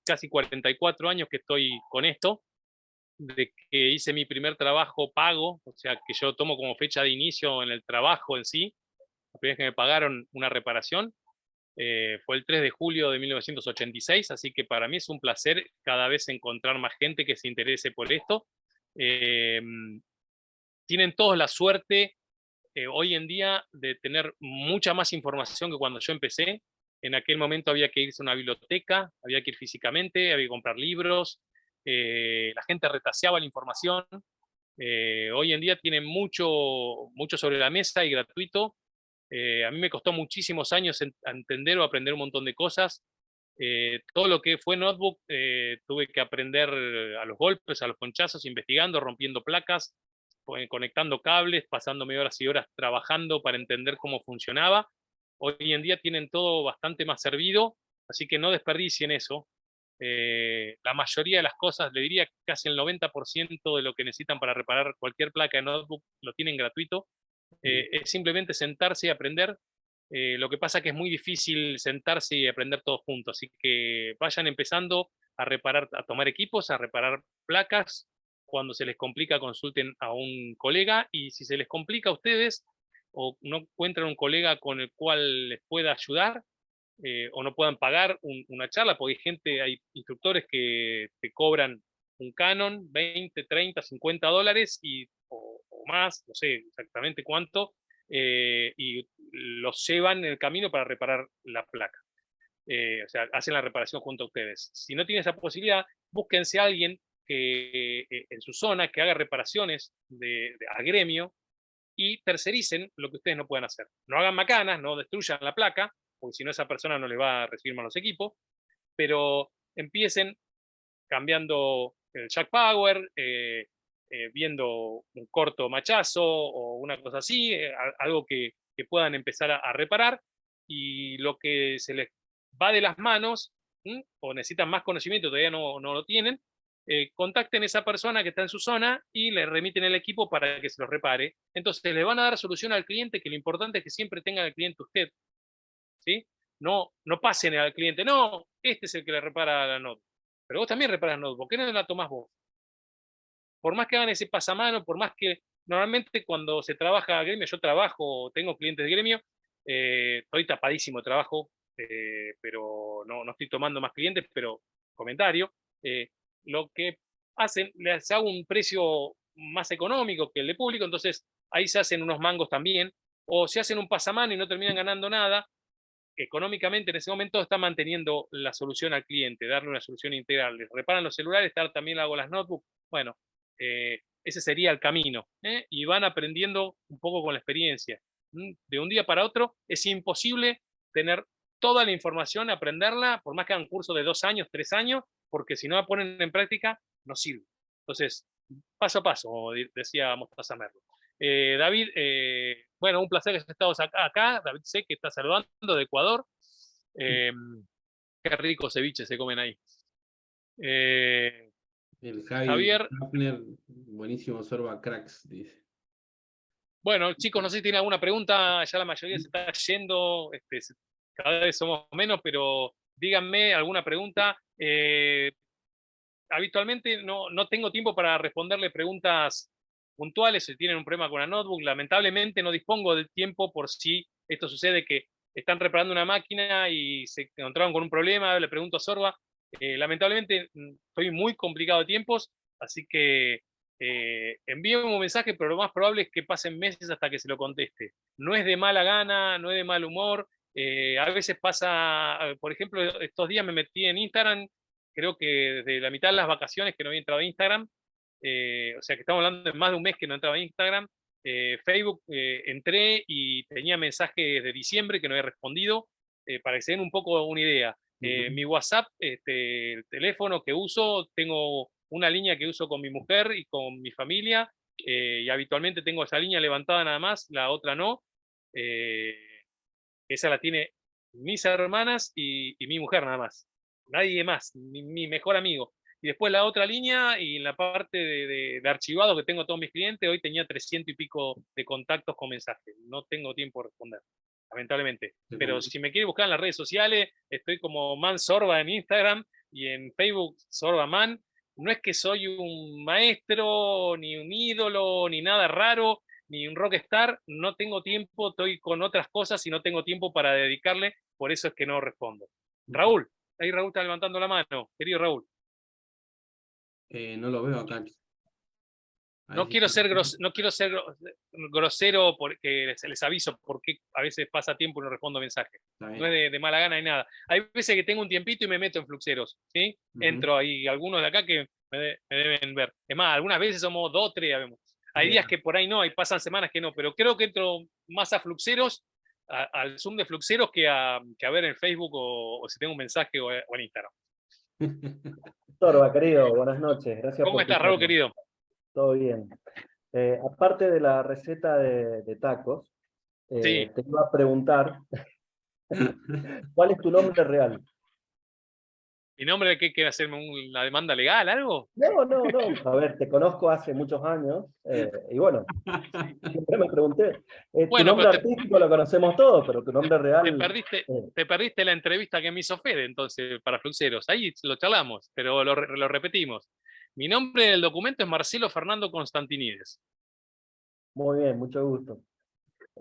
casi 44 años que estoy con esto, de que hice mi primer trabajo pago, o sea que yo tomo como fecha de inicio en el trabajo en sí. La primera vez que me pagaron una reparación fue el 3 de julio de 1986, así que para mí es un placer cada vez encontrar más gente que se interese por esto. Tienen todos la suerte hoy en día de tener mucha más información que cuando yo empecé. En aquel momento había que irse a una biblioteca, había que ir físicamente, había que comprar libros, la gente retaseaba la información. Hoy en día tienen mucho sobre la mesa y gratuito. A mí me costó muchísimos años entender o aprender un montón de cosas. Todo lo que fue notebook tuve que aprender a los golpes, a los ponchazos, investigando, rompiendo placas, conectando cables, pasándome horas y horas trabajando para entender cómo funcionaba. Hoy en día tienen todo bastante más servido, así que no desperdicien eso. La mayoría de las cosas, le diría casi el 90% de lo que necesitan para reparar cualquier placa de notebook lo tienen gratuito. Es simplemente sentarse y aprender. Lo que pasa es que es muy difícil sentarse y aprender todos juntos, así que vayan empezando a reparar, a tomar equipos, a reparar placas. Cuando se les complica, consulten a un colega, y si se les complica a ustedes o no encuentran un colega con el cual les pueda ayudar, o no puedan pagar una charla, porque hay instructores que te cobran un canon, 20, 30, 50 dólares o más, no sé exactamente cuánto, y los llevan en el camino para reparar la placa. O sea, hacen la reparación junto a ustedes. Si no tienen esa posibilidad, búsquense a alguien que en su zona que haga reparaciones a gremio, y tercericen lo que ustedes no puedan hacer. No hagan macanas, no destruyan la placa, porque si no esa persona no le va a recibir mal los equipos, pero empiecen cambiando el jack power, viendo un corto machazo o una cosa así, algo que puedan empezar a reparar, y lo que se les va de las manos, o necesitan más conocimiento, todavía no lo tienen, contacten a esa persona que está en su zona y le remiten el equipo para que se los repare. Entonces les van a dar solución al cliente, que lo importante es que siempre tenga al cliente usted, ¿sí? No pasen al cliente, no, este es el que le repara la notebook, pero vos también reparas la notebook, ¿por qué no la tomás vos? Por más que hagan ese pasamano, por más que normalmente cuando se trabaja a gremio, yo trabajo, tengo clientes de gremio, estoy tapadísimo de trabajo, pero no estoy tomando más clientes, pero comentario, lo que hacen, les hago un precio más económico que el de público, entonces ahí se hacen unos mangos también, o se hacen un pasamano y no terminan ganando nada. Económicamente en ese momento está manteniendo la solución al cliente, darle una solución integral. Les reparan los celulares, también hago las notebooks. Bueno, ese sería el camino, y van aprendiendo un poco con la experiencia. De un día para otro es imposible tener toda la información, aprenderla, por más que hagan curso de 2 años, 3 años, porque si no la ponen en práctica, no sirve. Entonces, paso a paso, como decía Mostaza Merlo. David, bueno, un placer que hayas estado acá. David, sé que está saludando de Ecuador. Qué rico ceviche se comen ahí. El Javi Javier. Hafner, buenísimo Sorba Cracks, dice. Bueno, chicos, no sé si tienen alguna pregunta. Ya la mayoría se está yendo. Cada vez somos menos, pero díganme alguna pregunta. Habitualmente no tengo tiempo para responderle preguntas puntuales. Si tienen un problema con la notebook, lamentablemente no dispongo del tiempo, por si esto sucede, que están reparando una máquina y se encontraron con un problema. Le pregunto a Sorba. Lamentablemente estoy muy complicado de tiempos, así que envíenme un mensaje, pero lo más probable es que pasen meses hasta que se lo conteste. No es de mala gana, no es de mal humor. A veces pasa, por ejemplo, estos días me metí en Instagram, creo que desde la mitad de las vacaciones que no había entrado a Instagram, o sea que estamos hablando de más de un mes que no entraba a Instagram. Facebook, entré y tenía mensajes de diciembre que no había respondido, para que se den un poco una idea. Mi WhatsApp, el teléfono que uso, tengo una línea que uso con mi mujer y con mi familia, y habitualmente tengo esa línea levantada nada más, la otra no. Esa la tiene mis hermanas y mi mujer nada más. Nadie más, mi mejor amigo. Y después la otra línea, y en la parte de archivados que tengo todos mis clientes, hoy tenía 300 y pico de contactos con mensajes. No tengo tiempo de responder, lamentablemente. Pero si me quiere buscar en las redes sociales, estoy como Man Sorba en Instagram y en Facebook Sorba Man. No es que soy un maestro, ni un ídolo, ni nada raro, ni un rockstar. No tengo tiempo, estoy con otras cosas y no tengo tiempo para dedicarle, por eso es que no respondo. Raúl, ahí Raúl está levantando la mano, querido Raúl. No lo veo acá. No quiero ser grosero, porque les aviso, porque a veces pasa tiempo y no respondo mensajes. No es de mala gana ni nada. Hay veces que tengo un tiempito y me meto en Fluxeros, ¿sí? Entro ahí, algunos de acá que me deben ver. Es más, algunas veces somos 2, 3, ya vemos. Hay días que por ahí no, y pasan semanas que no, pero creo que entro más a Fluxeros al Zoom de Fluxeros que a ver en Facebook o si tengo un mensaje o en Instagram. Sorba, querido, buenas noches. Gracias ¿Cómo por tu estás, Raúl, tiempo. querido? Todo bien. Aparte de la receta de tacos, Sí. te iba a preguntar, ¿cuál es tu nombre real? ¿Mi nombre qué quiere hacerme una demanda legal, algo? No, no, no. A ver, te conozco hace muchos años y bueno, siempre me pregunté. Tu Bueno, nombre pero artístico lo conocemos todos, pero tu nombre te real... perdiste la entrevista que me hizo Fede, entonces, para Fluxeros. Ahí lo charlamos, pero lo repetimos. Mi nombre en el documento es Marcelo Fernando Constantinides. Muy bien, mucho gusto.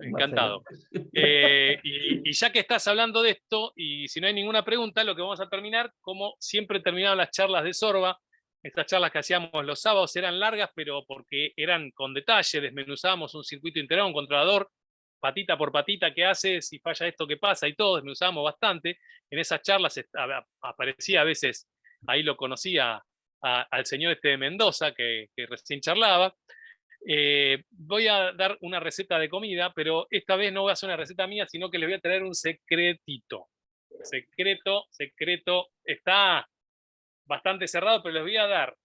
Encantado. Y ya que estás hablando de esto, y si no hay ninguna pregunta, lo que vamos a terminar, como siempre terminaban las charlas de Sorba, estas charlas que hacíamos los sábados eran largas, pero porque eran con detalle, desmenuzábamos un circuito integral, un controlador, patita por patita, qué hace, si falla esto, qué pasa, y todo, desmenuzábamos bastante. En esas charlas aparecía a veces, ahí lo conocía al señor este de Mendoza, que recién charlaba. Voy a dar una receta de comida, pero esta vez no voy a hacer una receta mía, sino que les voy a traer un secretito. Secreto, está bastante cerrado, pero les voy a dar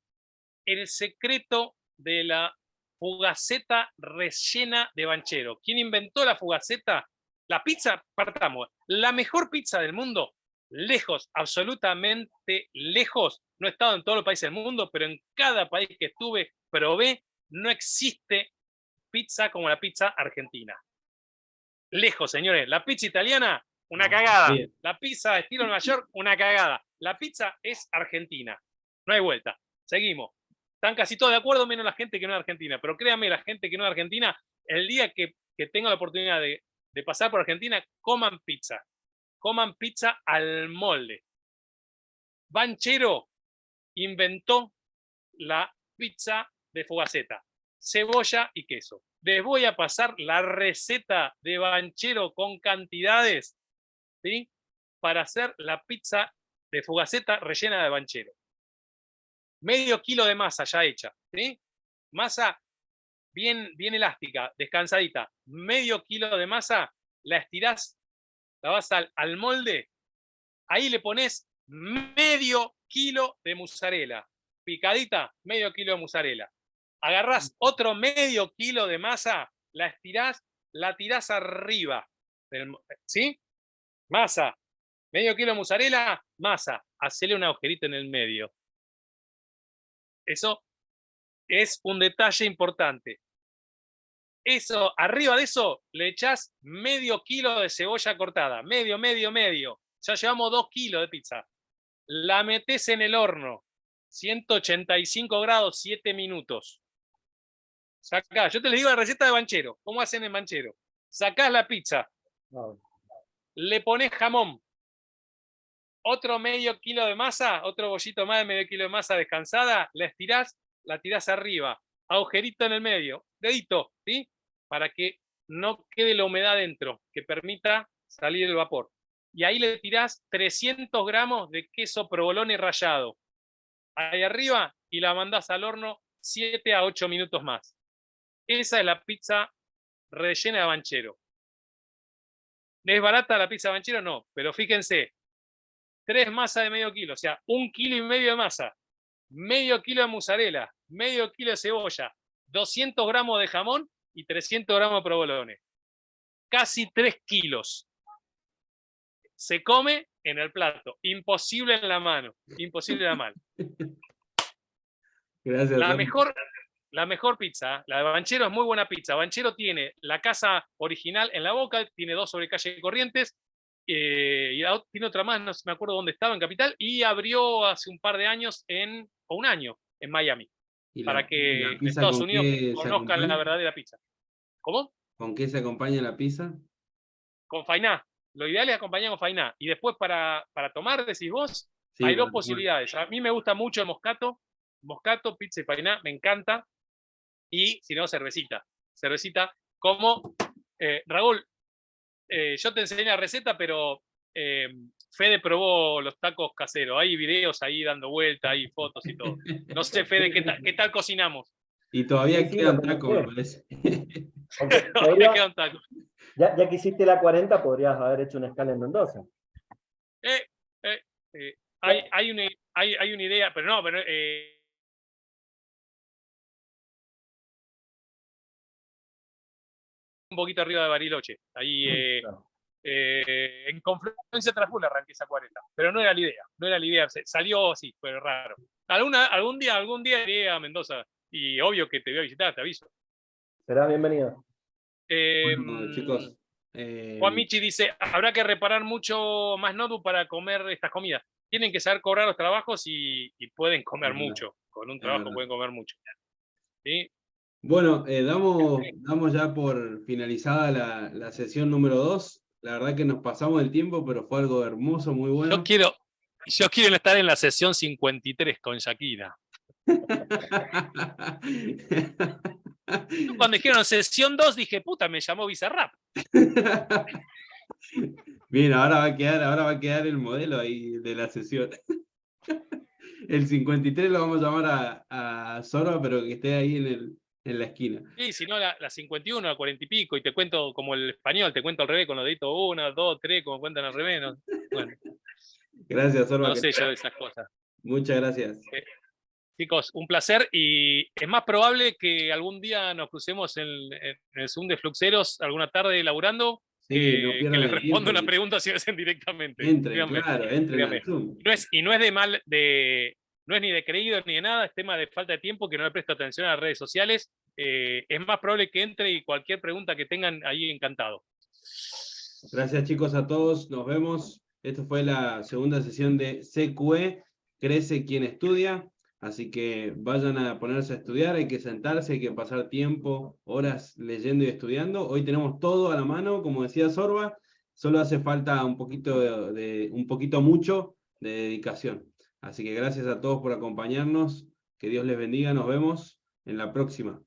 el secreto de la fugaceta rellena de banchero. ¿Quién inventó la fugaceta? La pizza, partamos, la mejor pizza del mundo, lejos, absolutamente lejos. No he estado en todos los países del mundo, pero en cada país que estuve, probé. No existe pizza como la pizza argentina. Lejos, señores. La pizza italiana, una cagada. Bien. La pizza de estilo Nueva York, una cagada. La pizza es argentina. No hay vuelta. Seguimos. Están casi todos de acuerdo, menos la gente que no es argentina. Pero créanme, la gente que no es argentina, el día que tenga la oportunidad de pasar por Argentina, coman pizza. Coman pizza al molde. Banchero inventó la pizza de fugaceta, cebolla y queso. Les voy a pasar la receta de banchero con cantidades, ¿sí? Para hacer la pizza de fugaceta rellena de banchero. Medio kilo de masa ya hecha, ¿sí? Masa bien elástica, descansadita. Medio kilo de masa, la estirás, la vas al molde, ahí le pones medio kilo de mozzarella. Picadita, medio kilo de mozzarella. Agarrás otro medio kilo de masa, la estirás, la tirás arriba. ¿Sí? Masa. Medio kilo de mozzarella, masa. Hacele un agujerito en el medio. Eso es un detalle importante. Eso, arriba de eso, le echás medio kilo de cebolla cortada. Medio. Ya llevamos 2 kilos de pizza. La metés en el horno. 185 grados, 7 minutos. Sacá, yo te les digo la receta de banchero. ¿Cómo hacen en banchero? Sacás la pizza, le pones jamón, otro medio kilo de masa, otro bollito más de medio kilo de masa descansada, la estirás, la tirás arriba, agujerito en el medio, dedito, ¿sí? Para que no quede la humedad dentro, que permita salir el vapor. Y ahí le tirás 300 gramos de queso provolone rallado. Ahí arriba y la mandás al horno 7 a 8 minutos más. Esa es la pizza rellena de banchero. ¿Es barata la pizza de banchero? No, pero fíjense, 3 masas de medio kilo, o sea, 1,5 kilos de masa, medio kilo de mozzarella, medio kilo de cebolla, 200 gramos de jamón y 300 gramos de provolone. Casi 3 kilos. Se come en el plato, imposible en la mano, imposible en la mano. Gracias. La mejor pizza, la de Banchero, es muy buena pizza. Banchero tiene la casa original en La Boca, tiene 2 sobre calle Corrientes, y tiene otra más, no me acuerdo dónde estaba, en Capital, y abrió hace un par de años, o un año, en Miami, para que Estados Unidos conozcan la verdadera pizza. ¿Cómo? ¿Con qué se acompaña la pizza? Con fainá. Lo ideal es acompañar con fainá. Y después para tomar, decís vos, Sí, hay 2 posibilidades. A mí me gusta mucho el moscato, pizza y fainá, me encanta. Y si no, cervecita. Cervecita como, Raúl, yo te enseñé la receta, pero Fede probó los tacos caseros. Hay videos ahí dando vuelta, hay fotos y todo. No sé, Fede, ¿qué tal cocinamos? Y todavía Sí, quedan tacos, me parece. Todavía quedan tacos. Ya que hiciste la 40, podrías haber hecho una escala en Mendoza. Hay una idea, pero no, un poquito arriba de Bariloche. Ahí Claro. en Confluencia Traful arranqué esa 40, pero no era la idea, salió así, pero raro. Algún día iré a Mendoza y obvio que te voy a visitar, te aviso. Será bienvenido. Bueno, chicos, Juan Michi dice, habrá que reparar mucho más notebook para comer estas comidas. Tienen que saber cobrar los trabajos y pueden comer Es verdad, mucho. Con un es trabajo verdad. pueden comer mucho. ¿Sí? Bueno, damos ya por finalizada la sesión número 2. La verdad que nos pasamos el tiempo, pero fue algo hermoso, muy bueno. Yo quiero estar en la sesión 53 con Shakira. Cuando dijeron sesión 2 dije, puta, me llamó Bizarrap. Bien, ahora va a quedar el modelo ahí de la sesión. El 53 lo vamos a llamar a Sorba, pero que esté ahí en la esquina. Sí, si no, la 51, la 40 y pico, y te cuento como el español, te cuento al revés con los deditos 1, 2, 3, como cuentan al revés. ¿No? Bueno, Gracias, Sorba. no sé yo de esas cosas. Muchas gracias. Chicos, un placer, y es más probable que algún día nos crucemos en el Zoom de Fluxeros alguna tarde laburando, Sí, no que pierdan les el responda tiempo. una pregunta si hacen directamente. Entren, Díganme, claro, entren díganme. al Zoom. No es no es ni de creído ni de nada, es tema de falta de tiempo, que no le presto atención a las redes sociales. Es más probable que entre, y cualquier pregunta que tengan ahí, encantado. Gracias, chicos, a todos. Nos vemos. Esta fue la segunda sesión de CQE, Crece quien estudia. Así que vayan a ponerse a estudiar, hay que sentarse, hay que pasar tiempo, horas leyendo y estudiando. Hoy tenemos todo a la mano, como decía Sorba, solo hace falta un poquito un poquito mucho de dedicación. Así que gracias a todos por acompañarnos, que Dios les bendiga, nos vemos en la próxima.